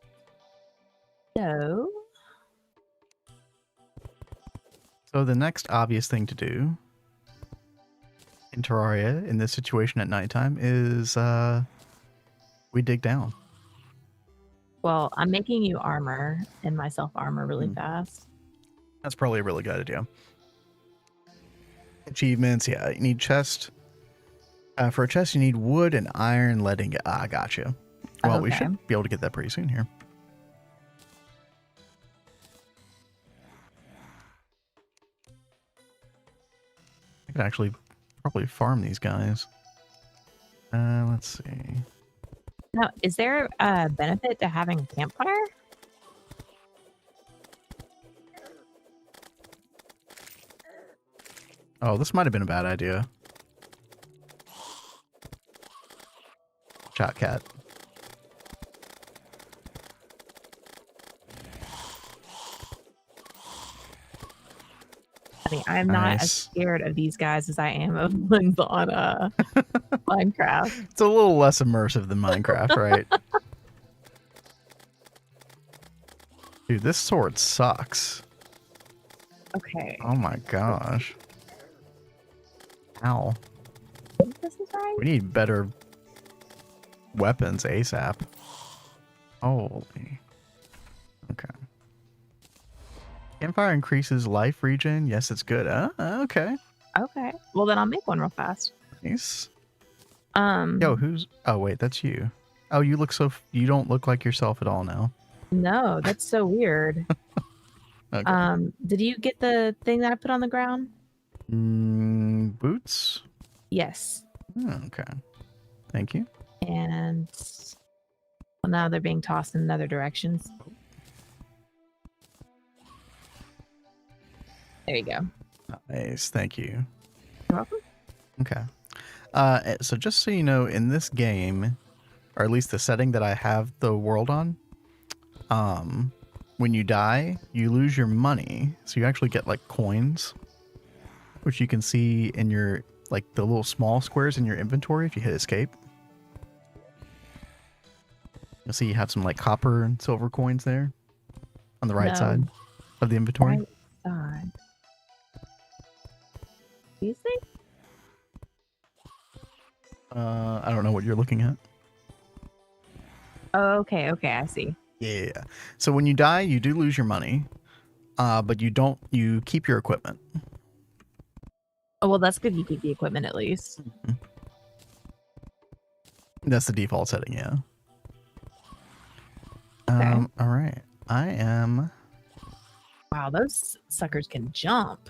So The next obvious thing to do in Terraria in this situation at nighttime is we dig down. well, I'm making you armor and myself armor really fast. That's probably a really good idea. Achievements, yeah, you need chest. For a chest, you need wood and iron, leading. Ah, gotcha. Well, we Okay. should be able to get that pretty soon here. I could actually probably farm these guys. Let's see. Now, is there a benefit to having a campfire? Oh, this might have been a bad idea. Shot cat. I mean, I'm not as Nice. scared of these guys as I am of ones on Minecraft. It's a little less immersive than Minecraft, right? Dude, this sword sucks. Okay. Oh my gosh. Ow. This is right. We need better weapons ASAP. Holy. Okay. Campfire increases life regen. Yes, it's good. Okay. Okay. Well, then I'll make one real fast. Nice. Um. Yo, who's... Oh, wait, that's you. Oh, you look so... You don't look like yourself at all now. No, that's so weird. Okay. Did you get the thing that I put on the ground? Boots? Yes. Oh, okay. Thank you. And well, now they're being tossed in other directions. There you go. Nice. Thank you. You're welcome. Okay. So just so you know, in this game, or at least the setting that I have the world on, when you die, you lose your money. So you actually get like coins, which you can see in your, like the little small squares in your inventory if you hit escape. You'll see you have some like copper and silver coins there on the right No. side of the inventory. Right side. Do you see? I don't know what you're looking at. Oh, okay. Okay. I see. Yeah. So when you die, you do lose your money, but you keep your equipment. Oh, well, that's good. You keep the equipment at least. That's the default setting, yeah. Okay. All right. I am... Wow, those suckers can jump.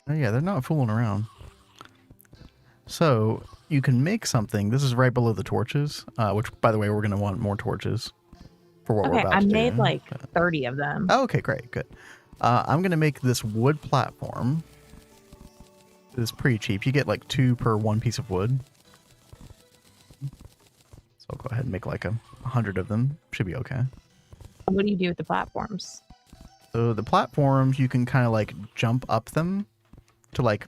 Oh, yeah, they're not fooling around. So, you can make something. This is right below the torches, which, by the way, we're going to want more torches for what we're Okay, about I to do. made like 30 of them. Oh, okay, great, good. I'm going to make this wood platform. It's pretty cheap. You get like 2 per 1 piece of wood. So I'll go ahead and make like 100 of them. Should be okay. What do you do with the platforms? So the platforms, you can kind of like jump up them to like...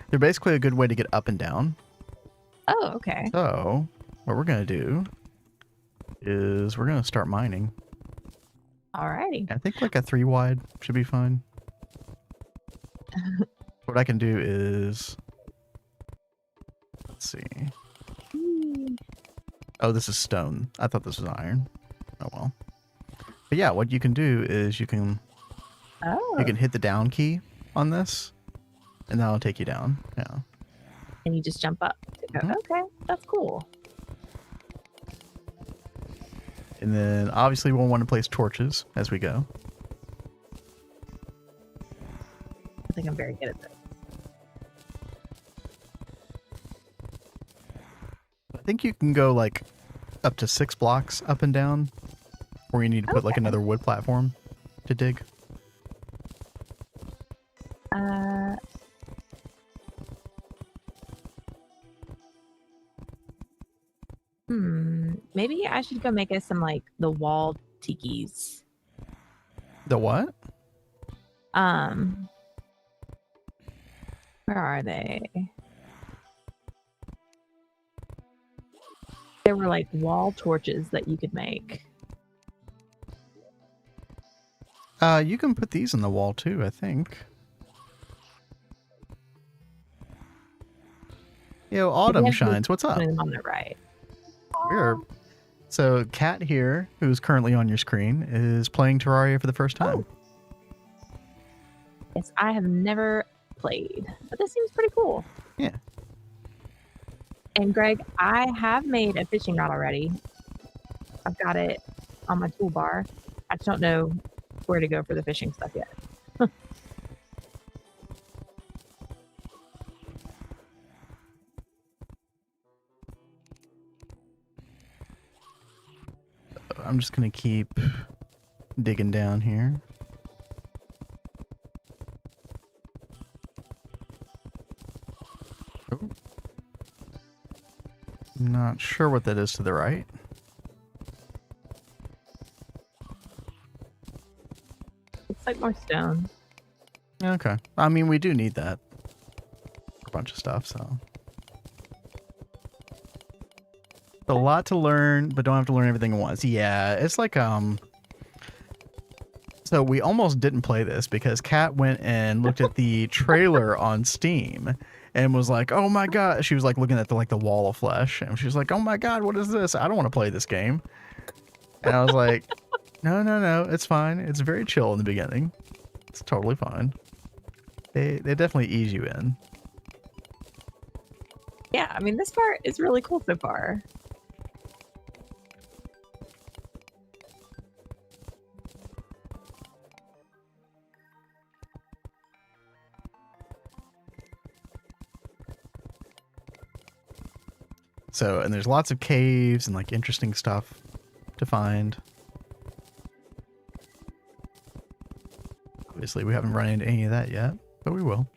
They're basically a good way to get up and down. Oh, okay. So what we're going to do is we're going to start mining. Alrighty. I think like a 3 wide should be fine. What I can do is... Let's see. Oh, this is stone. I thought this was iron. Oh well. But yeah, what you can do is you can Oh. hit the down key on this, and that'll take you down. Yeah. And you just jump up. Mhm. Okay, that's cool. And then obviously we'll want to place torches as we go. I think I'm very good at this. I think you can go like up to 6 blocks up and down, or you need to put like Okay. another wood platform to dig. Maybe I should go make us some like the wall tikis. The what? Where are they? There were like wall torches that you could make. You can put these in the wall too, I think. Yo, Autumn have to Shines, what's up? Putting them on the right. Sure. So, Kat here, who's currently on your screen, is playing Terraria for the first time. Yes, I have never played, but this seems pretty cool. Yeah. And Greg, I have made a fishing rod already. I've got it on my toolbar. I just don't know where to go for the fishing stuff yet. I'm just going to keep digging down here. Oh. Not sure what that is to the right. Looks like more stone. Okay. I mean, we do need that for a bunch of stuff, so. A lot to learn, but don't have to learn everything at once. Yeah, it's like, so we almost didn't play this because Kat went and looked at the trailer on Steam and was like, oh my God. She was like looking at the wall of flesh and she was like, oh my God, what is this? I don't want to play this game. And I was like, no, it's fine. It's very chill in the beginning. It's totally fine. They definitely ease you in. Yeah, I mean, this part is really cool so far. So, and there's lots of caves and like interesting stuff to find. Obviously, we haven't run into any of that yet, but we will.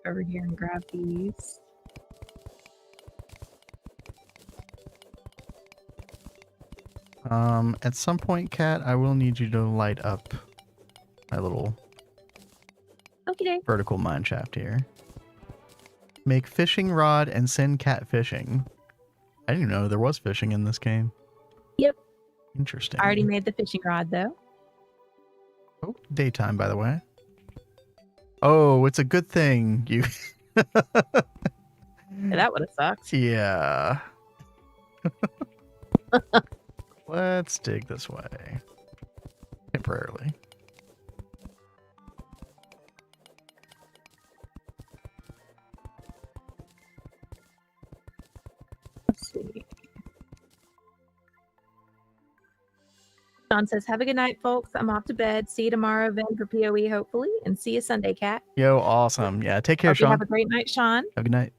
Over here and grab these. At some point, Kat, I will need you to light up my little Okay. vertical mine shaft here. Make fishing rod and send Kat fishing. I didn't even know there was fishing in this game. Yep. Interesting. I already made the fishing rod though. Oh, daytime, by the way. Oh, it's a good thing you. Yeah, that would have sucked. Yeah. Let's dig this way. Temporarily. Let's see. Sean says, have a good night, folks. I'm off to bed. See you tomorrow, then for PoE, hopefully. And see you Sunday, Kat. Yo, awesome. Yeah, take care, Hope you Sean. have a great night, Sean. Have a good night.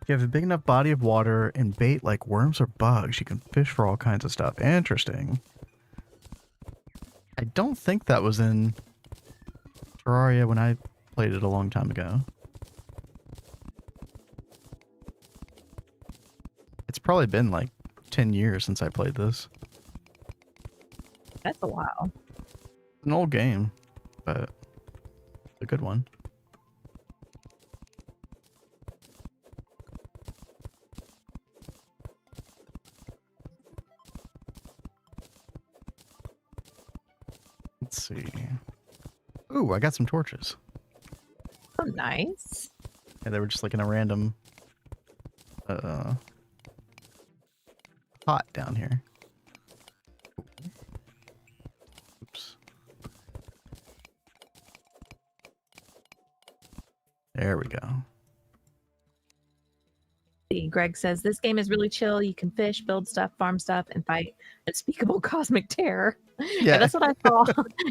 If you have a big enough body of water and bait like worms or bugs, you can fish for all kinds of stuff. Interesting. I don't think that was in Terraria when I played it a long time ago. It's probably been like 10 years since I played this. That's a while. It's an old game, but a good one. Let's see. Ooh, I got some torches. Oh, nice. Yeah, they were just like in a random pot down here. Oops. There we go. Greg says this game is really chill. You can fish, build stuff, farm stuff, and fight unspeakable cosmic terror. Yeah, that's what I saw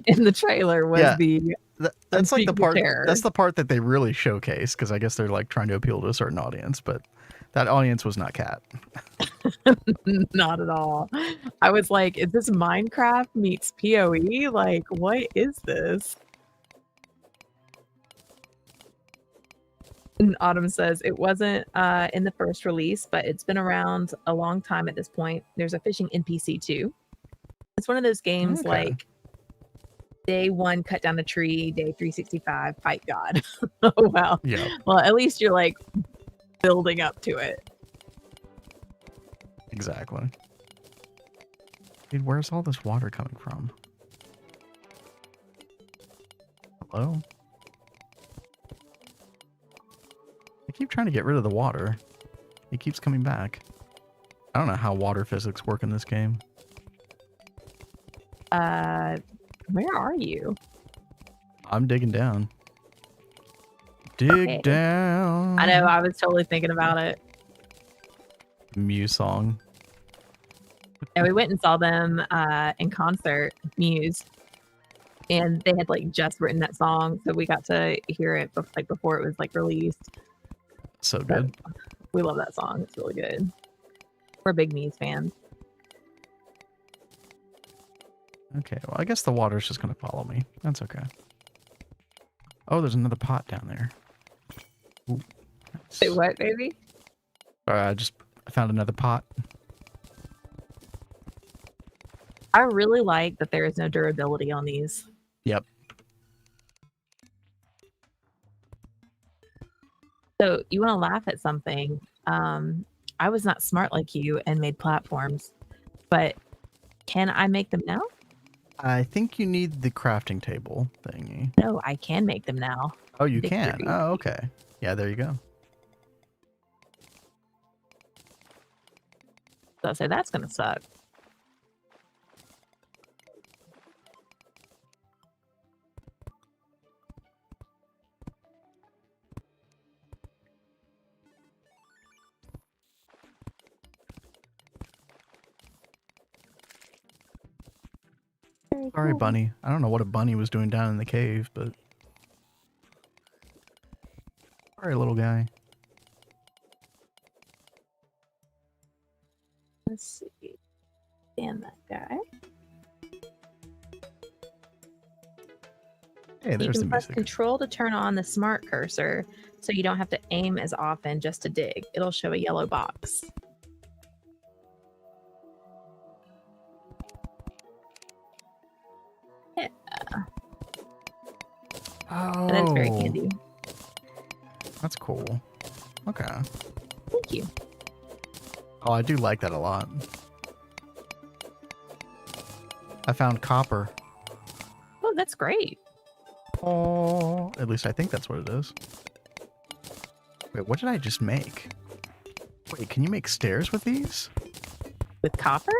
in the trailer. Was the that's like the unspeakable part. terror. That's the part that they really showcase because I guess they're like trying to appeal to a certain audience, but that audience was not cat. Not at all. I was like, is this Minecraft meets PoE? Like, what is this? And Autumn says it wasn't in the first release, but it's been around a long time at this point. There's a fishing NPC too. It's one of those games like day 1, cut down a tree, day 365, fight God. Oh, wow. Yeah. Well, at least you're like building up to it. Exactly. Dude, where's all this water coming from? Hello? I keep trying to get rid of the water. It keeps coming back. I don't know how water physics work in this game. Where are you? I'm digging down. Dig down. I know, I was totally thinking about it. Muse song. And we went and saw them in concert, Muse. And they had like just written that song, so we got to hear it before it was like released. So good. But we love that song. It's really good. We're big Muse fans. Okay, well, I guess the water's just going to follow me. That's okay. Oh, there's another pot down there. Ooh, nice. Wait, what, baby? Sorry, I found another pot. I really like that there is no durability on these. Yep. So you want to laugh at something. I was not smart like you and made platforms, but can I make them now? I think you need the crafting table thingy. No, I can make them now. Oh, you Victory. can? Oh, okay. Yeah, there you go. So I say that's going to suck. Sorry, bunny. I don't know what a bunny was doing down in the cave, but... Sorry, little guy. Let's see. And that guy. Hey, You there's the can press music. Control to turn on the smart cursor, so you don't have to aim as often just to dig. It'll show a yellow box. Yeah. Oh, And that's very handy. that's cool. Okay. Thank you. Oh, I do like that a lot. I found copper. Oh, that's great. Oh, at least I think that's what it is. Wait, what did I just make? Wait, can you make stairs with these? With copper?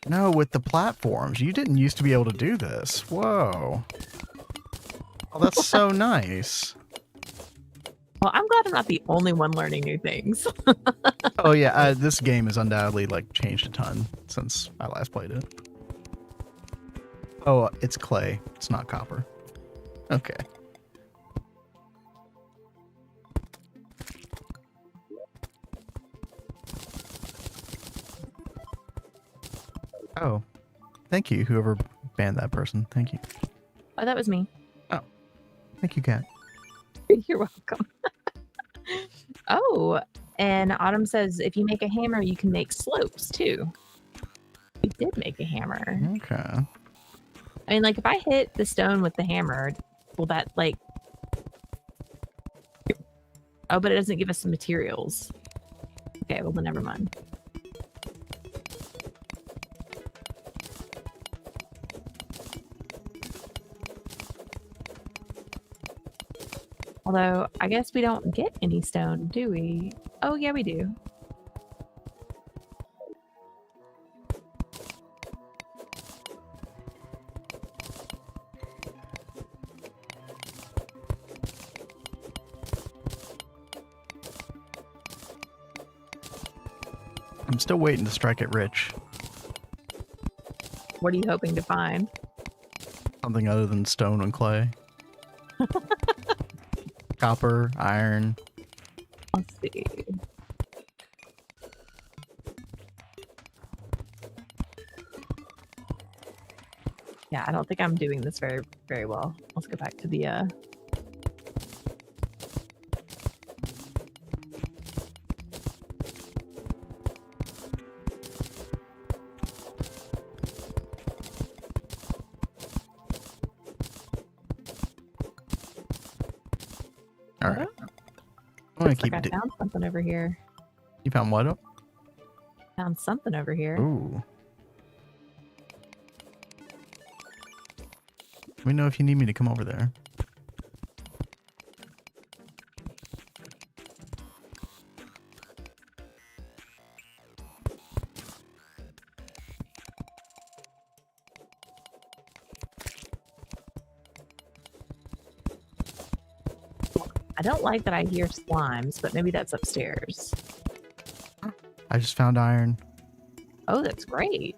No, with the platforms. You didn't used to be able to do this. Whoa. Oh, that's so nice. Well, I'm glad I'm not the only one learning new things. Oh yeah, this game has undoubtedly like changed a ton since I last played it. Oh, it's clay. It's not copper. Okay. Oh, thank you, whoever banned that person. Thank you. Oh, that was me. Thank you, Kat. You're welcome. Oh, and Autumn says if you make a hammer, you can make slopes too. We did make a hammer. Okay. I mean, like if I hit the stone with the hammer, will that like... Oh, but it doesn't give us some materials. Okay, well then never mind. Although, I guess we don't get any stone, do we? Oh, yeah, we do. I'm still waiting to strike it rich. What are you hoping to find? Something other than stone and clay. Copper, iron. Let's see. Yeah, I don't think I'm doing this very, very well. Let's go back to the All right. I'm gonna looks keep. like I found something over here. You found what up? Found something over here. Ooh. Let me know if you need me to come over there. I don't like that I hear slimes, but maybe that's upstairs. I just found iron. Oh, that's great.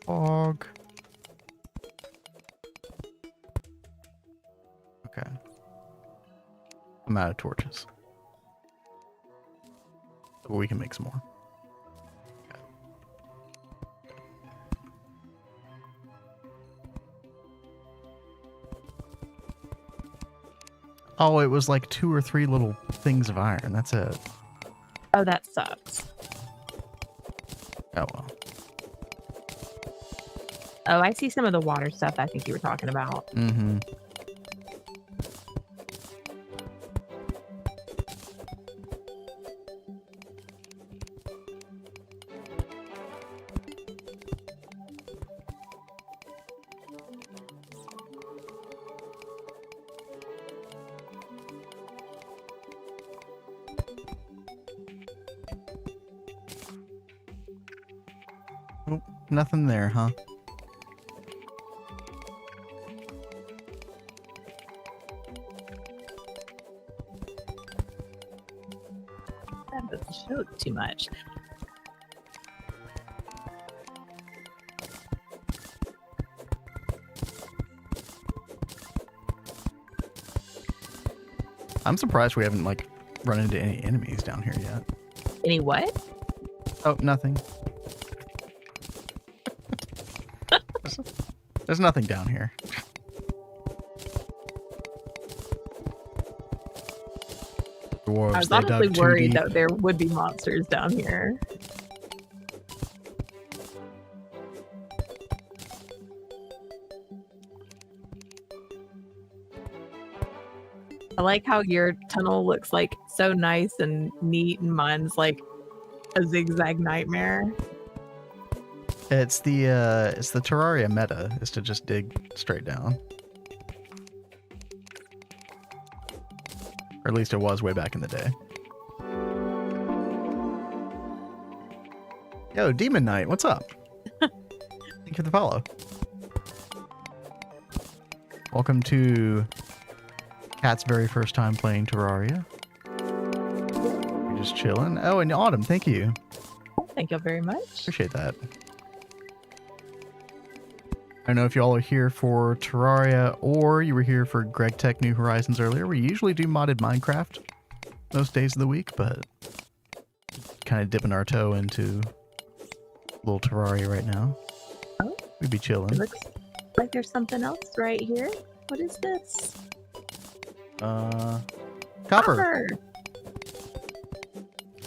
Fog. Okay. I'm out of torches. But we can make some more. Okay. Oh, it was like 2 or 3 little things of iron. That's it. Oh, that sucks. Oh well. Oh, I see some of the water stuff I think you were talking about. Mm-hmm. Oh, nothing there, huh? That doesn't show too much. I'm surprised we haven't like run into any enemies down here yet. Any what? Oh, nothing. There's nothing down here. Dwarves, I was they honestly dug too worried deep. that there would be monsters down here. I like how your tunnel looks like so nice and neat, and mine's like a zigzag nightmare. It's the Terraria meta is to just dig straight down. Or at least it was way back in the day. Yo, Demon Knight, what's up? Thank you for the follow. Welcome to Cat's very first time playing Terraria. You're just chilling. Oh, and Autumn, thank you. Thank you very much. Appreciate that. I don't know if y'all are here for Terraria or you were here for Gregtech New Horizons earlier. We usually do modded Minecraft most days of the week, but kind of dipping our toe into little Terraria right now. Oh. We'd be chilling. It looks like there's something else right here. What is this? Copper.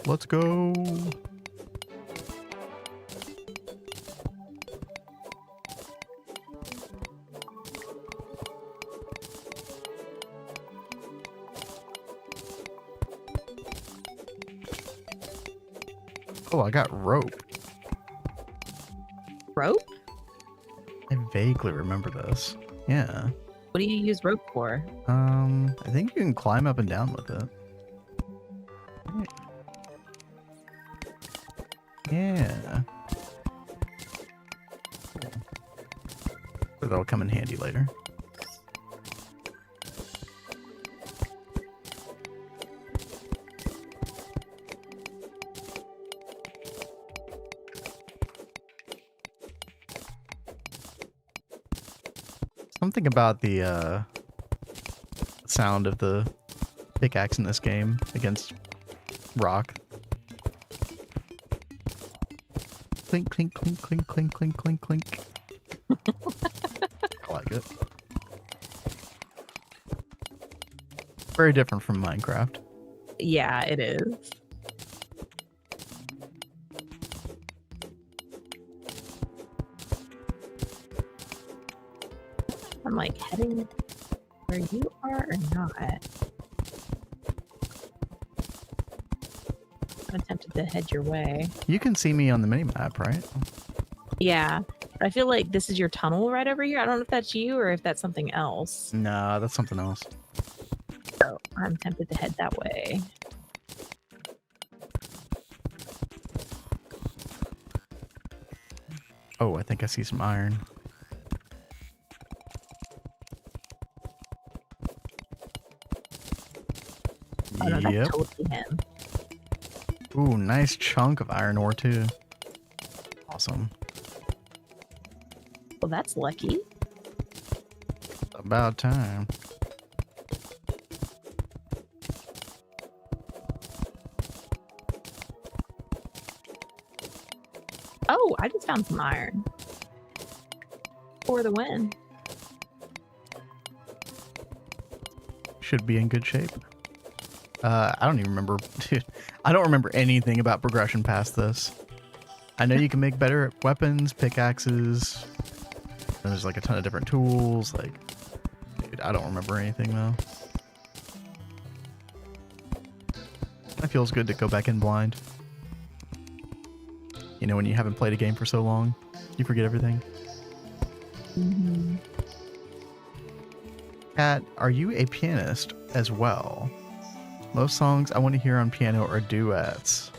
Let's go. Oh, I got rope. Rope? I vaguely remember this. Yeah. What do you use rope for? I think you can climb up and down with it. Yeah. But that'll come in handy later. Something about the sound of the pickaxe in this game against rock. Clink, clink, clink, clink, clink, clink, clink, clink. I like it. Very different from Minecraft. Yeah, it is. I'm like heading where you are or not. I'm tempted to head your way. You can see me on the minimap, right? Yeah. I feel like this is your tunnel right over here. I don't know if that's you or if that's something else. No, that's something else. So I'm tempted to head that way. Oh, I think I see some iron. Oh no, that's totally him. Ooh, nice chunk of iron ore too. Awesome. Well, that's lucky. About time. Oh, I just found some iron. For the win. Should be in good shape. I don't even remember. Dude, I don't remember anything about progression past this. I know you can make better weapons, pickaxes. There's like a ton of different tools. Like, dude, I don't remember anything though. It feels good to go back in blind. You know, when you haven't played a game for so long, you forget everything. Mm-hmm. Kat, are you a pianist as well? Most songs I want to hear on piano are duets.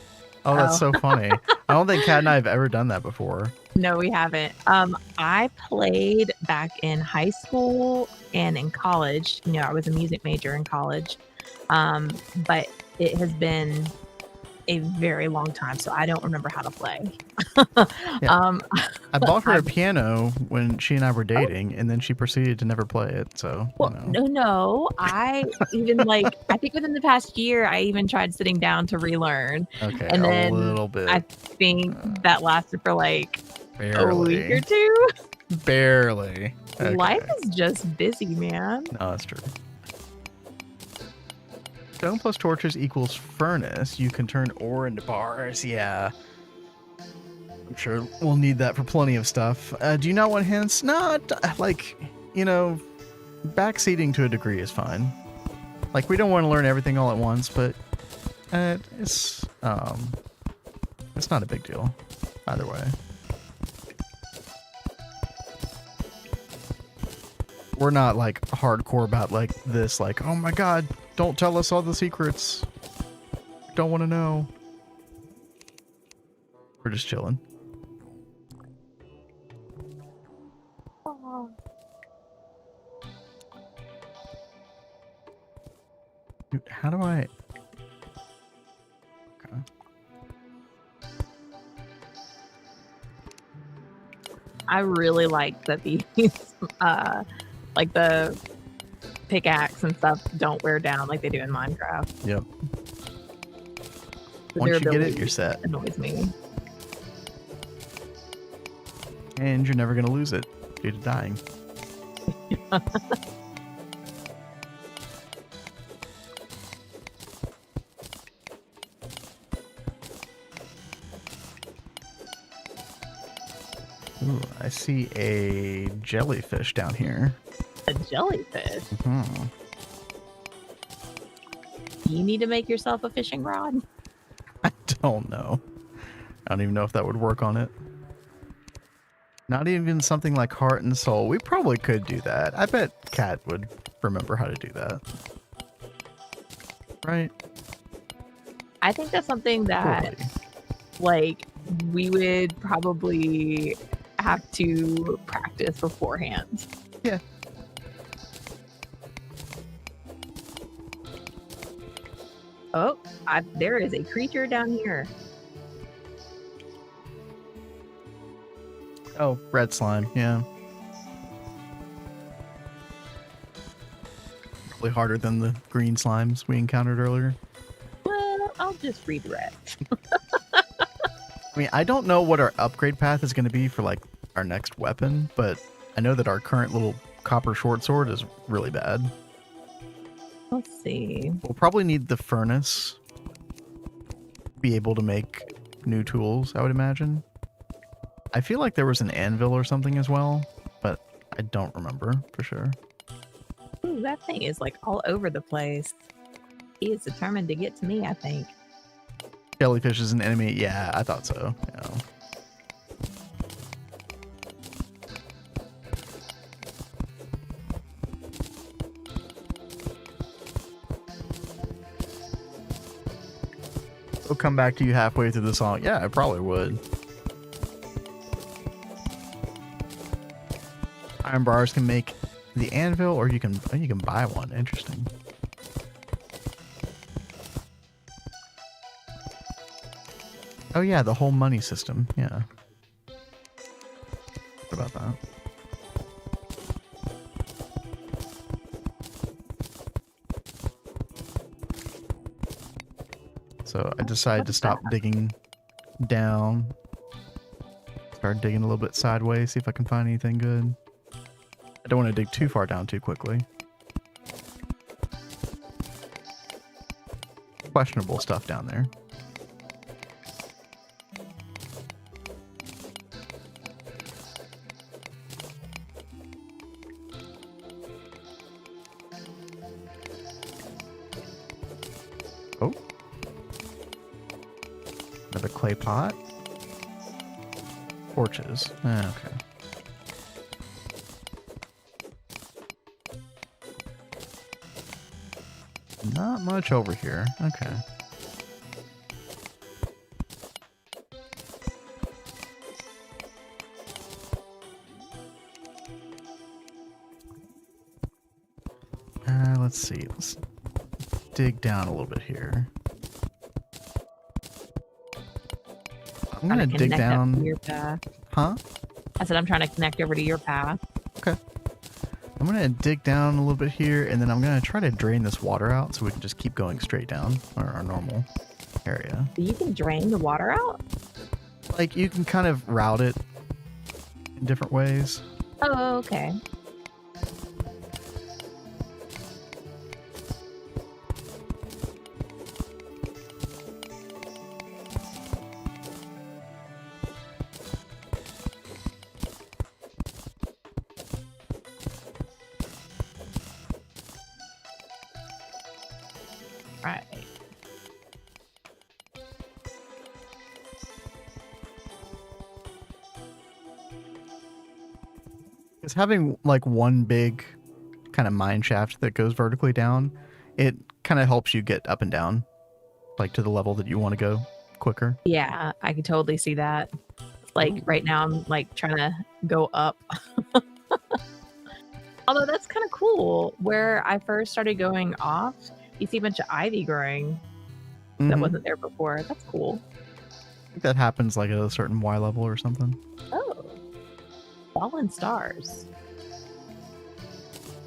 Oh, that's so funny. I don't think Kat and I have ever done that before. No, we haven't. I played back in high school and in college. You know, I was a music major in college. But it has been a very long time, so I don't remember how to play. Yeah. I bought her a piano when she and I were dating, and then she proceeded to never play it. So, well, no. I even I think within the past year, I even tried sitting down to relearn. Okay, and a then little bit. I think that lasted for like barely. a week or two. Barely. Okay. Life is just busy, man. No, that's true. Stone plus torches equals furnace. You can turn ore into bars. Yeah. I'm sure we'll need that for plenty of stuff. Do you not want hints? No, like, you know, backseating to a degree is fine. Like, we don't want to learn everything all at once, but it's not a big deal either way. We're not like hardcore about like this, like, oh my god, don't tell us all the secrets. Don't want to know. We're just chilling. Dude, how do I... Okay. I really like that these like the pickaxe and stuff don't wear down like they do in Minecraft. Yep. The Once you get it, durability you're set. Annoys me. And you're never going to lose it due to dying. Ooh, I see a jellyfish down here. A jellyfish? Hmm. You need to make yourself a fishing rod? I don't know. I don't even know if that would work on it. Not even something like heart and soul. We probably could do that. I bet Kat would remember how to do that. Right? I think that's something that, Totally. like, we would probably have to practice beforehand. Yeah. Oh, there is a creature down here. Oh, red slime. Yeah. Probably harder than the green slimes we encountered earlier. Well, I'll just redirect. I mean, I don't know what our upgrade path is going to be for like our next weapon, but I know that our current little copper short sword is really bad. Let's see. We'll probably need the furnace to be able to make new tools, I would imagine. I feel like there was an anvil or something as well, but I don't remember for sure. Ooh, that thing is like all over the place. He is determined to get to me, I think. Jellyfish is an enemy. Yeah, I thought so. Yeah. We'll come back to you halfway through the song. Yeah, I probably would. Iron bars can make the anvil, or you can buy one. Interesting. Oh yeah, the whole money system. Yeah. What about that? So I decided to stop digging down. Start digging a little bit sideways, see if I can find anything good. I don't want to dig too far down too quickly. Questionable stuff down there. Oh. Another clay pot. Torches. Ah, okay. Not much over here. Okay. Let's see. Let's dig down a little bit here. I'm gonna dig down. Up to your path. Huh? I said I'm trying to connect over to your path. Okay. I'm gonna dig down a little bit here, and then I'm gonna try to drain this water out so we can just keep going straight down our normal area. You can drain the water out? Like, you can kind of route it in different ways. Oh, okay. Right. Because having like one big kind of mine shaft that goes vertically down, it kind of helps you get up and down, like to the level that you want to go quicker. Yeah, I can totally see that. Like right now I'm like trying to go up. Although that's kind of cool. Where I first started going off, you see a bunch of ivy growing that wasn't there before. That's cool. I think that happens like at a certain Y level or something. Oh. Fallen stars.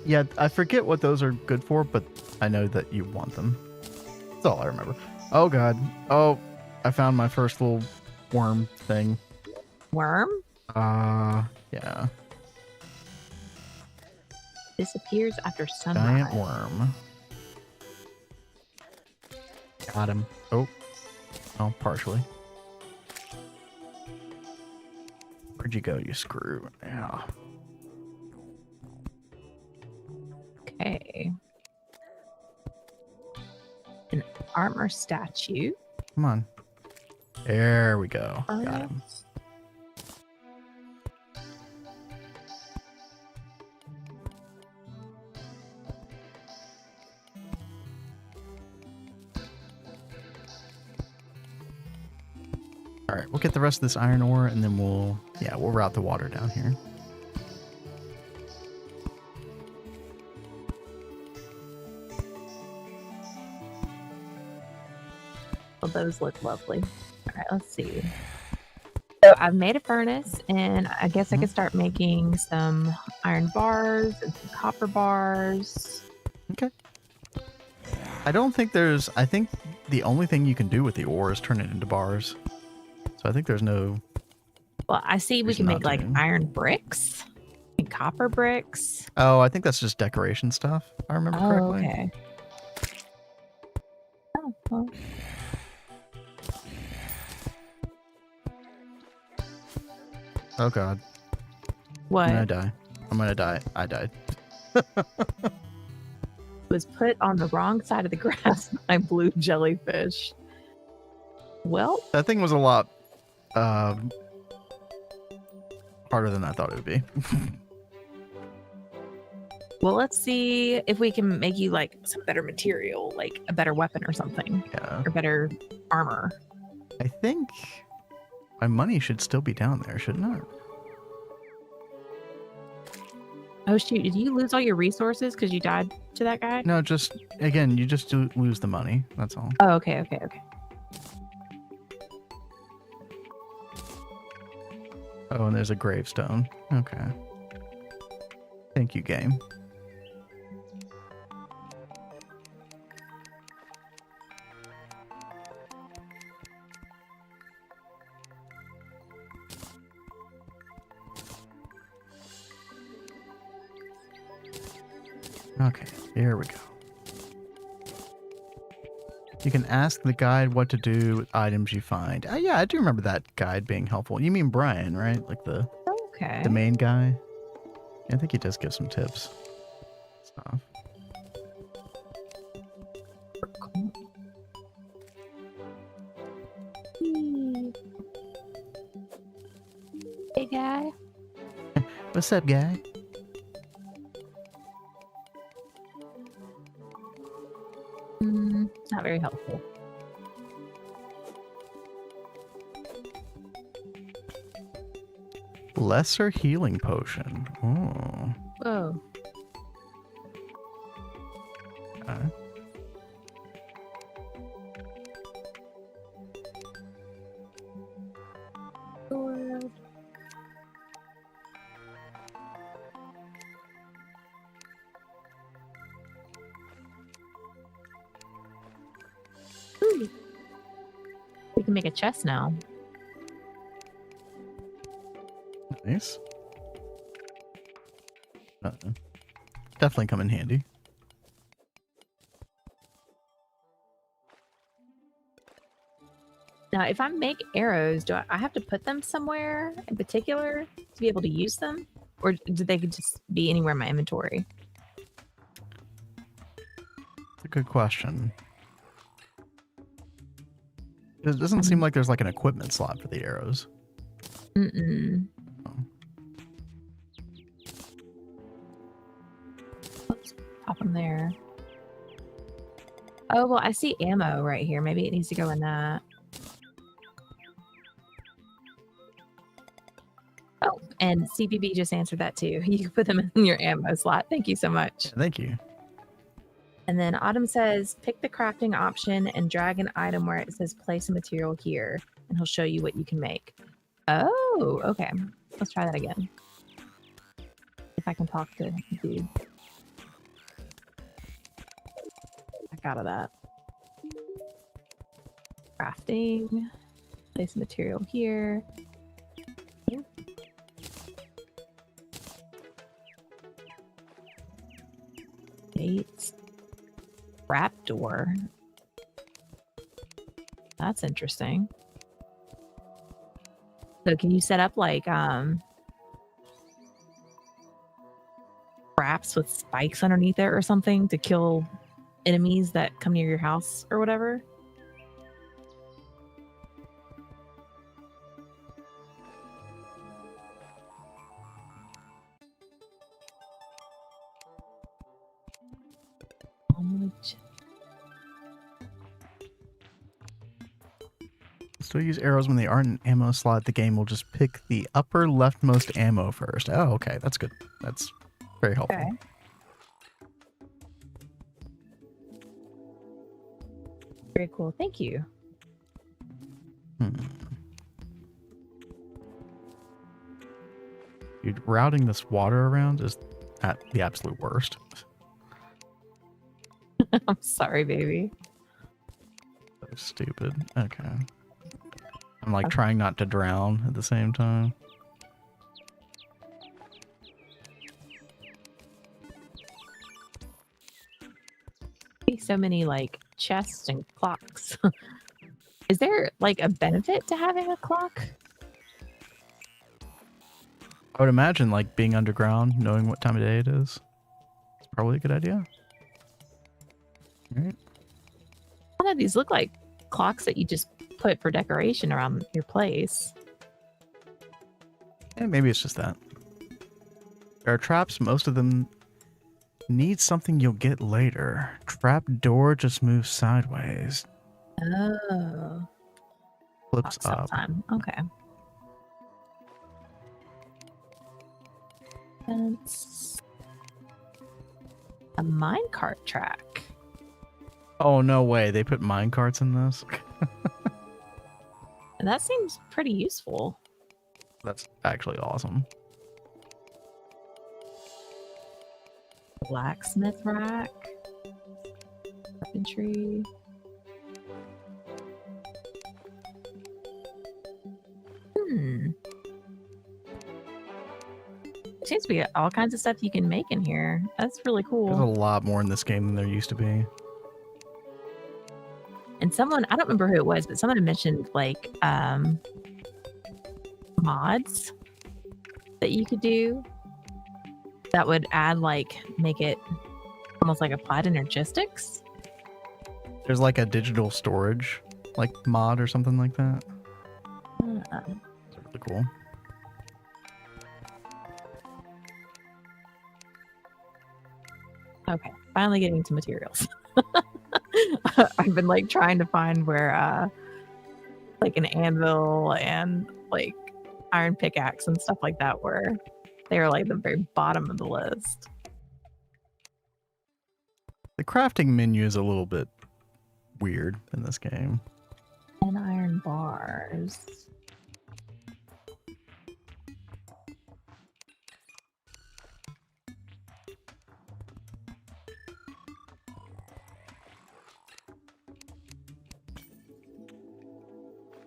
Yeah, I forget what those are good for, but I know that you want them. That's all I remember. Oh god. Oh, I found my first little worm thing. Worm? Yeah. Disappears after sunrise. Giant worm. Got him. Oh. Oh, partially. Where'd you go, you screw? Yeah. Okay. An armor statue. Come on. There we go. Got him. All right, we'll get the rest of this iron ore, and then we'll route the water down here. Well, those look lovely. All right, let's see. So I've made a furnace, and I guess I could start making some iron bars and some copper bars. Okay. I don't think there's... I think the only thing you can do with the ore is turn it into bars. So I think there's no... Well, I see we can make like iron bricks and copper bricks. Oh, I think that's just decoration stuff, if I remember correctly. Okay. Oh, well. Oh, God. What? I'm gonna die. I died. Was put on the wrong side of the grass by blue jellyfish. Well, That thing was a lot harder than I thought it would be. well, let's see if we can make you like some better material, like a better weapon or something, Yeah. or better armor. I think my money should still be down there, shouldn't it? Oh shoot! Did you lose all your resources because you died to that guy? No, just, again, you just do lose the money. That's all. Oh, okay. Oh, and there's a gravestone. Okay. Thank you, game. Okay, here we go. You can ask the guide what to do with items you find. Yeah, I do remember that guide being helpful. You mean Brian, right? Like the main guy? Yeah, I think he does give some tips. Stuff. Hey, guy. What's up, guy? Not very helpful. Lesser healing potion. Oh. Whoa. Okay. We can make a chest now. Nice. Definitely come in handy. Now, if I make arrows, do I have to put them somewhere in particular to be able to use them? Or do they could just be anywhere in my inventory? That's a good question. It doesn't seem like there's like an equipment slot for the arrows. Mm-mm. Oh. Oops, pop them there. Oh, well, I see ammo right here. Maybe it needs to go in that. Oh, and CBB just answered that too. You can put them in your ammo slot. Thank you so much. Yeah, thank you. And then Autumn says, pick the crafting option and drag an item where it says place a material here, and he'll show you what you can make. Oh, okay. Let's try that again. If I can talk to the dude. Back out of that. Crafting. Place a material here. Yeah. Dates. Trap door. That's interesting. So can you set up like traps with spikes underneath it or something to kill enemies that come near your house or whatever? Still use arrows when they aren't in ammo slot. The game will just pick the upper leftmost ammo first. Oh, okay. That's good. That's very helpful. Okay. Very cool. Thank you. Dude, routing this water around is at the absolute worst. I'm sorry, baby. So stupid. Okay. I'm like trying not to drown at the same time. So many like chests and clocks. Is there like a benefit to having a clock? I would imagine like being underground, knowing what time of day it is. It's probably a good idea. All right. None of these look like clocks that you just put for decoration around your place. Yeah, maybe it's just that. There are traps, most of them need something you'll get later. Trap door just moves sideways. Oh. Flips up. Time. Okay. That's a minecart track. Oh, no way. They put minecarts in this? And that seems pretty useful. That's actually awesome. Blacksmith rack. Carpentry. Seems to be all kinds of stuff you can make in here. That's really cool. There's a lot more in this game than there used to be. And someone, I don't remember who it was, but someone had mentioned like mods that you could do that would add like make it almost like applied energistics. There's like a digital storage like mod or something like that. That's really cool. Okay, finally getting to materials. I've been like trying to find where like an anvil and like iron pickaxe and stuff like that were. They were like the very bottom of the list. The crafting menu is a little bit weird in this game. And iron bars.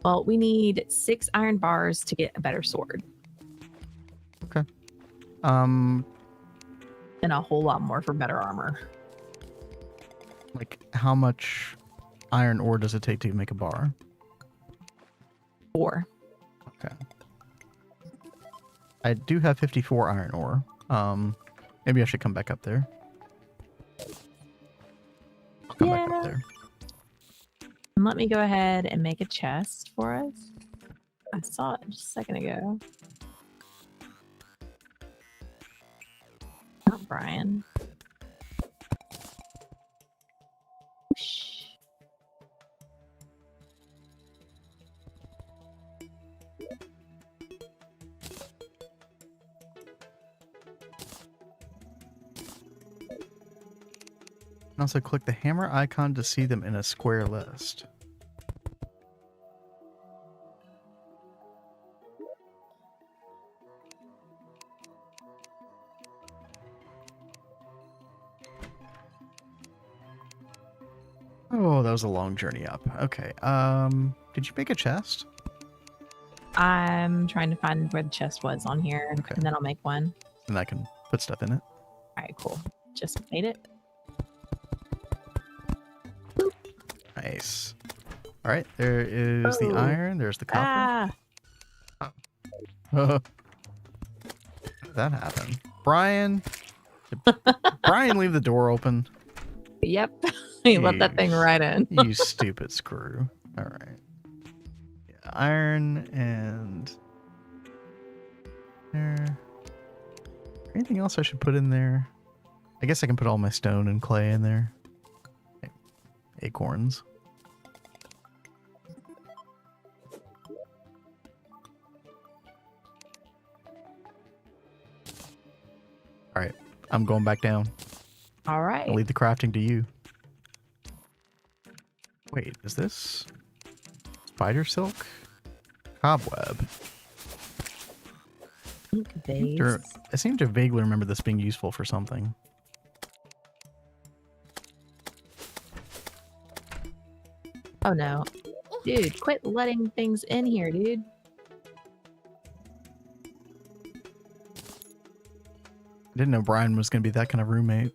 Well, we need 6 iron bars to get a better sword. Okay. And a whole lot more for better armor. Like how much iron ore does it take to make a bar? 4. Okay. I do have 54 iron ore. Maybe I should come back up there. I'll come back up there. And let me go ahead and make a chest for us. I saw it just a second ago. Not Brian. Whoosh. Also click the hammer icon to see them in a square list. Oh, that was a long journey up. Okay. Did you make a chest? I'm trying to find where the chest was on here, Okay. and then I'll make one. And I can put stuff in it. All right, cool. Just made it. Nice. All right, there is the iron. There's the copper. Ah, How did that happen? Brian? Did Brian leave the door open? yep. He let that thing right in. You stupid screw. All right. Yeah, iron and there. Anything else I should put in there? I guess I can put all my stone and clay in there. I'm going back down. All right. I'll leave the crafting to you. Wait, is this spider silk? Cobweb. Vase. I seem to vaguely remember this being useful for something. Oh no. Dude, quit letting things in here, dude. I didn't know Brian was going to be that kind of roommate.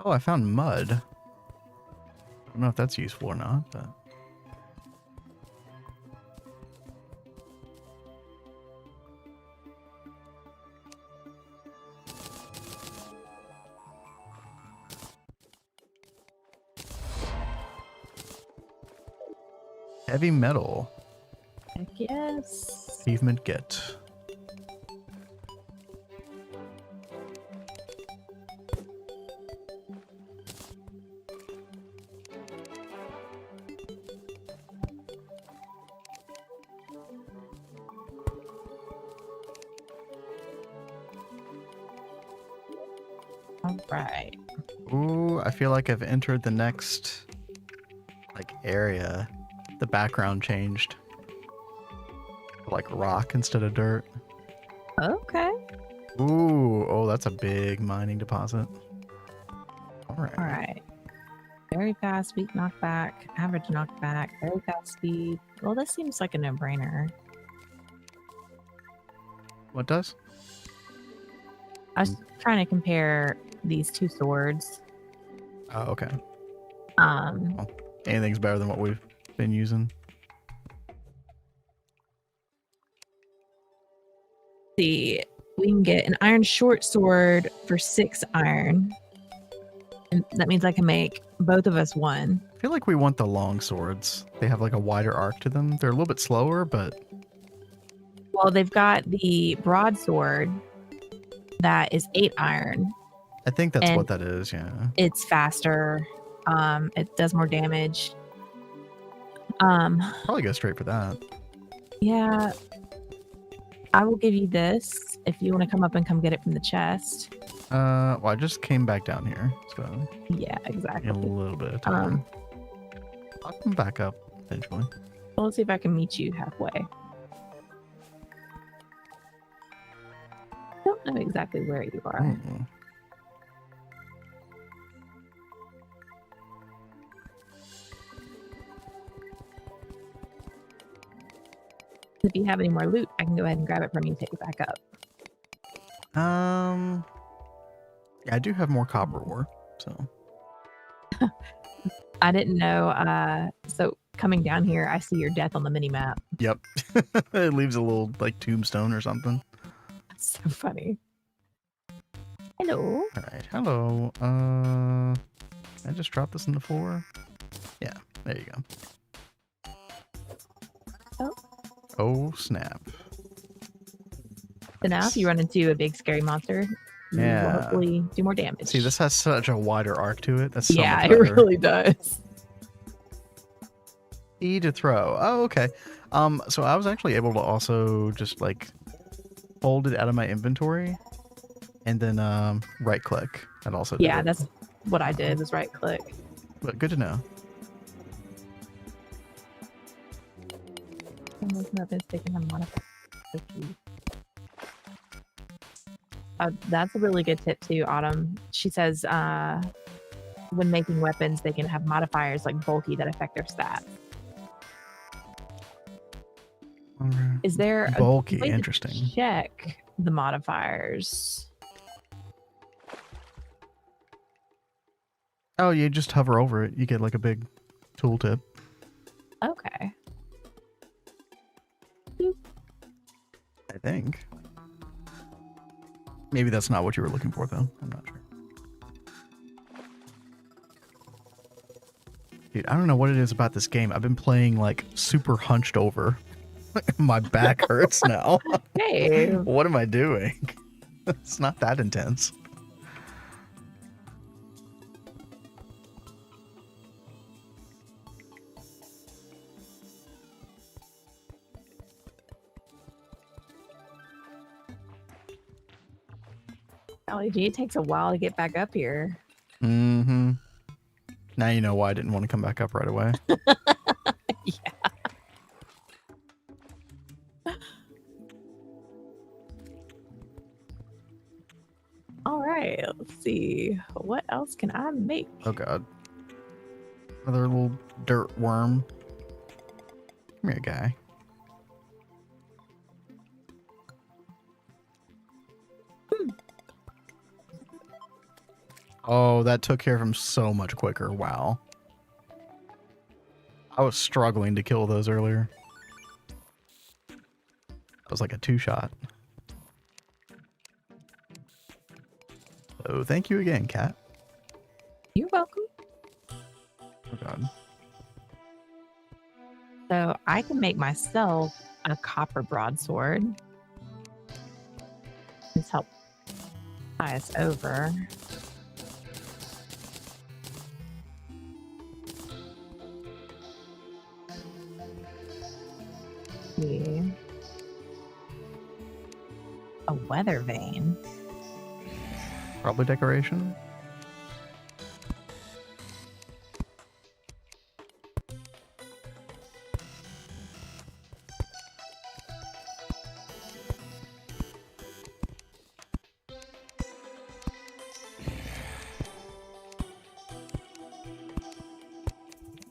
Oh, I found mud. I don't know if that's useful or not, but... Heavy metal. Heck yes. Achievement get. All right. Ooh, I feel like I've entered the next, like, area. The background changed. Like rock instead of dirt. Okay. Ooh, oh, that's a big mining deposit. All right. All right. Very fast, weak knockback, average knockback, very fast speed. Well, this seems like a no-brainer. What does? I was trying to compare these two swords. Oh, okay. Um, Anything's better than what we've been using. see, we can get an iron short sword for 6 iron. And that means I can make both of us one. I feel like we want the long swords. They have like a wider arc to them. They're a little bit slower, but Well, they've got the broadsword that is 8 iron. I think that's And what that is, yeah. It's faster. It does more damage. Probably go straight for that. Yeah. I will give you this if you want to come up and come get it from the chest. Well, I just came back down here, so Yeah, exactly. a little bit of time. I'll come back up eventually. Well, let's see if I can meet you halfway. Don't know exactly where you are. Mm. If you have any more loot, I can go ahead and grab it from you and take it back up. Yeah, I do have more copper ore, so. I didn't know. So coming down here, I see your death on the mini map. Yep. It leaves a little like tombstone or something. That's so funny. Hello. All right, hello. I just dropped this in the floor. Yeah, there you go. Oh. Oh snap! So now, if you run into a big scary monster, you will Yeah. hopefully do more damage. See, this has such a wider arc to it. That's so yeah, much it better. really does. E to throw. Oh, okay. So I was actually able to also just like fold it out of my inventory, and then right click. That also did Yeah, it. that's what I did. Was right click. But good to know. That's a really good tip too, Autumn. She says when making weapons, they can have modifiers like bulky that affect their stats. Alright. Is there a Bulky, way to interesting. check the modifiers? Oh, you just hover over it. You get like a big tooltip. Okay. I think. Maybe that's not what you were looking for, though. I'm not sure. Dude, I don't know what it is about this game. I've been playing like super hunched over. My back hurts now. Hey. What am I doing? It's not that intense. Golly gee, it takes a while to get back up here. Mm-hmm. Now you know why I didn't want to come back up right away. Yeah. All right, let's see. What else can I make? Oh god. Another little dirt worm. Come here, guy. Oh, that took care of him so much quicker. Wow. I was struggling to kill those earlier. That was like a 2-shot. Oh, thank you again, cat. You're welcome. Oh god. So I can make myself a copper broadsword. Just help tie us over. See. A weather vane. Probably decoration.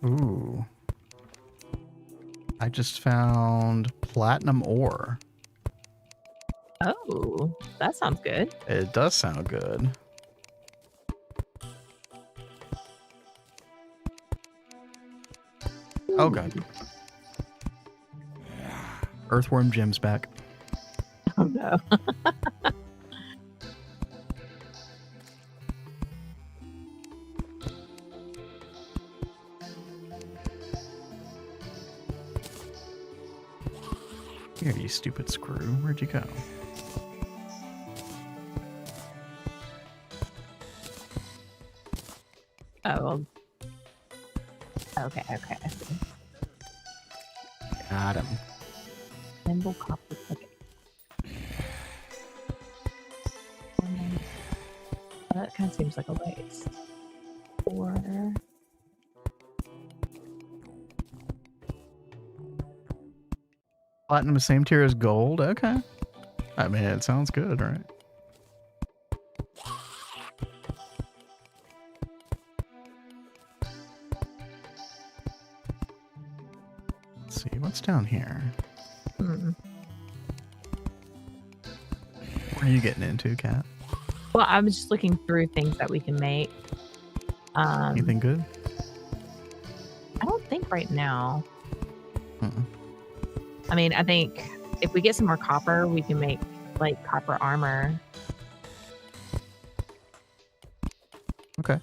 Ooh. I just found platinum ore. Oh, that sounds good. It does sound good. Oh god. Earthworm Jim's back. Oh no. Here, you stupid screw. Where'd you go? Oh. Okay, okay. I see. Got him. Nimble copper. Okay. That kind of seems like a waste. Or Platinum is same tier as gold? Okay. I mean, it sounds good, right? Let's see, what's down here? What are you getting into, Kat? well, I was just looking through things that we can make. Anything good? I don't think right now. Mm-mm. I mean, I think if we get some more copper, we can make like copper armor. Okay.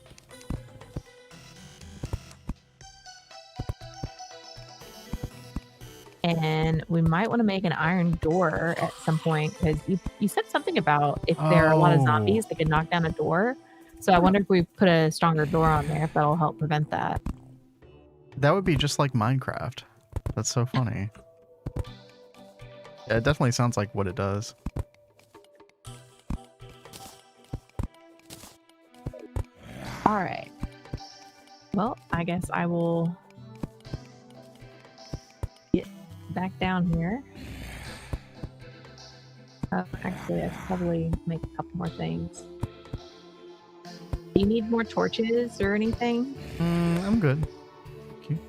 And we might want to make an iron door at some point because you said something about if there are a lot of zombies that could knock down a door. So I wonder if we put a stronger door on there, if that'll help prevent that. That would be just like Minecraft. That's so funny. Yeah, it definitely sounds like what it does. All right. Well, I guess I will get back down here. Actually, I should probably make a couple more things. Do you need more torches or anything? I'm good. Thank you.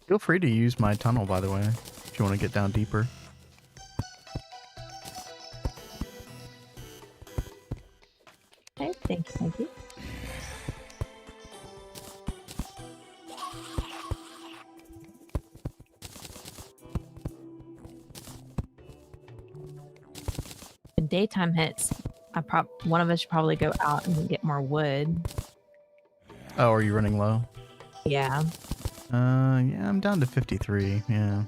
Feel free to use my tunnel, by the way, if you want to get down deeper. Okay, thank you, thank you. When daytime hits, one of us should probably go out and get more wood. Oh, are you running low? Yeah. Yeah, I'm down to 53. Yeah.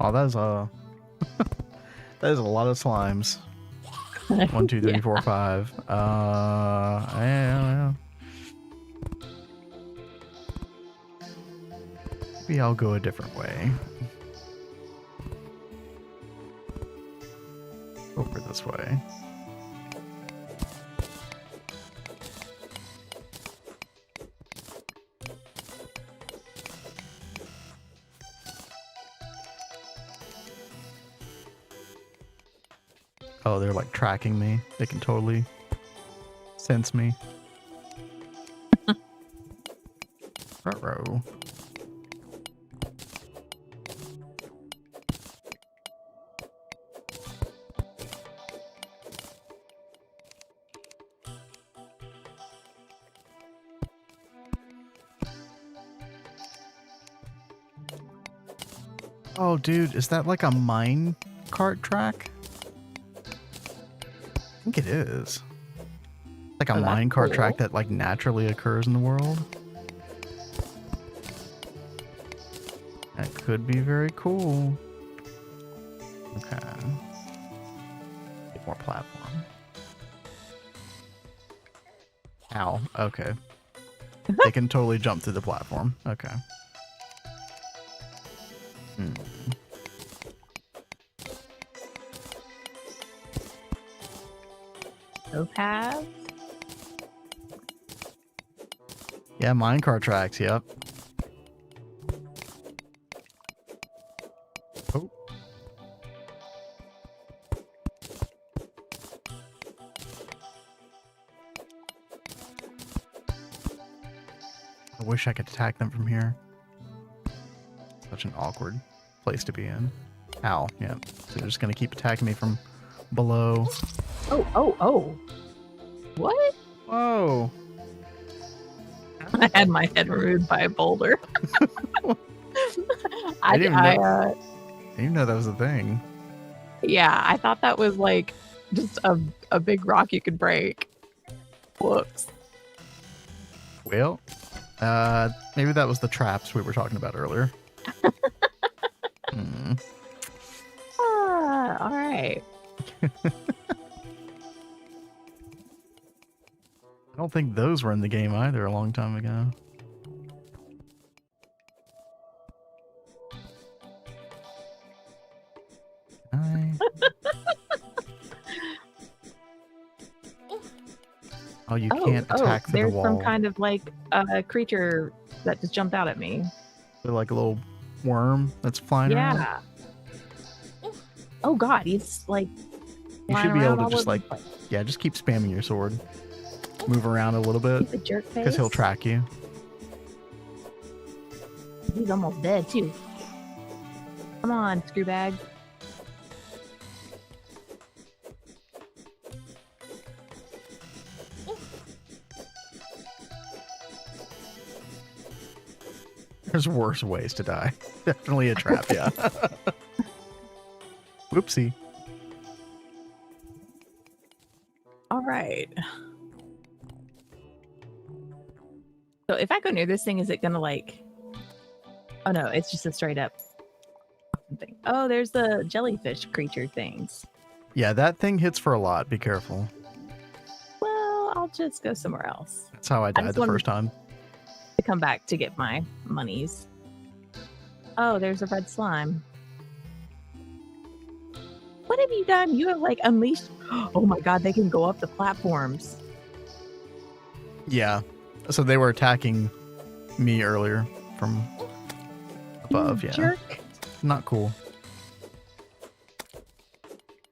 Oh, that is a that is a lot of slimes. 1, 2, 3, 4, 5. Yeah. Maybe I'll go a different way. Over this way. Oh, they're like tracking me. They can totally sense me. Ruh-roh. Oh, dude, is that like a mine cart track? I think it is. Like a mine cart track that like naturally occurs in the world. That could be very cool. Okay. Get more platform. Ow. Okay. They can totally jump through the platform. Okay. Topaz? Yeah, minecart tracks, yep. Oh. I wish I could attack them from here. Such an awkward place to be in. Ow, yeah. So they're just gonna keep attacking me from below. Oh. What? Whoa. I had my head removed by a boulder. I didn't even know that was a thing. Yeah, I thought that was like just a big rock you could break. Whoops. Well, maybe that was the traps we were talking about earlier. All right. I don't think those were in the game either a long time ago. Oh, you can't attack through the wall. There's some kind of like creature that just jumped out at me. They're like a little worm that's flying around. Yeah. Oh god, he's like. You should be able to just like, yeah, just keep spamming your sword. Move around a little bit. He's a jerk face. Because he'll track you. He's almost dead too. Come on, screwbag. There's worse ways to die. Definitely a trap, yeah. Whoopsie. All right. So if I go near this thing, is it gonna like? Oh no, it's just a straight up thing. Oh, there's the jellyfish creature things. Yeah, that thing hits for a lot. Be careful. Well, I'll just go somewhere else. That's how I died the first time. To come back to get my monies. Oh, there's a red slime. What have you done? You have like unleashed. Oh my god, they can go up the platforms. Yeah. So they were attacking me earlier from above. You yeah. Jerk. Not cool.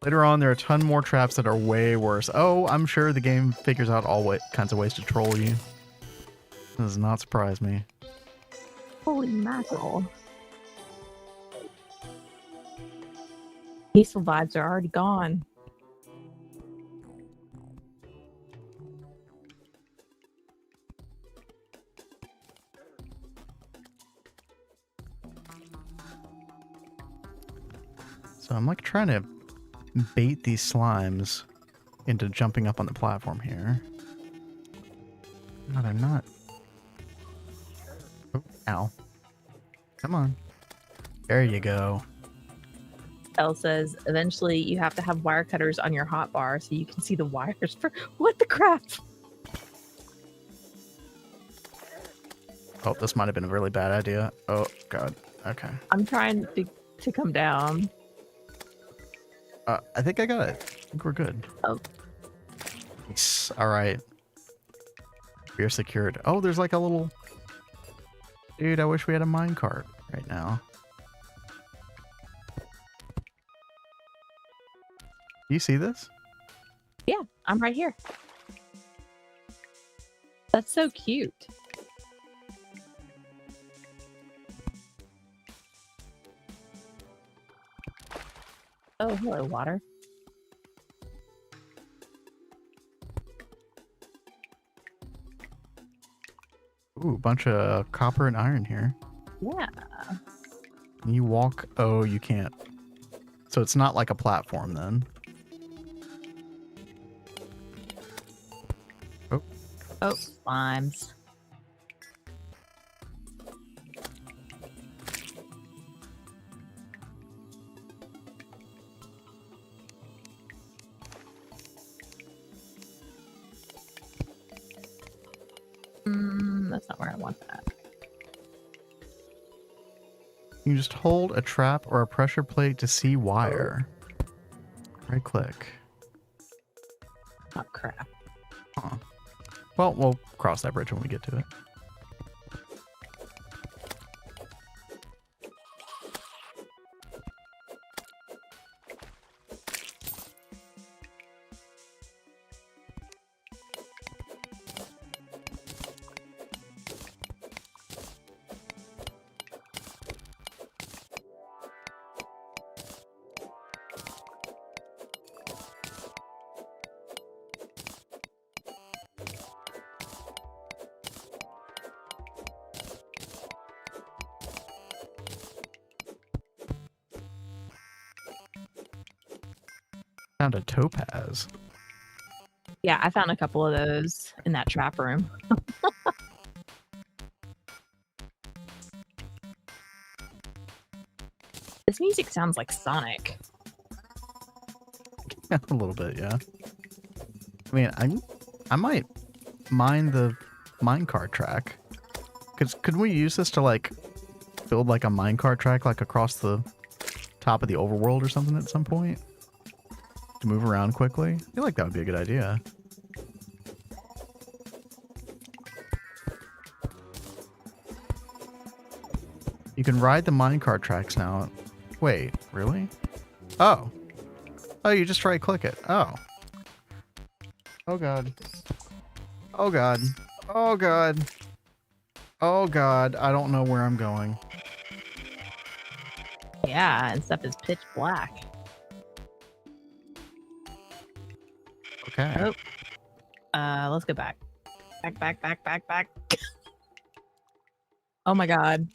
Later on, there are a ton more traps that are way worse. Oh, I'm sure the game figures out all kinds of ways to troll you. This does not surprise me. Holy mackerel. Peaceful vibes are already gone. So I'm like trying to bait these slimes into jumping up on the platform here. No, they're not. Oh, ow. Come on. There you go. Elle says, eventually you have to have wire cutters on your hotbar so you can see the wires for what the crap? Oh, this might have been a really bad idea. Oh, God. Okay. I'm trying to come down. I think I got it. I think we're good. Oh. Nice. All right. We are secured. Oh, there's like a little... Dude, I wish we had a minecart right now. Do you see this? Yeah, I'm right here. That's so cute. Oh, hello, water. Ooh, a bunch of copper and iron here. Yeah. Can you walk? Oh, you can't. So it's not like a platform then. Oh. Oh, slimes. That's not where I want that. You just hold a trap or a pressure plate to see wire. Right click. Oh, crap. Huh. Well, we'll cross that bridge when we get to it. Found a topaz. Yeah, I found a couple of those in that trap room. This music sounds like Sonic. A little bit, yeah. I mean, I might mine the minecart track. Could we use this to like build like a minecart track like across the top of the overworld or something at some point? To move around quickly? I feel like that would be a good idea. You can ride the minecart tracks now. Wait, really? Oh. Oh, you just right click it. Oh. Oh god. Oh god. Oh god. Oh god. I don't know where I'm going. Yeah, and stuff is pitch black. Okay. Oh. Let's go back. Back. Oh my god.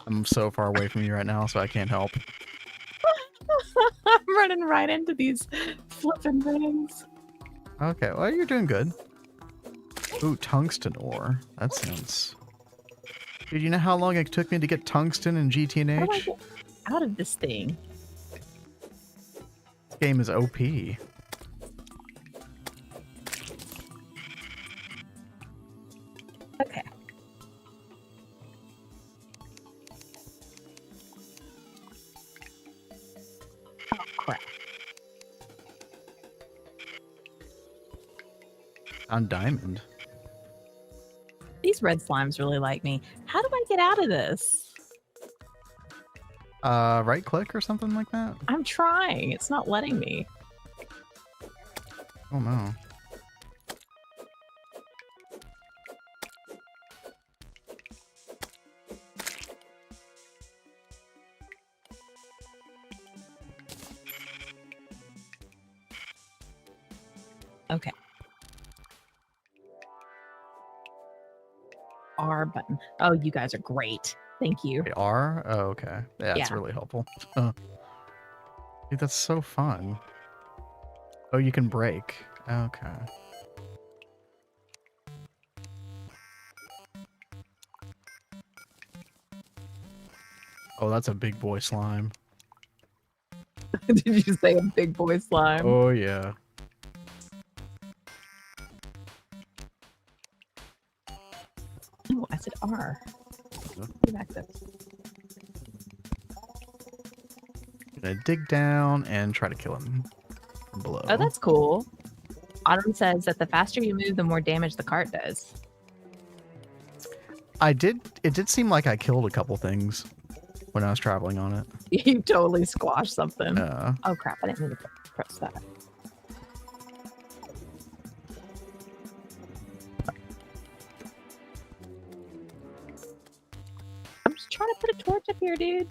I'm so far away from you right now, so I can't help. I'm running right into these flipping things. Okay, well, you're doing good. Ooh, tungsten ore. That sounds... Dude, you know how long it took me to get tungsten in How do I GTNH? get out of this thing? This game is OP. Okay. Oh, crap. On diamond. These red slimes really like me. How do I get out of this? Right click or something like that? I'm trying. It's not letting me. Oh no. Okay. R button. Oh, you guys are great. Thank you. Wait, R? Oh, okay. Yeah, it's Yeah. really helpful. Dude, that's so fun. Oh, you can break. Okay. Oh, that's a big boy slime. Did you say a big boy slime? Oh, yeah. are. Get back there. Gonna dig down and try to kill him from below. Oh, that's cool. Autumn says that the faster you move, the more damage the cart does. It did seem like I killed a couple things when I was traveling on it. You totally squashed something. Yeah. Oh crap, I didn't mean to press that. I'm just trying to put a torch up here, dude.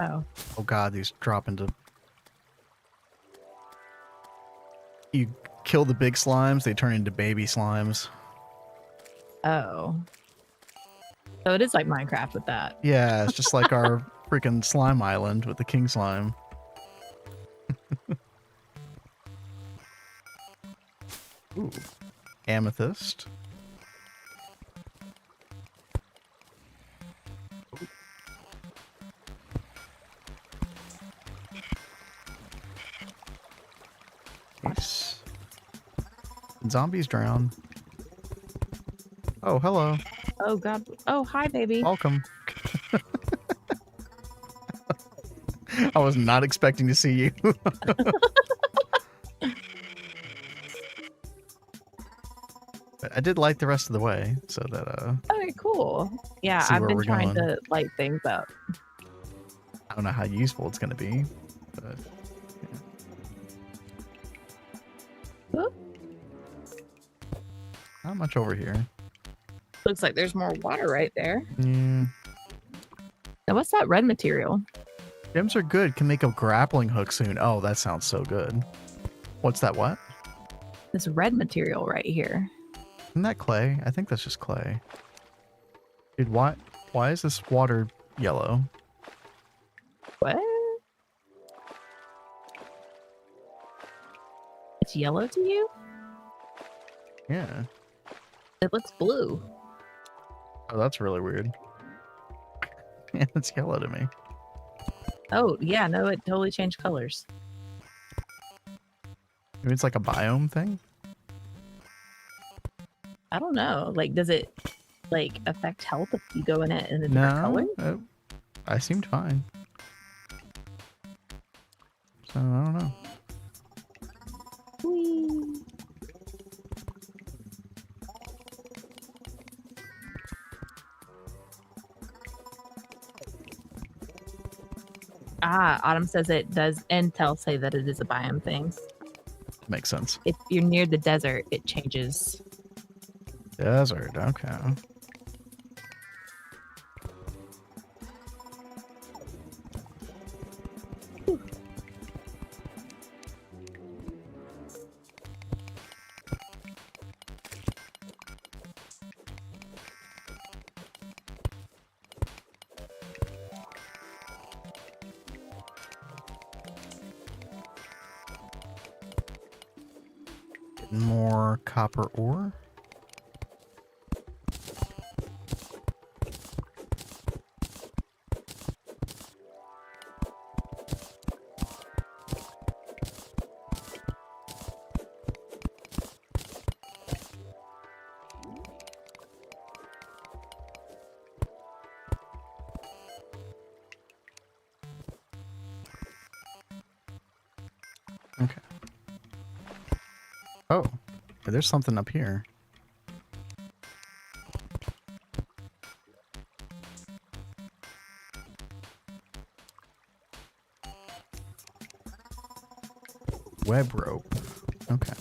Oh. Oh god, these drop into... You kill the big slimes, they turn into baby slimes. Oh. So it is like Minecraft with that. Yeah, it's just like our freaking slime island with the king slime. Ooh. Amethyst. Nice. Zombies drown. Oh, hello. Oh god. Oh, hi, baby. Welcome. I was not expecting to see you. But I did light the rest of the way, so that Okay, cool. Yeah, See I've where been we're trying going. to light things up. I don't know how useful it's going to be. But Oop. not much over here. Looks like there's more water right there. Yeah. Now, what's that red material? Gems are good. Can make a grappling hook soon. Oh, that sounds so good. What's that? What? This red material right here. Isn't that clay? I think that's just clay. Dude, why is this water yellow? What? It's yellow to you? Yeah. It looks blue. Oh, that's really weird. Yeah, it's yellow to me. Oh, yeah, no, it totally changed colors. Maybe it's like a biome thing? I don't know. Like, does it, like, affect health if you go in it in a different color? No, I seemed fine. So, I don't know. Whee. Ah, Autumn says it does, and Tell say that it is a biome thing. Makes sense. If you're near the desert, it changes. Desert, okay. More copper ore. Okay. Oh, there's something up here. Web rope. Okay.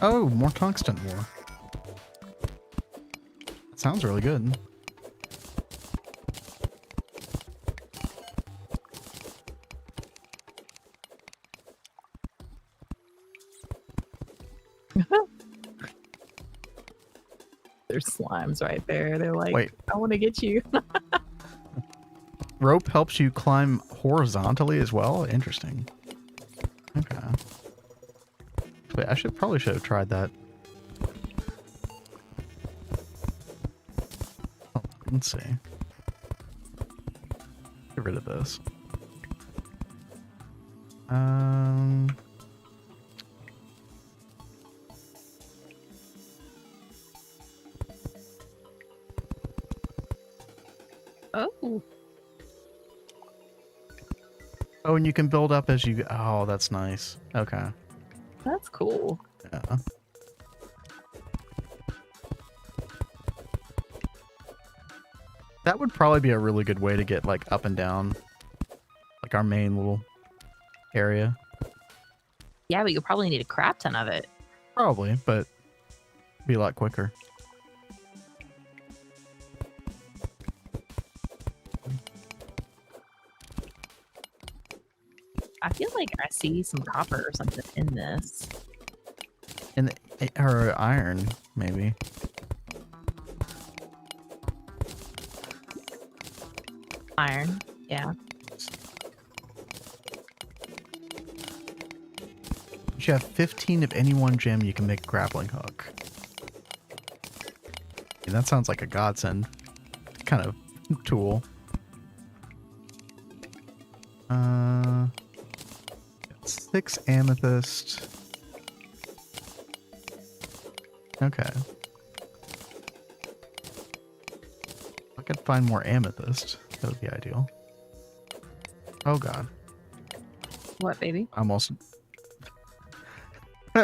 Oh, more tungsten ore. That sounds really good. There's slimes right there. They're like, Wait. I want to get you. Rope helps you climb horizontally as well? Interesting. Okay. Wait, I probably should have tried that. Oh, let's see. Get rid of this. Oh. Oh, and you can build up as you... Oh, that's nice. Okay. That's cool. Yeah. That would probably be a really good way to get, like, up and down. Like, our main little area. Yeah, but you'll probably need a crap ton of it. Probably, but be a lot quicker. I feel like I see some copper or something in this. Or iron, maybe. Iron, yeah. If you have 15 of any one gem, you can make a grappling hook. And that sounds like a godsend kind of tool. 6 amethyst. Okay. If I could find more amethyst, that would be ideal. Oh god. What, baby? I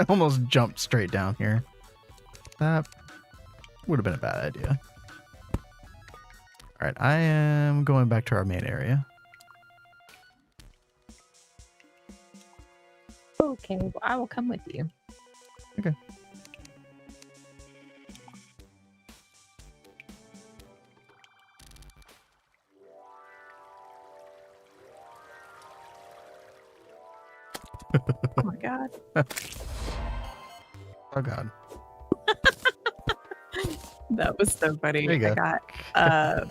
almost jumped straight down here. That would have been a bad idea. Alright, I am going back to our main area. Okay, well, I will come with you. Okay. Oh my god. Oh god. That was so funny. There you go. I got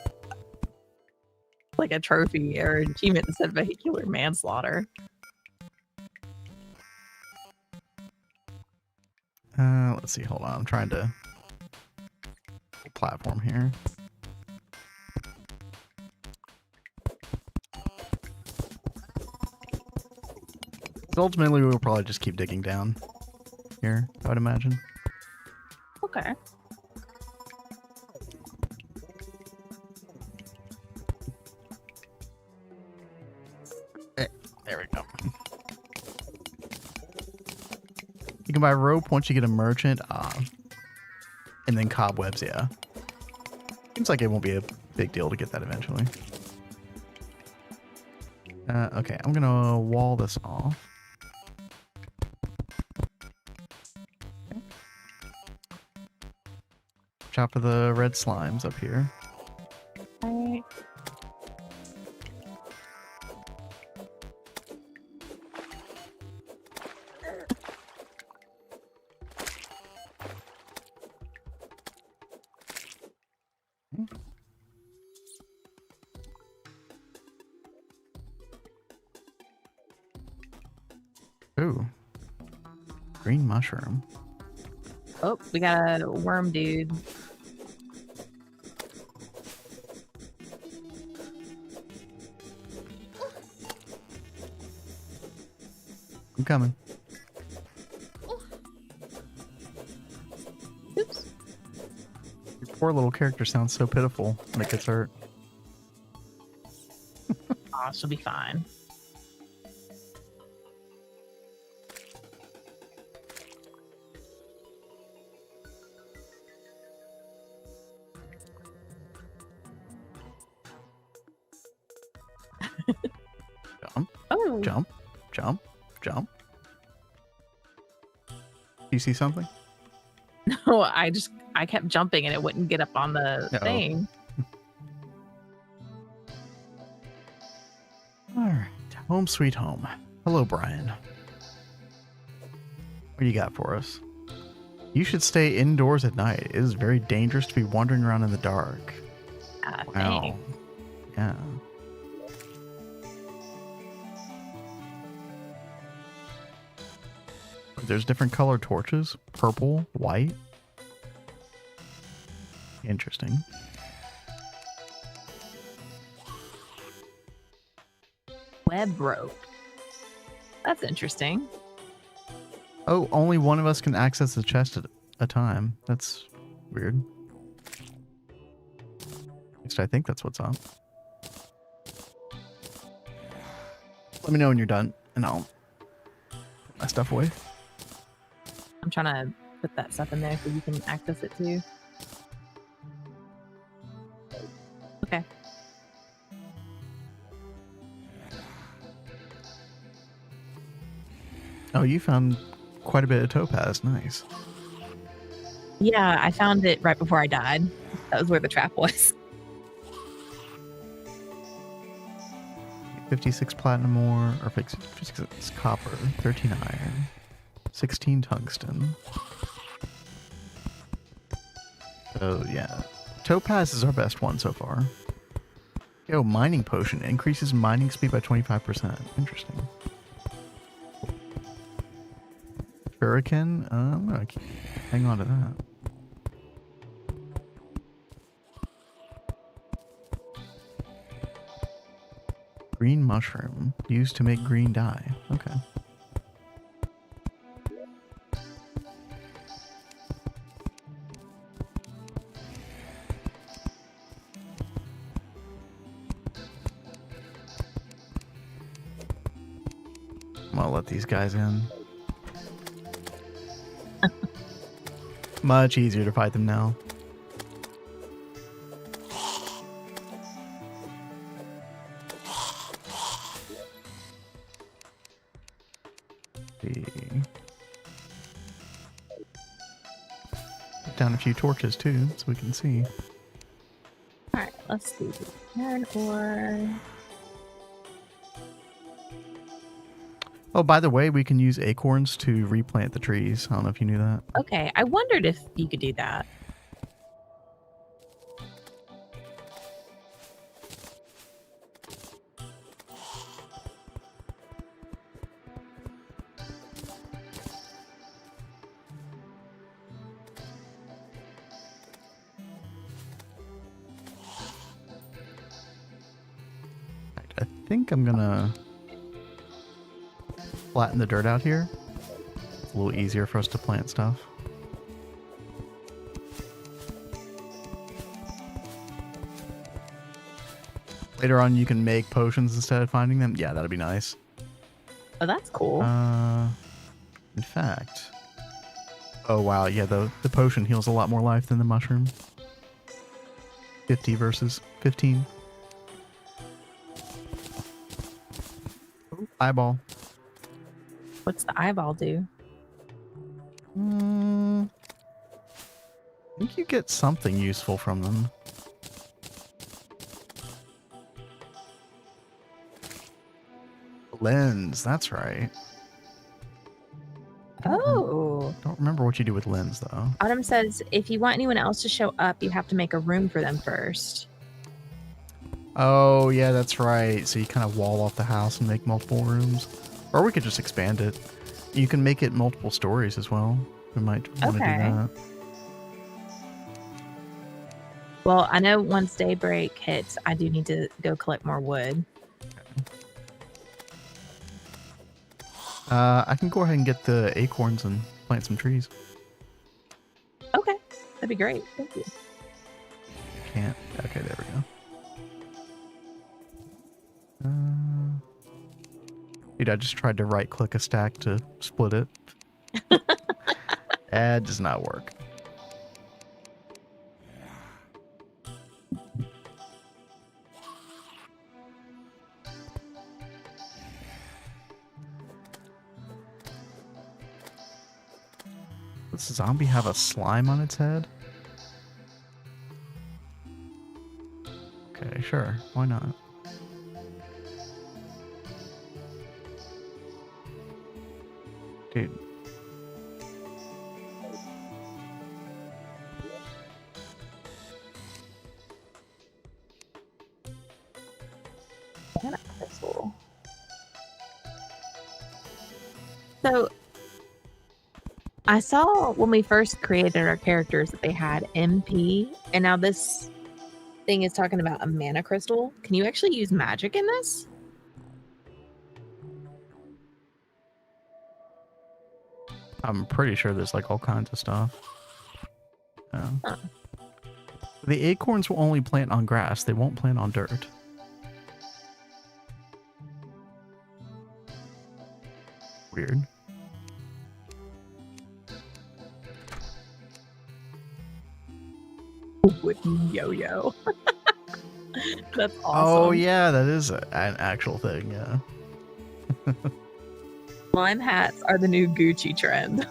like a trophy or an achievement that said vehicular manslaughter. Let's see, hold on. I'm trying to platform here. So ultimately, we'll probably just keep digging down here, I would imagine. Okay. There we go. You can buy rope once you get a merchant. And then cobwebs, yeah. Seems like it won't be a big deal to get that eventually. Okay, I'm gonna wall this off. Okay. Chop of the red slimes up here. Alright. Ooh. Green mushroom. Oh, we got a worm dude. I'm coming. Oops. Your poor little character sounds so pitiful when it gets hurt. Aw, she'll be fine. Jump, Oh. jump, jump, jump. Do you see something? No, I kept jumping and it wouldn't get up on the Uh-oh. thing. All right. Home sweet home. Hello, Brian. What do you got for us? You should stay indoors at night. It is very dangerous to be wandering around in the dark. Wow. Thanks. Yeah. There's different colored torches. Purple, white. Interesting. Web rope. That's interesting. Oh, only one of us can access the chest at a time. That's weird. At least I think that's what's up. Let me know when you're done, and I'll put my stuff away. I'm trying to put that stuff in there so you can access it too. Okay. Oh, you found quite a bit of topaz. Nice. Yeah, I found it right before I died. That was where the trap was. 56 platinum ore, or 56 copper, 13 iron, 16 tungsten. Oh, yeah. Topaz is our best one so far. Yo, mining potion. Increases mining speed by 25%. Interesting. Shuriken? I'm gonna hang on to that. Green mushroom. Used to make green dye. Okay. I'm gonna let these guys in. Much easier to fight them now. See. Put down a few torches too, so we can see. All right, let's see. Iron ore. Oh, by the way, we can use acorns to replant the trees. I don't know if you knew that. Okay, I wondered if you could do that. I think I'm gonna flatten the dirt out here. It's a little easier for us to plant stuff. Later on, you can make potions instead of finding them. Yeah, that'd be nice. Oh, that's cool. In fact, oh wow, yeah, the potion heals a lot more life than the mushroom. 50 versus 15. Ooh, eyeball. What's the eyeball do? I think you get something useful from them. Lens, that's right. Oh. Don't remember what you do with lens though. Autumn says if you want anyone else to show up, you have to make a room for them first. Oh yeah, that's right. So you kind of wall off the house and make multiple rooms, or we could just expand it. You can make it multiple stories as well. We might want to do that. Well, I know once daybreak hits, I do need to go collect more wood. I can go ahead and get the acorns and plant some trees. Okay, that'd be great. Thank you. Can't. Okay, there we go. Dude, I just tried to right click a stack to split it. That does not work. Does the zombie have a slime on its head? Okay, sure. Why not? Dude. Crystal. So I saw when we first created our characters that they had MP, and now this thing is talking about a mana crystal. Can you actually use magic in this? I'm pretty sure there's like all kinds of stuff. Yeah. Huh. The acorns will only plant on grass. They won't plant on dirt. Weird. Wooden yo-yo. That's awesome. Oh yeah, that is an actual thing. Yeah. Slime hats are the new Gucci trend.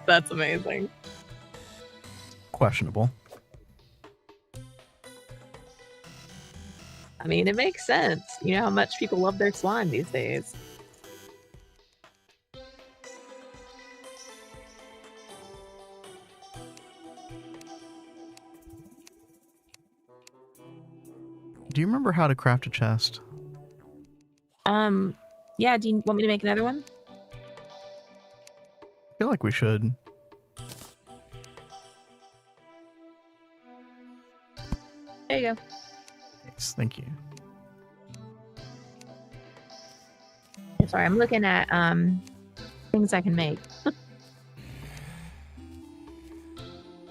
That's amazing. Questionable. I mean, it makes sense. You know how much people love their slime these days. Do you remember how to craft a chest? Yeah, do you want me to make another one? I feel like we should. There you go. Thanks, thank you. Sorry, I'm looking at things I can make.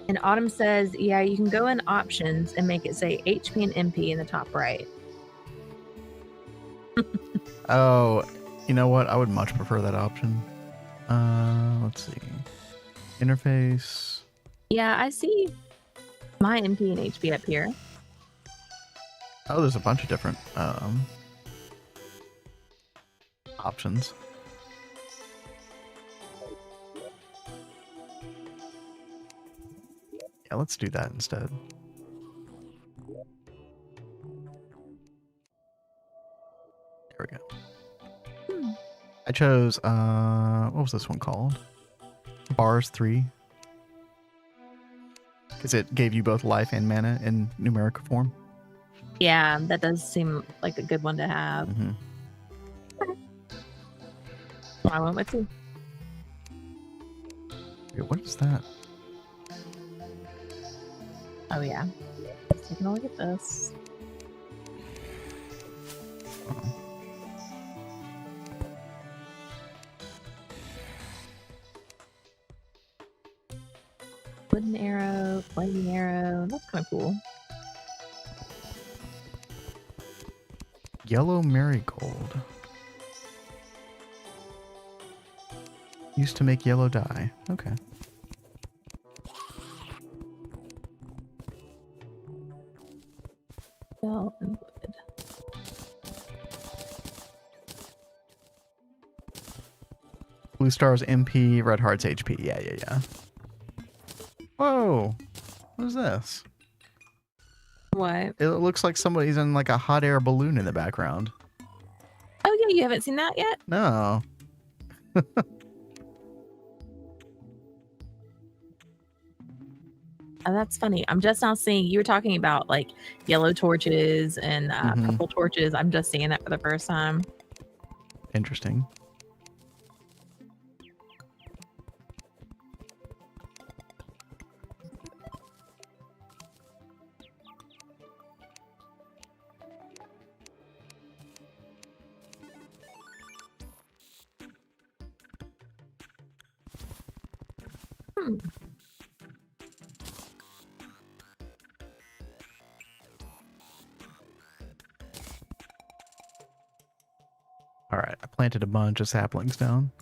And Autumn says, yeah, you can go in options and make it say HP and MP in the top right. Oh, you know what? I would much prefer that option. Let's see. Interface. Yeah, I see my MP and HP up here. Oh, there's a bunch of different options. Yeah, let's do that instead. There we go. I chose what was this one called? Bars 3. Because it gave you both life and mana in numeric form. Yeah, that does seem like a good one to have. Mm-hmm. I went with 2. Wait, what is that? Oh yeah. Let's take a look at this. Uh-oh. Wooden arrow, flaming arrow. That's kind of cool. Yellow marigold. Used to make yellow dye. Okay. Shell and wood. Blue Star's MP, Red Heart's HP. Yeah. Whoa. What is this? What? It looks like somebody's in like a hot air balloon in the background. Oh yeah, you haven't seen that yet? No. Oh, that's funny. I'm just now seeing you were talking about like yellow torches and purple torches. I'm just seeing that for the first time. Interesting. All right, I planted a bunch of saplings down.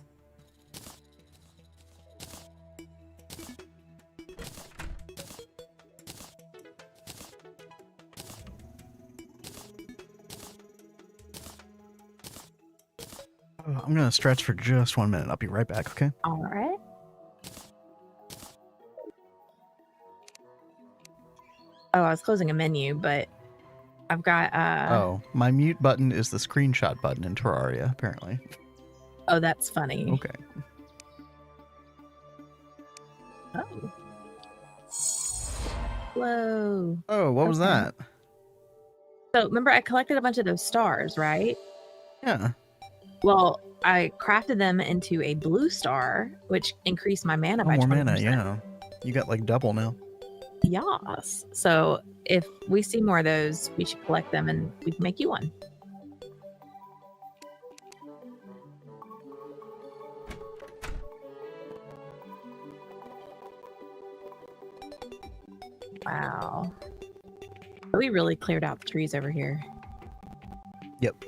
I'm gonna stretch for just 1 minute. I'll be right back, okay? All right. Oh, I was closing a menu, but I've got Oh, my mute button is the screenshot button in Terraria, apparently. Oh, that's funny. Okay. Oh. Whoa. Oh, what was Okay. that? So remember I collected a bunch of those stars, right? Yeah. Well, I crafted them into a blue star, which increased my mana by more 20%. mana, yeah. You got like double now. Yes. So if we see more of those, we should collect them and we can make you one. Wow. We really cleared out the trees over here. Yep.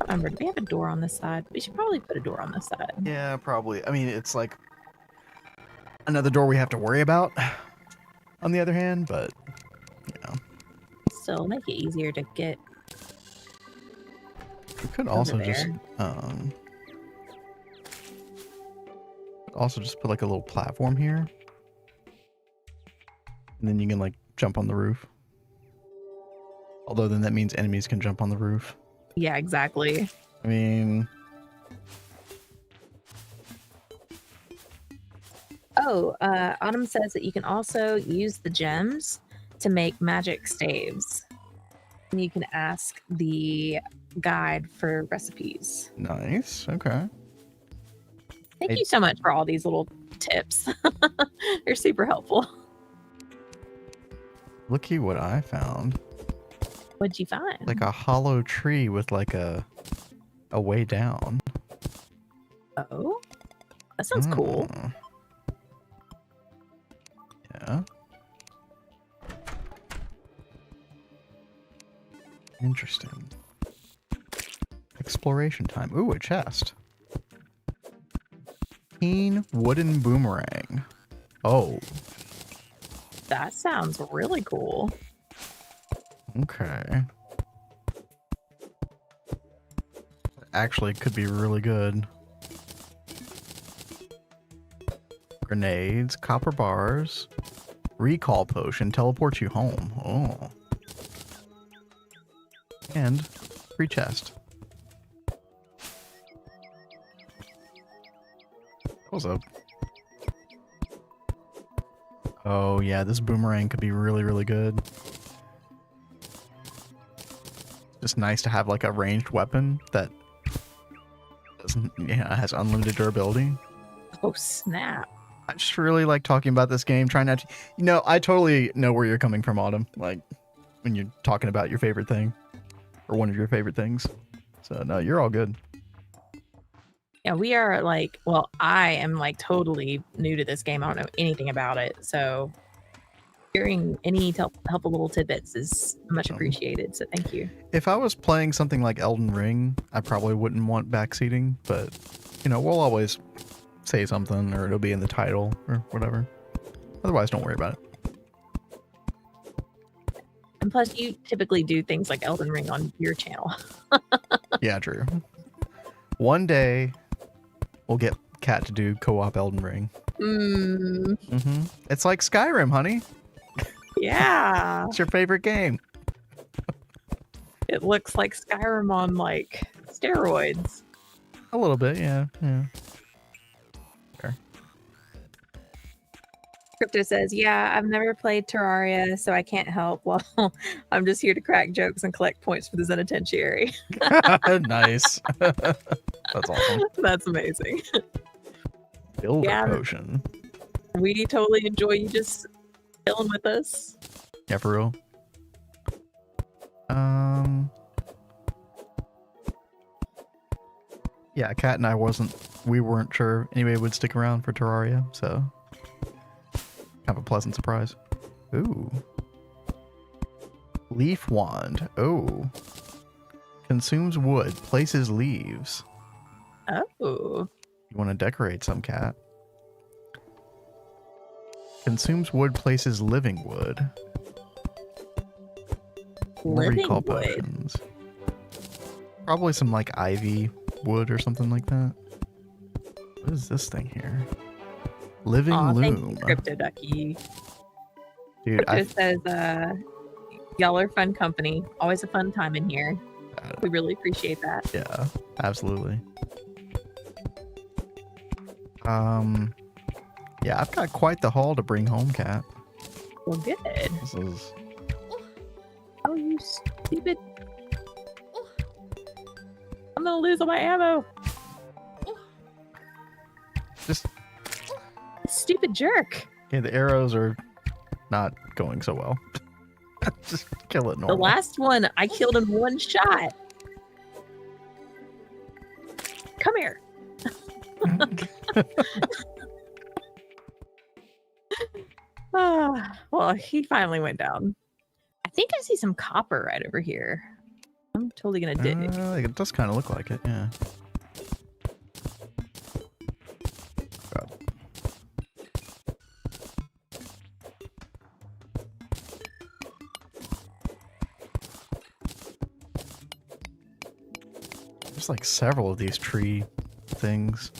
Remember, do we have a door on this side? We should probably put a door on this side. Yeah, probably. I mean, it's like another door we have to worry about on the other hand, but, you know. Still, make it easier to get. We could over also just, there. put like a little platform here. And then you can like jump on the roof. Although then that means enemies can jump on the roof. Yeah, exactly. I mean... Oh, Autumn says that you can also use the gems to make magic staves. And you can ask the guide for recipes. Nice. Okay. Thank you so much for all these little tips. They're super helpful. Looky what I found. What'd you find? Like a hollow tree with like a way down. Oh, that sounds cool. Yeah. Interesting. Exploration time. Ooh, a chest. Keen wooden boomerang. Oh. That sounds really cool. Okay. Actually, could be really good. Grenades, copper bars, recall potion, teleports you home. Oh. And free chest. That was a... Oh yeah, this boomerang could be really, really good. Just nice to have like a ranged weapon that doesn't, has unlimited durability. Oh, snap. I just really like talking about this game, trying not to... You know, I totally know where you're coming from, Autumn. Like, when you're talking about your favorite thing. Or one of your favorite things. So, no, you're all good. Yeah, we are like... Well, I am like totally new to this game. I don't know anything about it. So, hearing any helpful little tidbits is much appreciated. So, thank you. If I was playing something like Elden Ring, I probably wouldn't want backseating. But, you know, we'll always... say something, or it'll be in the title or whatever. Otherwise, don't worry about it. And plus, you typically do things like Elden Ring on your channel. Yeah, true. One day, we'll get Kat to do co-op Elden Ring. It's like Skyrim, honey. Yeah. It's your favorite game. It looks like Skyrim on like steroids. A little bit, yeah. Crypto says, yeah, I've never played Terraria, so I can't help. Well, I'm just here to crack jokes and collect points for the Zenitentiary. Nice. That's awesome. That's amazing. Builder potion. We totally enjoy you just chilling with us. Yeah, for real. Yeah, Kat and I we weren't sure anybody would stick around for Terraria, so kind of a pleasant surprise. Ooh. Leaf wand. Oh. Consumes wood, places leaves. Oh. You want to decorate some, Cat. Consumes wood, places living wood. Living Recall wood. potions. Probably some like ivy wood or something like that. What is this thing here? Living Aw, thank you, Loom. Crypto Ducky. Dude, Crypto says, y'all are fun company. Always a fun time in here. We really appreciate that. yeah, absolutely. Yeah, I've got quite the haul to bring home, Cat. Well, good. This is... Oh, you stupid. I'm gonna lose all my ammo. Just... Stupid jerk. Yeah, the arrows are not going so well. Just kill it normal. The last one I killed in one shot. Come here. Well, he finally went down. I think I see some copper right over here. I'm totally gonna dig. It does kind of look like it, yeah. God. There's like several of these tree things.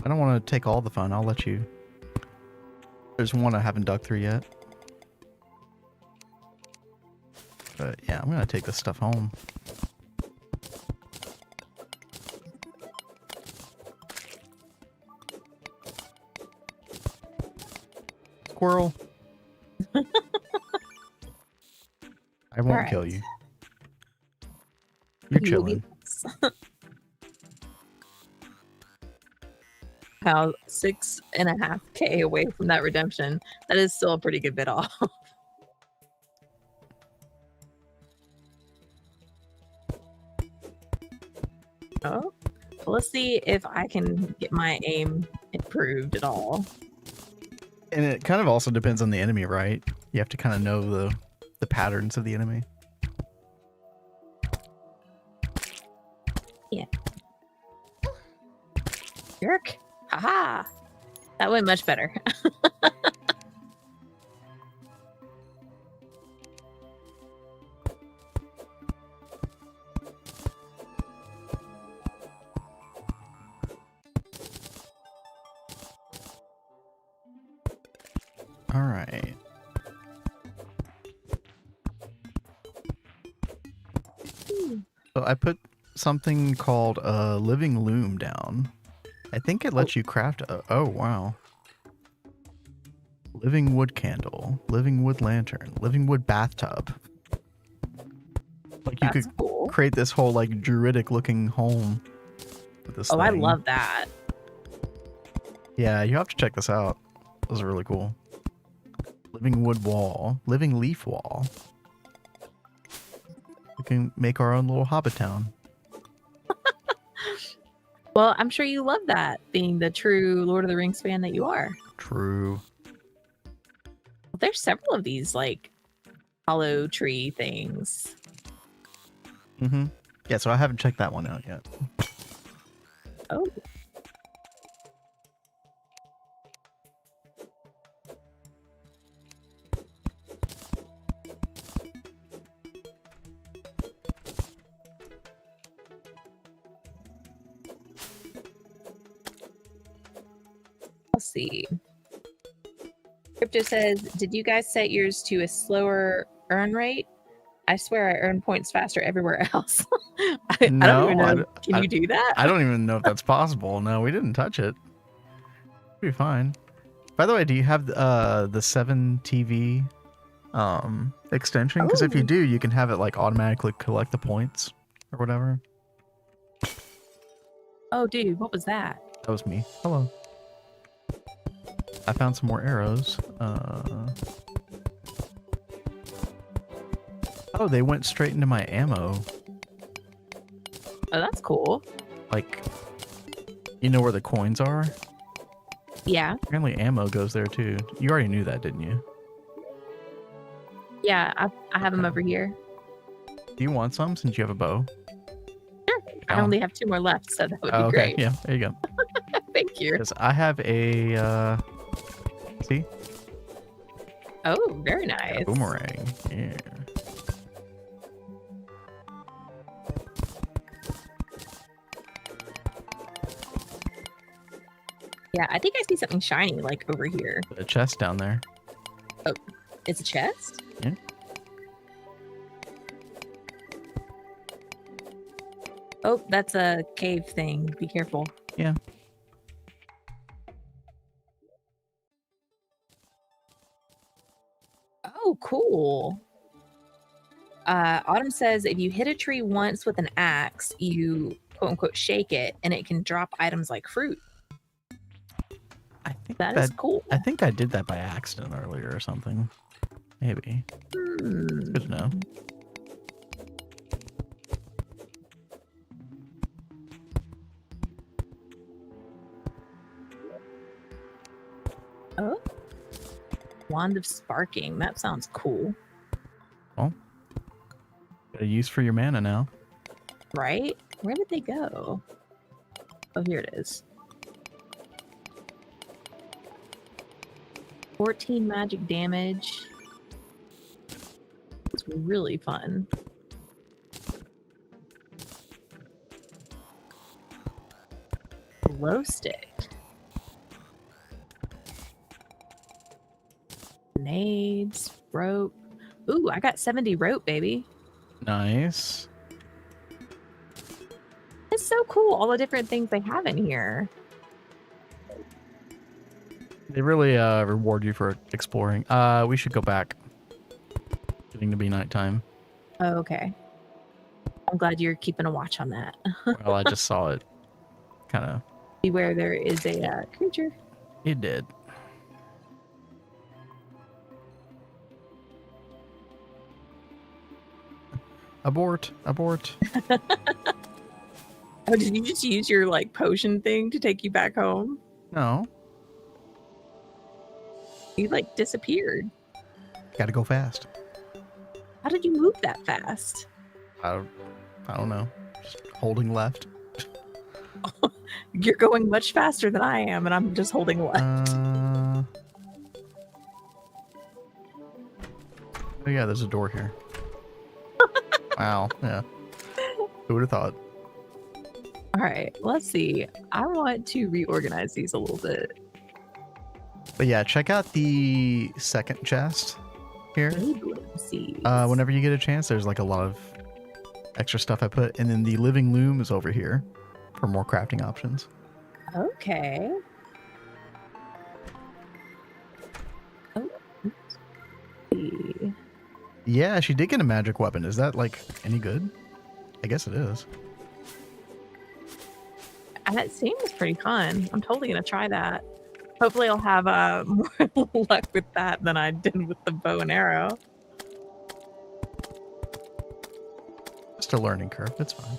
I don't want to take all the fun. I'll let you. There's one I haven't dug through yet. But yeah, I'm going to take this stuff home. Squirrel. I won't kill you. You're chilling. How 6.5K away from that redemption. That is still a pretty good bit off. Oh, well, let's see if I can get my aim improved at all. And it kind of also depends on the enemy, right? You have to kind of know the patterns of the enemy. Yeah. Jerk. Haha. That went much better. All right. So I put something called a living loom down. I think it lets you craft a... Oh, wow. Living wood candle, living wood lantern, living wood bathtub. Like you That's could cool. create this whole like druidic looking home with this thing. I love that. Yeah, you have to check this out. This is really cool. Living wood wall, living leaf wall. We can make our own little hobbit town. Well, I'm sure you love that, being the true Lord of the Rings fan that you are. True. Well, there's several of these, like, hollow tree things. Mm-hmm. Yeah, so I haven't checked that one out yet. Oh. Let's see. Crypto says, did you guys set yours to a slower earn rate? I swear I earn points faster everywhere else. I don't even know. Can you do that? I don't even know if that's possible. No, we didn't touch it. Be fine. By the way, do you have the 7 TV extension? Because if you do, you can have it like automatically collect the points or whatever. Oh, dude, what was that? That was me. Hello. I found some more arrows. Oh, they went straight into my ammo. Oh, that's cool. Like, you know where the coins are? Yeah. Apparently ammo goes there too. You already knew that, didn't you? Yeah, I have them over here. Do you want some since you have a bow? Sure. I only have 2 more left, so that would be great. Yeah, there you go. Thank you. Because I have a, see? Oh, very nice. A boomerang. Yeah. Yeah, I think I see something shiny like over here. A chest down there. Oh, it's a chest? Yeah. Oh, that's a cave thing. Be careful. Yeah. Oh, cool. Autumn says if you hit a tree once with an axe, you quote unquote shake it and it can drop items like fruit. I think That is cool. I think I did that by accident earlier or something. Maybe. Good to know. Oh. Wand of Sparking. That sounds cool. Well, got a use for your mana now. Right? Where did they go? Oh, here it is. 14 magic damage. It's really fun. Glow stick. Grenades, rope. Ooh, I got 70 rope, baby. Nice. It's so cool, all the different things they have in here. They really reward you for exploring. We should go back. Getting to be nighttime. Oh, okay. I'm glad you're keeping a watch on that. Well, I just saw it. Kind of. Beware, there is a creature. It did. Abort. Abort. Oh, did you just use your like potion thing to take you back home? No. You like disappeared. Gotta go fast. How did you move that fast? I don't know. Just holding left. You're going much faster than I am, and I'm just holding left. Oh yeah, there's a door here. Wow. Yeah. Who would have thought? All right, let's see. I want to reorganize these a little bit. But yeah, check out the second chest here. Whenever you get a chance, there's like a lot of extra stuff I put, and then the living loom is over here for more crafting options. Okay. Oh. Let's see. Yeah, she did get a magic weapon. Is that like any good? I guess it is. It seems pretty fun. I'm totally gonna try that. Hopefully I'll have more luck with that than I did with the bow and arrow. Just a learning curve. It's fine.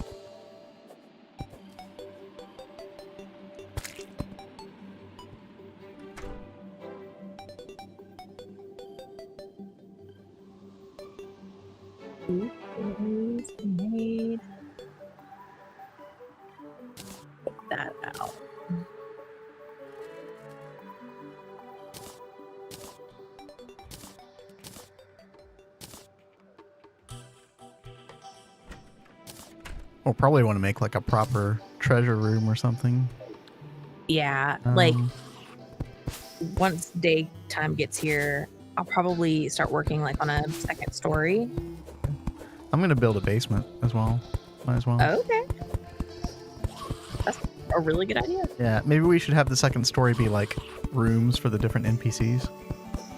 Made. Take that out. We'll probably want to make like a proper treasure room or something. Yeah, like once daytime gets here, I'll probably start working like on a second story. I'm gonna build a basement as well. Might as well. Okay. That's a really good idea. Yeah, maybe we should have the second story be like rooms for the different NPCs.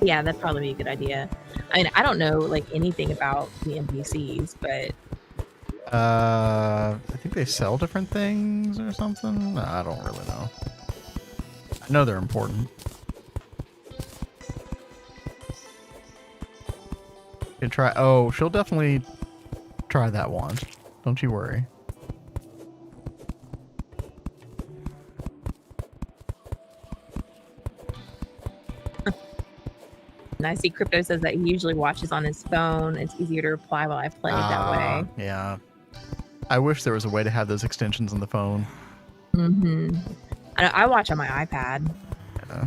Yeah, that'd probably be a good idea. I mean, I don't know like anything about the NPCs, but I think they sell different things or something. I don't really know. I know they're important. You try. Oh, she'll definitely try that one. Don't you worry. and I see Crypto says that he usually watches on his phone. It's easier to reply while I play that way. Yeah. I wish there was a way to have those extensions on the phone. Mm-hmm. I watch on my iPad. Yeah.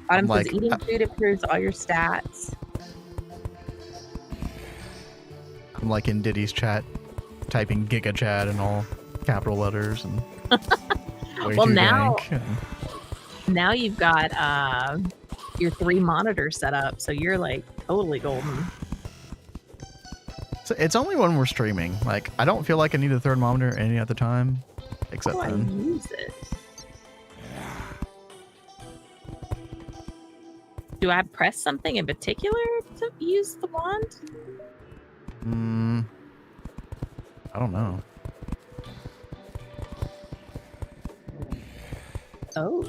Autumn says eating food improves all your stats. I'm like in Diddy's chat, typing Giga Chat and all. capital letters and way Well, too now- dank. And Now you've got your 3 monitors set up, so you're like totally golden. so it's only when we're streaming. Like, I don't feel like I need a third monitor any other time, How except do I then. use it? Do I press something in particular to use the wand? I don't know. Oh.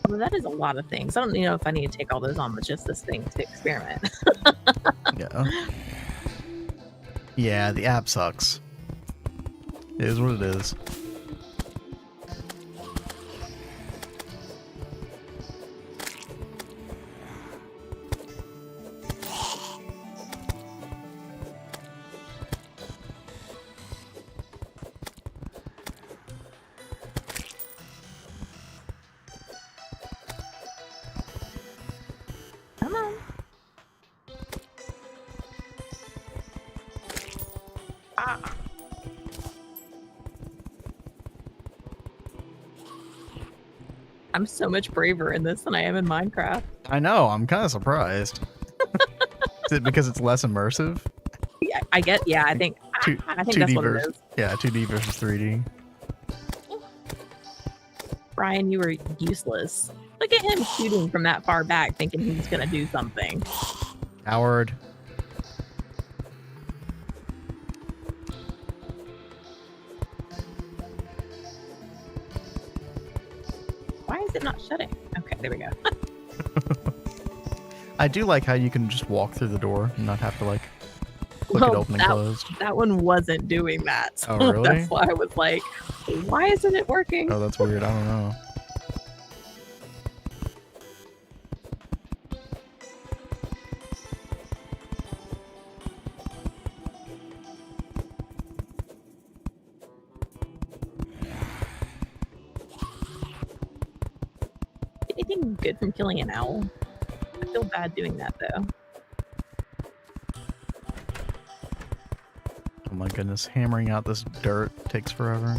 Well, that is a lot of things. I don't know if I need to take all those on with just this thing to experiment. Yeah. Yeah, the app sucks. It is what it is. Come on. Ah. I'm so much braver in this than I am in Minecraft. I know, I'm kind of surprised. Is it because it's less immersive? Yeah, I get. Yeah, I think. Two- I think that's 2D what it versus, is. yeah, 2D versus 3D. Brian, you were useless. Look at him shooting from that far back, thinking he's gonna do something. Howard. Why is it not shutting? Okay, there we go. I do like how you can just walk through the door and not have to like click it Well, open and closed. That one wasn't doing that. So Oh, really? That's why I was like, why isn't it working? Oh, that's weird. I don't know. Anything good from killing an owl? I feel bad doing that though. Oh my goodness, hammering out this dirt takes forever.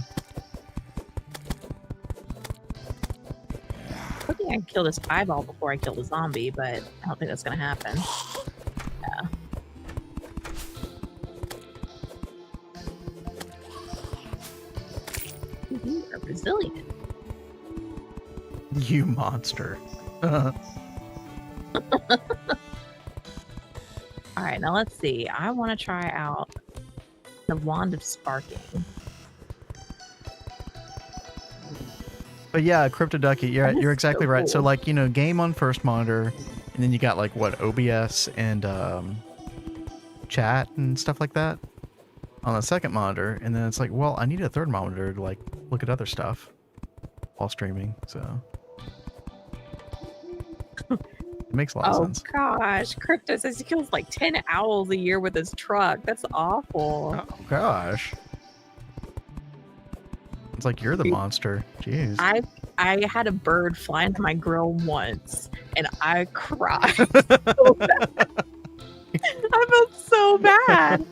I think I can kill this eyeball before I kill the zombie, but I don't think that's gonna happen. Yeah. You are resilient. You monster. All right, now let's see. I want to try out the wand of sparking. But yeah, Cryptoducky, That is you're exactly so right. So cool. like, you know, game on first monitor, and then you got like what, OBS and chat and stuff like that on the second monitor, and then it's like, well, I need a third monitor to like look at other stuff while streaming. So it makes a lot of Oh sense. gosh, Crypto says he kills like 10 owls a year with his truck. That's awful. Oh gosh. It's like you're the monster. Jeez. I had a bird fly into my grill once and I cried so bad. I felt so bad.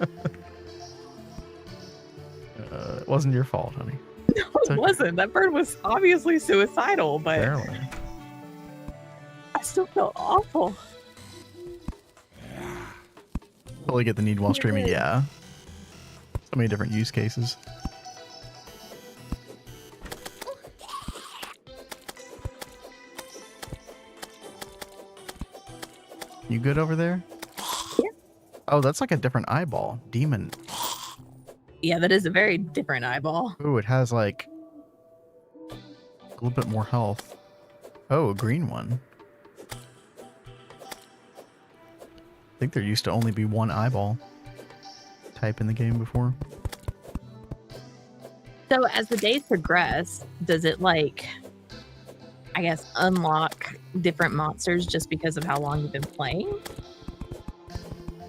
It wasn't your fault, honey. No, okay. it wasn't. That bird was obviously suicidal, but Apparently. I still felt awful. Totally get the need while streaming. Yeah. Yeah. So many different use cases. You good over there? Yeah. Oh, that's like a different eyeball. Demon. Yeah, that is a very different eyeball. Ooh, it has like a little bit more health. Oh, a green one. I think there used to only be one eyeball type in the game before. So as the days progress, does it like, I guess, unlock different monsters just because of how long you've been playing?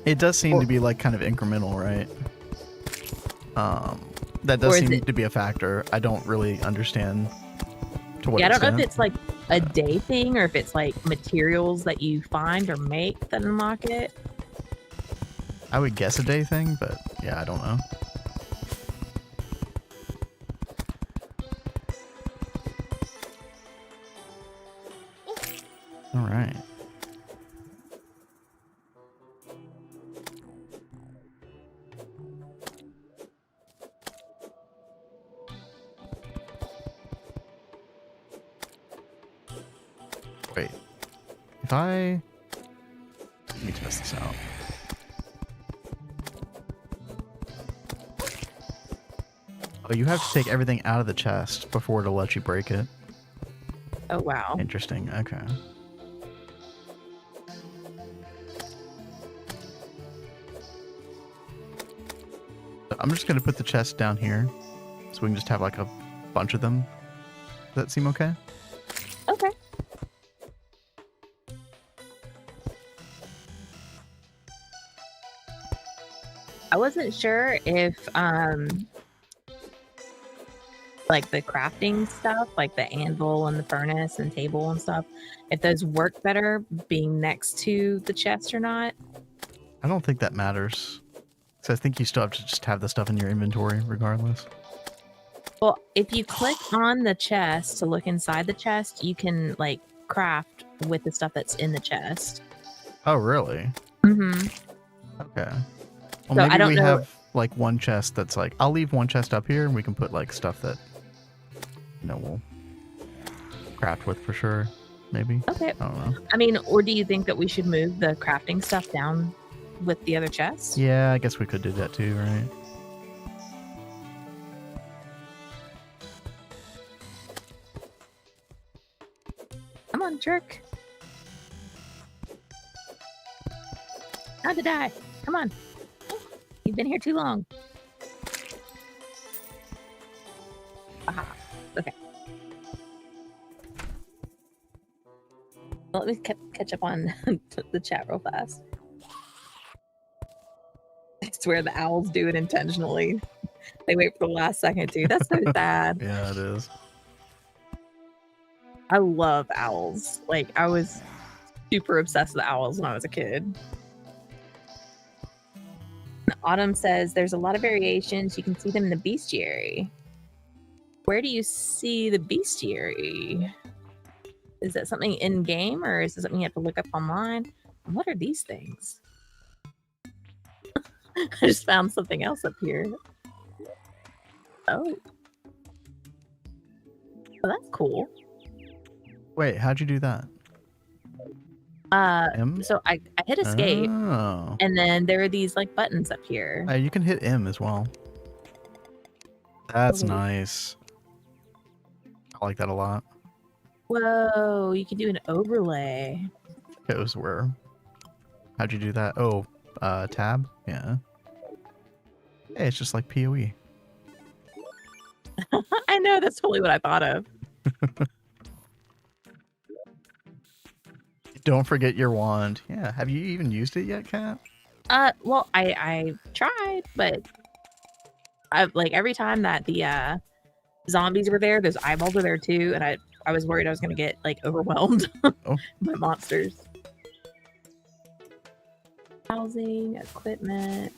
It does seem to be like kind of incremental, right? That Or does is seem it- to be a factor. I don't really understand to what Yeah, I don't know extent. if it's like a day thing or if it's like materials that you find or make that unlock it. I would guess a day thing, but yeah, I don't know. All right. Wait. If I... Let me test this out. Oh, you have to take everything out of the chest before it'll let you break it. Oh, wow. Interesting. Okay. So I'm just going to put the chest down here so we can just have like a bunch of them. Does that seem okay? Okay. I wasn't sure if like the crafting stuff, like the anvil and the furnace and table and stuff, if those work better being next to the chest or not. I don't think that matters. So I think you still have to just have the stuff in your inventory regardless. Well, if you click on the chest to look inside the chest, you can like craft with the stuff that's in the chest. Oh, really? Mm-hmm. Okay. Well, So maybe I don't we know. have like one chest that's like, I'll leave one chest up here and we can put like stuff that, you know, we'll craft with for sure. Maybe. Okay. I don't know. I mean, or do you think that we should move the crafting stuff down with the other chests? Yeah, I guess we could do that too, right? Come on, jerk. Time to die. Come on. You've been here too long. Aha. Okay. Well, let me catch up on the chat real fast. I swear the owls do it intentionally. They wait for the last second too. That's so sad. Yeah, it is. I love owls. Like, I was super obsessed with owls when I was a kid. Autumn says there's a lot of variations. You can see them in the bestiary. Where do you see the bestiary? Is that something in game or is it something you have to look up online? What are these things? I just found something else up here. Oh. Oh, that's cool. Wait, how'd you do that? M? So I hit escape, Oh. and then there are these like buttons up here. You can hit M as well. That's Oh. nice. I like that a lot. Whoa, you can do an overlay. It was where? How'd you do that? Oh, tab? Yeah. Hey, it's just like PoE. I know, that's totally what I thought of. Don't forget your wand. Yeah. Have you even used it yet, Kat? Well, I tried, but I like every time that the zombies were there, those eyeballs were there too, and I was worried I was gonna get like overwhelmed Oh. by monsters. Housing, equipment.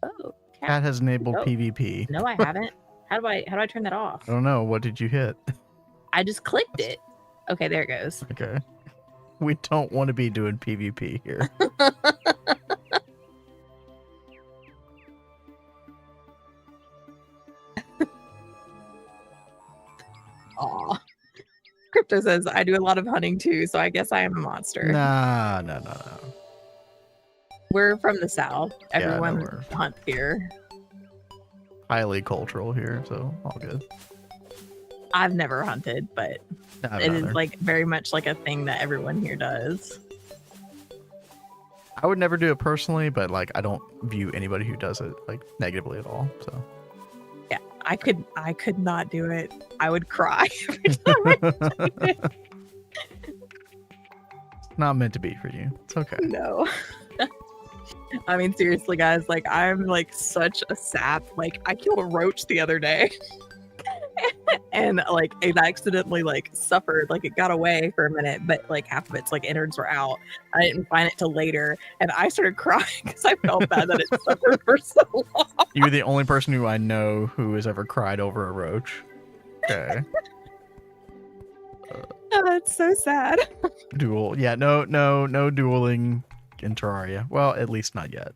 Oh, Kat has enabled Oh. PvP. No, I haven't. How do I turn that off? I don't know. What did you hit? I just clicked it. Okay, there it goes. Okay. We don't want to be doing PvP here. Aw. Crypto says I do a lot of hunting too, so I guess I am a monster. Nah. We're from the south. Yeah, I know Everyone we're- hunts here. Highly cultural here, so all good. I've never hunted, but Nah, it is neither. like very much like a thing that everyone here does. I would never do it personally, but like I don't view anybody who does it like negatively at all. So Yeah, I could not do it. I would cry every time I did it. not meant to be for you. It's okay. No. I mean, seriously, guys, like I'm like such a sap. Like I killed a roach the other day. and like it accidentally like suffered, like it got away for a minute, but like half of its like innards were out. I didn't find it till later, and I started crying because I felt bad that it suffered for so long. You're the only person who I know who has ever cried over a roach. Okay. Oh, that's so sad. Duel. Yeah, no dueling in Terraria. Well, at least not yet.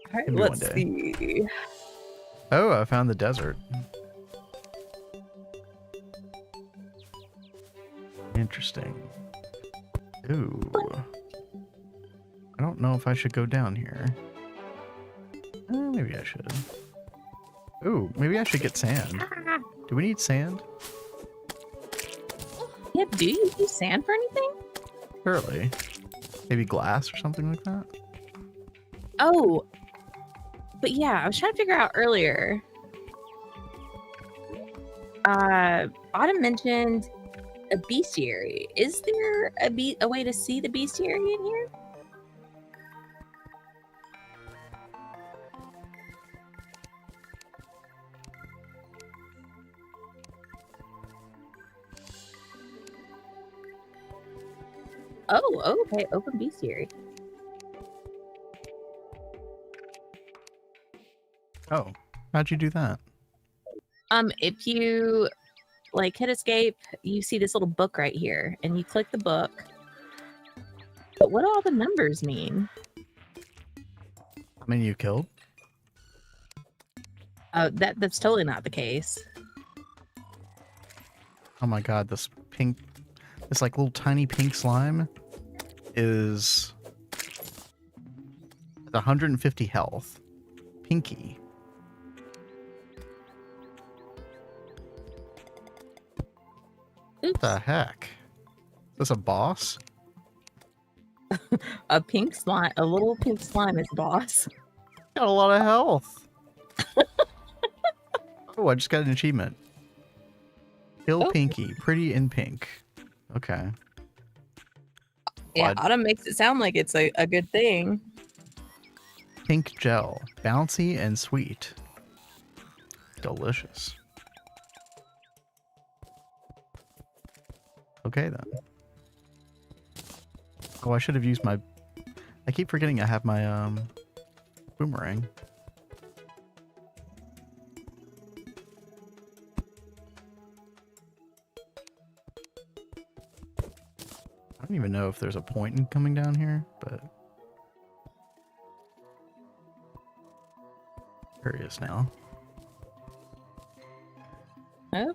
All right, Maybe one let's day. see. Oh, I found the desert. Interesting. Ooh. I don't know if I should go down here. Maybe I should. Ooh, maybe I should get sand. Do we need sand? Yeah, do you use sand for anything? Surely. Maybe glass or something like that? Oh, but yeah, I was trying to figure out earlier. Autumn mentioned a bestiary. Is there a way to see the bestiary in here? Oh, okay. Open bestiary. Oh, how'd you do that? If you like hit escape, you see this little book right here, and you click the book. But what do all the numbers mean? How many you killed? That's totally not the case. Oh my god, this like little tiny pink slime is 150 health. Pinky. Oops. What the heck? Is this a boss? A pink slime, a little pink slime is boss. Got a lot of health. Oh, I just got an achievement. Kill Pinky, pretty in pink. Okay. Yeah, What? Autumn makes it sound like it's a good thing. Pink gel, bouncy and sweet. Delicious. Okay then. Oh, I should have used my... I keep forgetting I have my boomerang. I don't even know if there's a point in coming down here, but... Curious now. Oh.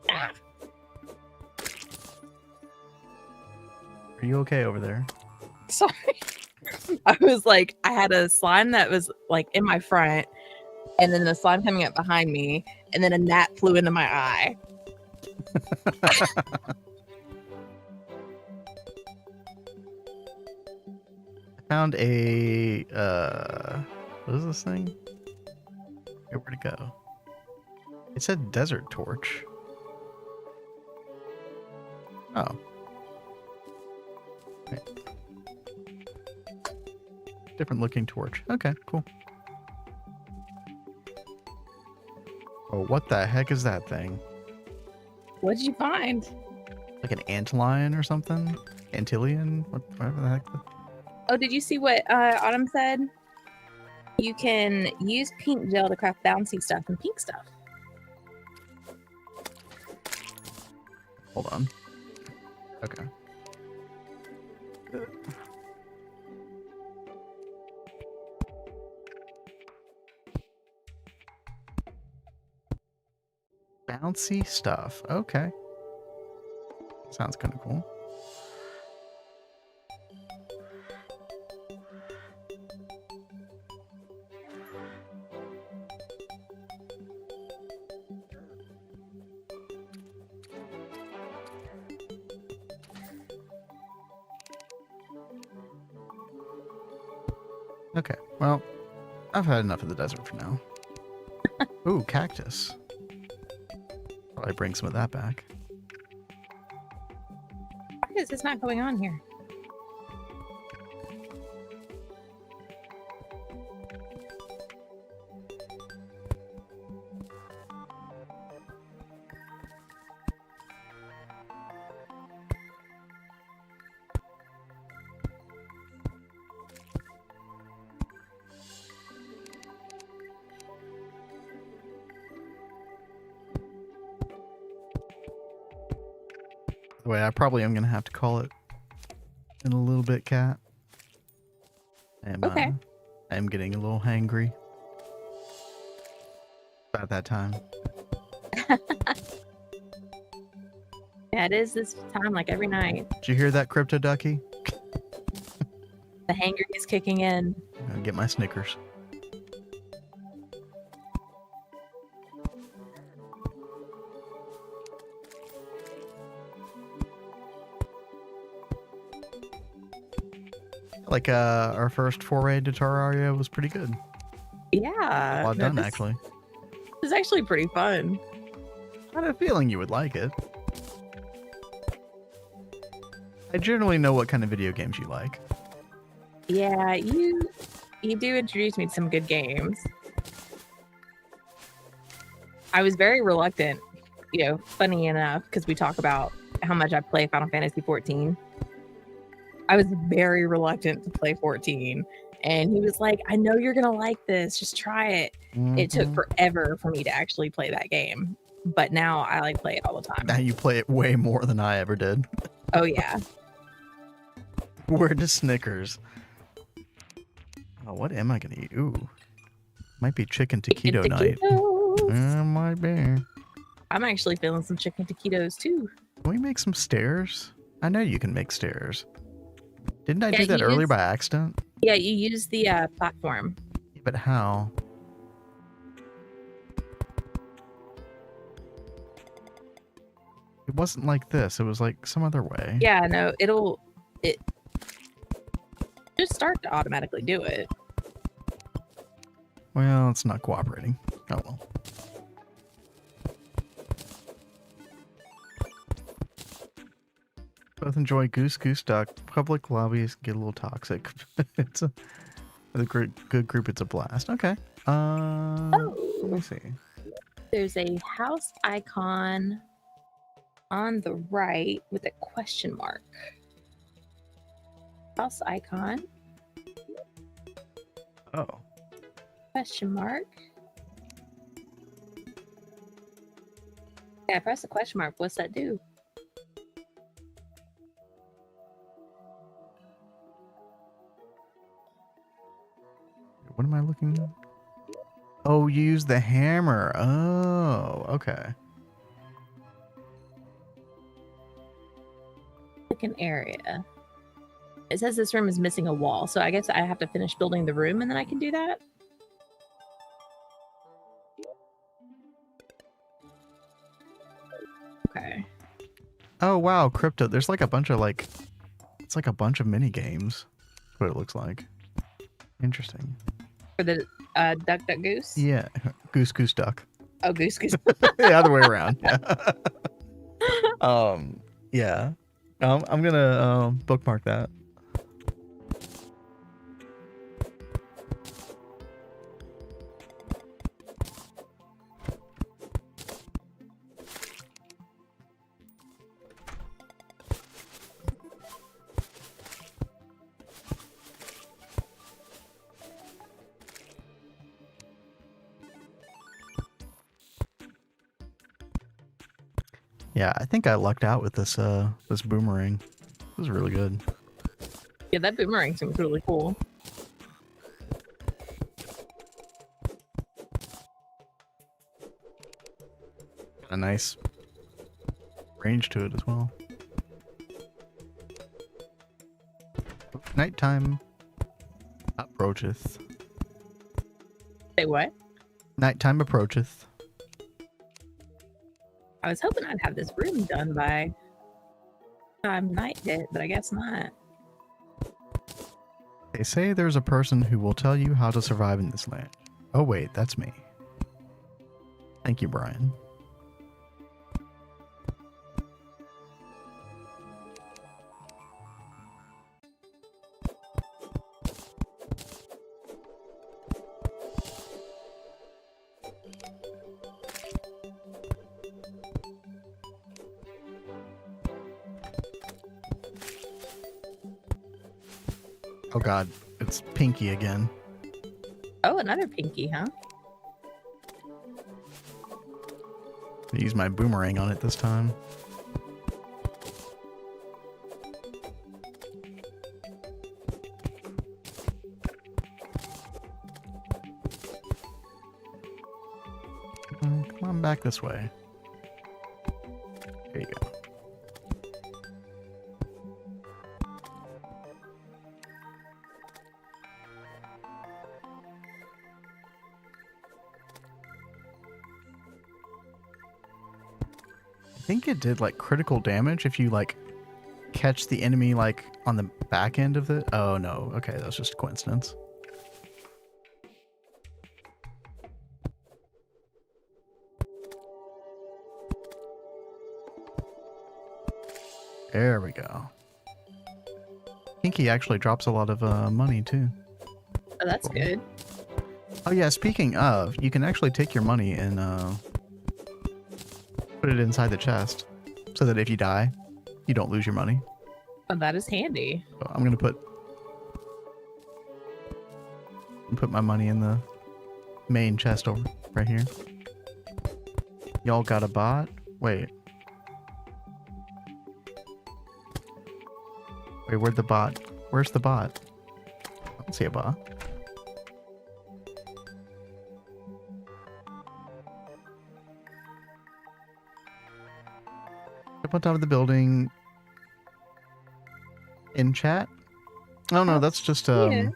Ah. Are you okay over there? Sorry. I was like, I had a slime that was like in my front, and then the slime coming up behind me, and then a gnat flew into my eye. I found a what is this thing? Hey, where'd it go? It said desert torch. Oh. Okay. Different looking torch. Okay, cool. Oh, what the heck is that thing? What did you find? Like an antlion or something? Antilian? Whatever the heck. Oh, did you see what Autumn said? You can use pink gel to craft bouncy stuff and pink stuff. Hold on. Okay. Bouncy stuff. Okay. Sounds kind of cool. Okay, well, I've had enough of the desert for now. Ooh, cactus. Probably bring some of that back. Why is this not going on here? Wait, I probably am gonna have to call it in a little bit, Cat. Okay. I am getting a little hangry. About that time. Yeah, it is this time, like every night. Did you hear that, Crypto Ducky? The hanger is kicking in. I'm gonna get my Snickers. Like our first foray to Terraria was pretty good. Yeah. Well done, this actually. is actually pretty fun. I had a feeling you would like it. I generally know what kind of video games you like. Yeah, you do introduce me to some good games. I was very reluctant, funny enough, because we talk about how much I play Final Fantasy 14. I was very reluctant to play 14. And he was like, I know you're going to like this. Just try it. Mm-hmm. It took forever for me to actually play that game. But now I play it all the time. Now you play it way more than I ever did. Oh, yeah. Where to Snickers? Oh, what am I going to eat? Ooh. Might be chicken taquito night. Might be. I'm actually feeling some chicken taquitos, too. Can we make some stairs? I know you can make stairs. Didn't I do that earlier by accident? Yeah, you use the platform. But how? It wasn't like this. It was like some other way. Yeah, no, it just start to automatically do it. Well, it's not cooperating. Oh well. Both enjoy Goose Duck. Public lobbies get a little toxic. It's with a good group. It's a blast. Okay. Let me see. There's a house icon on the right with a question mark. House icon. Oh. Question mark. Yeah, press the question mark. What's that do? What am I looking at? Oh, you use the hammer. Oh, okay. Like an area. It says this room is missing a wall, so I guess I have to finish building the room and then I can do that. Okay. Oh wow, Crypto. There's like a bunch of it's like a bunch of mini games. That's what it looks like. Interesting. For the Duck Goose? Yeah, Goose Duck. Oh, Goose. The other way around. Yeah. I'm gonna bookmark that. Yeah, I think I lucked out with this this boomerang. This is really good. Yeah, that boomerang seems really cool. Got a nice range to it as well. Nighttime approacheth. Say what? Nighttime approacheth. I was hoping I'd have this room done by time night hit, but I guess not. They say there's a person who will tell you how to survive in this land. Oh wait, that's me. Thank you, Brian. Oh god, it's Pinky again. Oh, another pinky, huh? I use my boomerang on it this time. come back this way. There you go. I think it did like critical damage if you like catch the enemy like on the back end of the. Oh no, okay, that's just a coincidence. There we go. Kinky actually drops a lot of money too. Oh, that's Cool. good. Oh yeah, speaking of, you can actually take your money and put it inside the chest so that if you die, you don't lose your money. Oh, that is handy. So I'm gonna put my money in the main chest over right here. Y'all got a bot? Wait. Wait, where'd the bot? Where's the bot? I don't see a bot. Up on top of the building. In chat? Oh no, that's just yeah,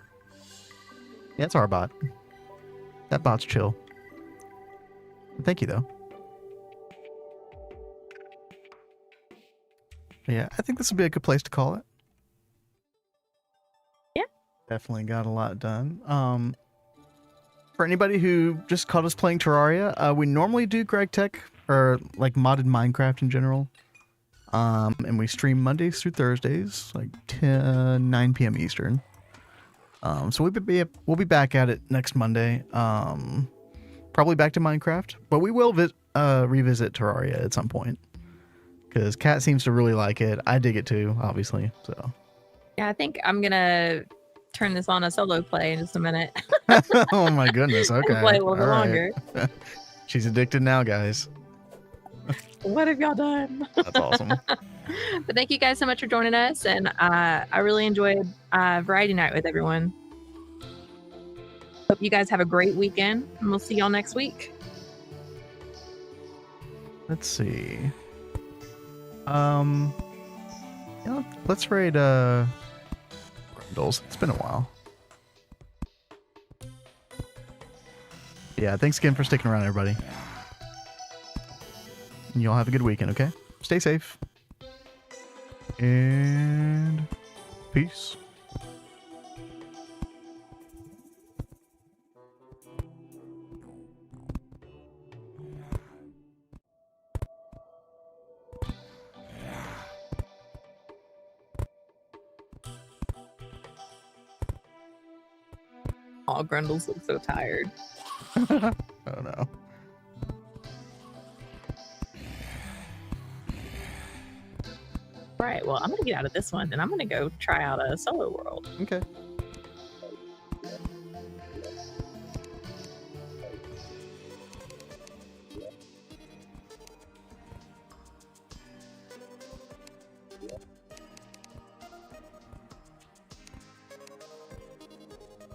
it's our bot. That bot's chill. Thank you though. Yeah, I think this would be a good place to call it. Yeah. Definitely got a lot done. For anybody who just caught us playing Terraria, we normally do Gregtech or like modded Minecraft in general. And we stream Mondays through Thursdays, like 9 p.m. Eastern. So we'll be back at it next Monday. Probably back to Minecraft, but we will revisit Terraria at some point. Because Kat seems to really like it. I dig it too, obviously. So. Yeah, I think I'm gonna turn this on a solo play in just a minute. Oh my goodness. Okay. Play a little bit All right. longer. She's addicted now, guys. What have y'all done? That's awesome. But thank you guys so much for joining us, and I really enjoyed Variety Night with everyone. Hope you guys have a great weekend, and we'll see y'all next week. Let's see. Let's raid Grundles. It's been a while. Yeah, thanks again for sticking around, everybody. And y'all have a good weekend, okay? Stay safe. And peace. Oh, Grundles looks so tired. Oh no. Right, well, I'm gonna get out of this one, and I'm gonna go try out a solo world. Okay.